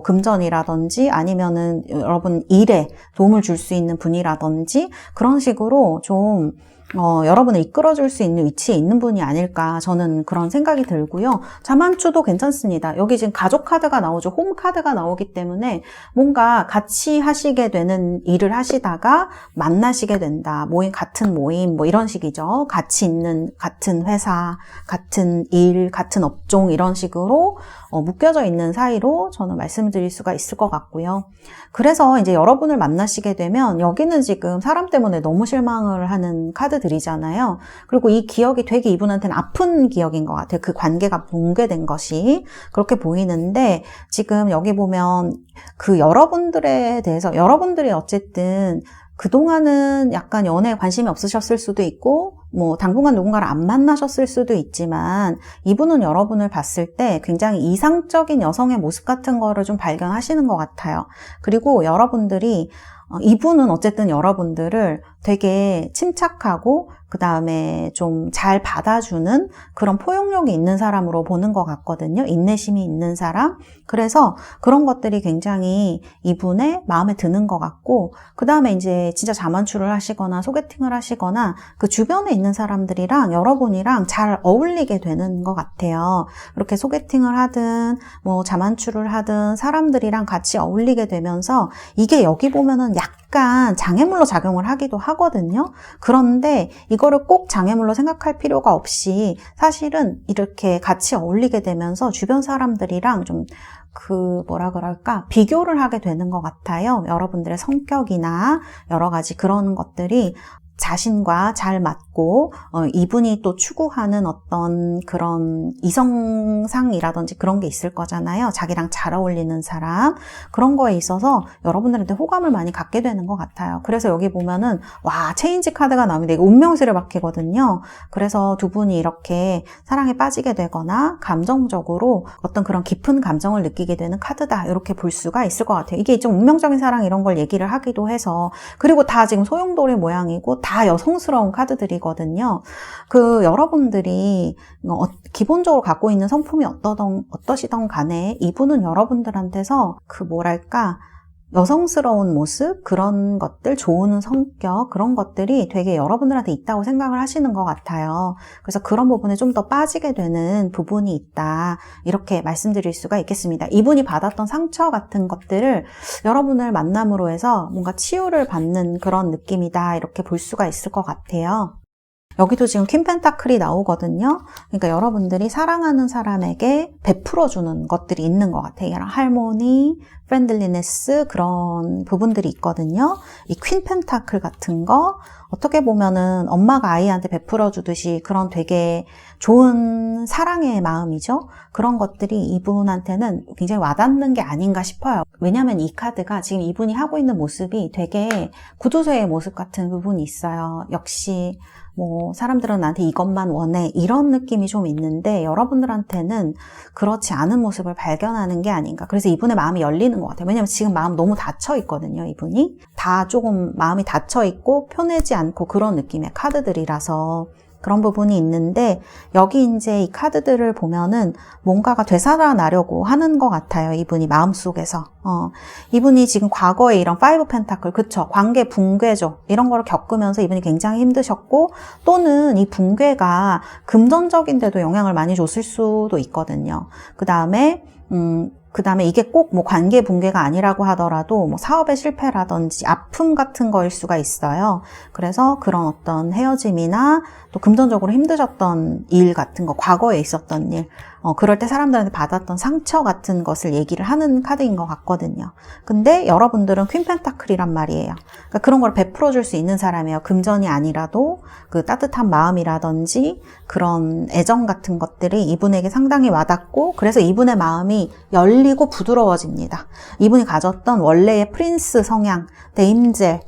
금전이라든지 아니면은 여러분 일에 도움을 줄 수 있는 분이라든지 그런 식으로 좀 여러분을 이끌어줄 수 있는 위치에 있는 분이 아닐까, 저는 그런 생각이 들고요. 자만추도 괜찮습니다. 여기 지금 가족 카드가 나오죠. 홈 카드가 나오기 때문에 뭔가 같이 하시게 되는 일을 하시다가 만나시게 된다. 같은 모임 이런 식이죠. 같이 있는 같은 회사, 같은 일, 같은 업종 이런 식으로 묶여져 있는 사이로 저는 말씀드릴 수가 있을 것 같고요. 그래서 이제 여러분을 만나시게 되면 여기는 지금 사람 때문에 너무 실망을 하는 카드들이잖아요. 그리고 이 기억이 되게 이분한테는 아픈 기억인 것 같아요. 그 관계가 붕괴된 것이 그렇게 보이는데 지금 여기 보면 그 여러분들에 대해서 여러분들이 어쨌든 그동안은 약간 연애에 관심이 없으셨을 수도 있고 당분간 누군가를 안 만나셨을 수도 있지만 이분은 여러분을 봤을 때 굉장히 이상적인 여성의 모습 같은 거를 좀 발견하시는 것 같아요. 그리고 여러분들이 이분은 어쨌든 여러분들을 되게 침착하고 그 다음에 좀 잘 받아주는 그런 포용력이 있는 사람으로 보는 것 같거든요. 인내심이 있는 사람. 그래서 그런 것들이 굉장히 이분의 마음에 드는 것 같고 그 다음에 이제 진짜 자만추를 하시거나 소개팅을 하시거나 그 주변에 있는 사람들이랑 여러분이랑 잘 어울리게 되는 것 같아요. 이렇게 소개팅을 하든 자만추를 하든 사람들이랑 같이 어울리게 되면서 이게 여기 보면은 약간 장애물로 작용을 하기도 하거든요. 그런데 이거를 꼭 장애물로 생각할 필요가 없이 사실은 이렇게 같이 어울리게 되면서 주변 사람들이랑 좀 뭐라 그럴까, 비교를 하게 되는 것 같아요. 여러분들의 성격이나 여러 가지 그런 것들이 자신과 잘 맞고, 이분이 또 추구하는 어떤 그런 이성상이라든지 그런 게 있을 거잖아요. 자기랑 잘 어울리는 사람. 그런 거에 있어서 여러분들한테 호감을 많이 갖게 되는 것 같아요. 그래서 여기 보면은, 와, 체인지 카드가 나옵니다. 이거 운명수레 바퀴거든요. 그래서 두 분이 이렇게 사랑에 빠지게 되거나, 감정적으로 어떤 그런 깊은 감정을 느끼게 되는 카드다. 이렇게 볼 수가 있을 것 같아요. 이게 좀 운명적인 사랑 이런 걸 얘기를 하기도 해서, 그리고 다 지금 소용돌이 모양이고, 다 여성스러운 카드들이거든요. 여러분들이 기본적으로 갖고 있는 성품이 어떠시던 간에 이분은 여러분들한테서 뭐랄까, 여성스러운 모습, 그런 것들, 좋은 성격, 그런 것들이 되게 여러분들한테 있다고 생각을 하시는 것 같아요. 그래서 그런 부분에 좀 더 빠지게 되는 부분이 있다. 이렇게 말씀드릴 수가 있겠습니다. 이분이 받았던 상처 같은 것들을 여러분을 만남으로 해서 뭔가 치유를 받는 그런 느낌이다. 이렇게 볼 수가 있을 것 같아요. 여기도 지금 퀸 펜타클이 나오거든요. 그러니까 여러분들이 사랑하는 사람에게 베풀어주는 것들이 있는 것 같아요. 할모니, 프렌들리네스, 그런 부분들이 있거든요. 이 퀸 펜타클 같은 거, 어떻게 보면은 엄마가 아이한테 베풀어주듯이 그런 되게 좋은 사랑의 마음이죠. 그런 것들이 이분한테는 굉장히 와닿는 게 아닌가 싶어요. 왜냐하면 이 카드가 지금 이분이 하고 있는 모습이 되게 구두쇠의 모습 같은 부분이 있어요. 역시 사람들은 나한테 이것만 원해, 이런 느낌이 좀 있는데 여러분들한테는 그렇지 않은 모습을 발견하는 게 아닌가. 그래서 이분의 마음이 열리는 것 같아요. 왜냐면 지금 마음 너무 닫혀 있거든요. 이분이 다 조금 마음이 닫혀 있고 편해지 않고 그런 느낌의 카드들이라서 그런 부분이 있는데, 여기 이제 이 카드들을 보면은 뭔가가 되살아나려고 하는 것 같아요. 이분이 마음속에서. 이분이 지금 과거에 이런 5 펜타클, 그쵸? 관계 붕괴죠. 이런 거를 겪으면서 이분이 굉장히 힘드셨고, 또는 이 붕괴가 금전적인데도 영향을 많이 줬을 수도 있거든요. 그 다음에 이게 꼭 관계 붕괴가 아니라고 하더라도 사업의 실패라든지 아픔 같은 거일 수가 있어요. 그래서 그런 어떤 헤어짐이나 또 금전적으로 힘드셨던 일 같은 거, 과거에 있었던 일, 그럴 때 사람들한테 받았던 상처 같은 것을 얘기를 하는 카드인 것 같거든요. 근데 여러분들은 퀸 펜타클이란 말이에요. 그러니까 그런 걸 베풀어 줄 수 있는 사람이에요. 금전이 아니라도 그 따뜻한 마음이라든지 그런 애정 같은 것들이 이분에게 상당히 와닿고, 그래서 이분의 마음이 열리고 부드러워집니다. 이분이 가졌던 원래의 프린스 성향, 데임젤,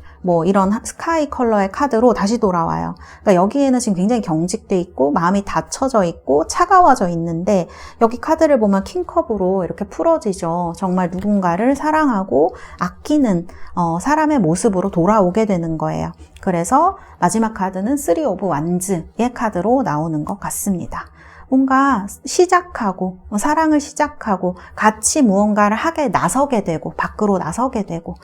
이런 스카이 컬러의 카드로 다시 돌아와요. 그러니까 여기에는 지금 굉장히 경직돼 있고 마음이 닫혀져 있고 차가워져 있는데, 여기 카드를 보면 킹컵으로 이렇게 풀어지죠. 정말 누군가를 사랑하고 아끼는 사람의 모습으로 돌아오게 되는 거예요. 그래서 마지막 카드는 3 오브 완즈의 카드로 나오는 것 같습니다. 뭔가 시작하고, 사랑을 시작하고, 같이 무언가를 하게 나서게 되고, 밖으로 나서게 되고,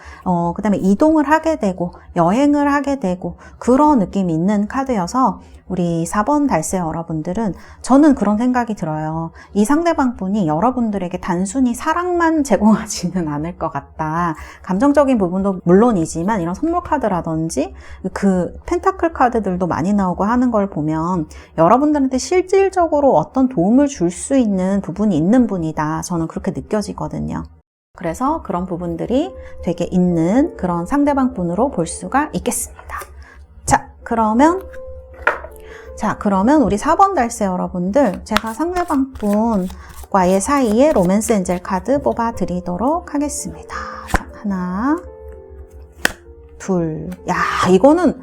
그 다음에 이동을 하게 되고, 여행을 하게 되고, 그런 느낌이 있는 카드여서, 우리 4번 달새 여러분들은 저는 그런 생각이 들어요. 이 상대방 분이 여러분들에게 단순히 사랑만 제공하지는 않을 것 같다. 감정적인 부분도 물론이지만 이런 선물 카드라든지 그 펜타클 카드들도 많이 나오고 하는 걸 보면 여러분들한테 실질적으로 어떤 도움을 줄 수 있는 부분이 있는 분이다. 저는 그렇게 느껴지거든요. 그래서 그런 부분들이 되게 있는 그런 상대방 분으로 볼 수가 있겠습니다. 그러면 우리 4번 달새 여러분들, 제가 상대방 분과의 사이에 로맨스 엔젤 카드 뽑아 드리도록 하겠습니다. 자, 하나, 둘. 야, 이거는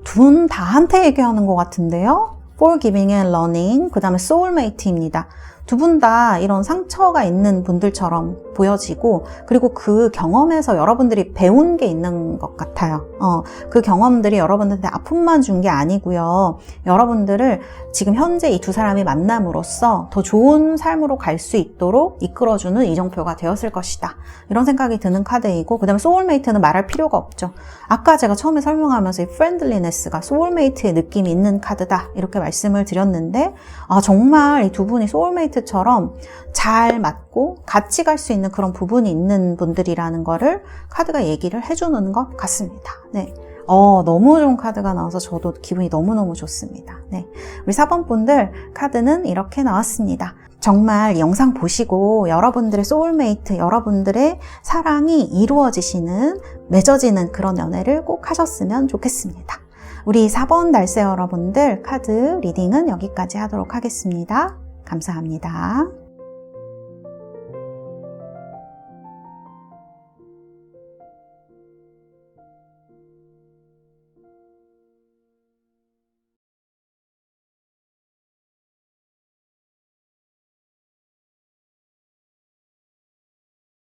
둘 다 한테 얘기하는 것 같은데요? Forgiving and Learning, 그 다음에 소울메이트입니다. 두 분 다 이런 상처가 있는 분들처럼 보여지고, 그리고 그 경험에서 여러분들이 배운 게 있는 것 같아요. 그 경험들이 여러분들한테 아픔만 준 게 아니고요. 여러분들을 지금 현재 이 두 사람이 만남으로써 더 좋은 삶으로 갈 수 있도록 이끌어주는 이정표가 되었을 것이다. 이런 생각이 드는 카드이고, 그 다음에 소울메이트는 말할 필요가 없죠. 아까 제가 처음에 설명하면서 이 프렌들리네스가 소울메이트의 느낌이 있는 카드다. 이렇게 말씀을 드렸는데, 정말 이 두 분이 소울메이트처럼 잘 맞고 같이 갈 수 있는 있는 그런 부분이 있는 분들이라는 거를 카드가 얘기를 해주는 것 같습니다. 네. 너무 좋은 카드가 나와서 저도 기분이 너무너무 좋습니다. 네. 우리 4번 분들 카드는 이렇게 나왔습니다. 정말 이 영상 보시고 여러분들의 소울메이트, 여러분들의 사랑이 이루어지시는, 맺어지는 그런 연애를 꼭 하셨으면 좋겠습니다. 우리 4번 날씨 여러분들 카드 리딩은 여기까지 하도록 하겠습니다. 감사합니다.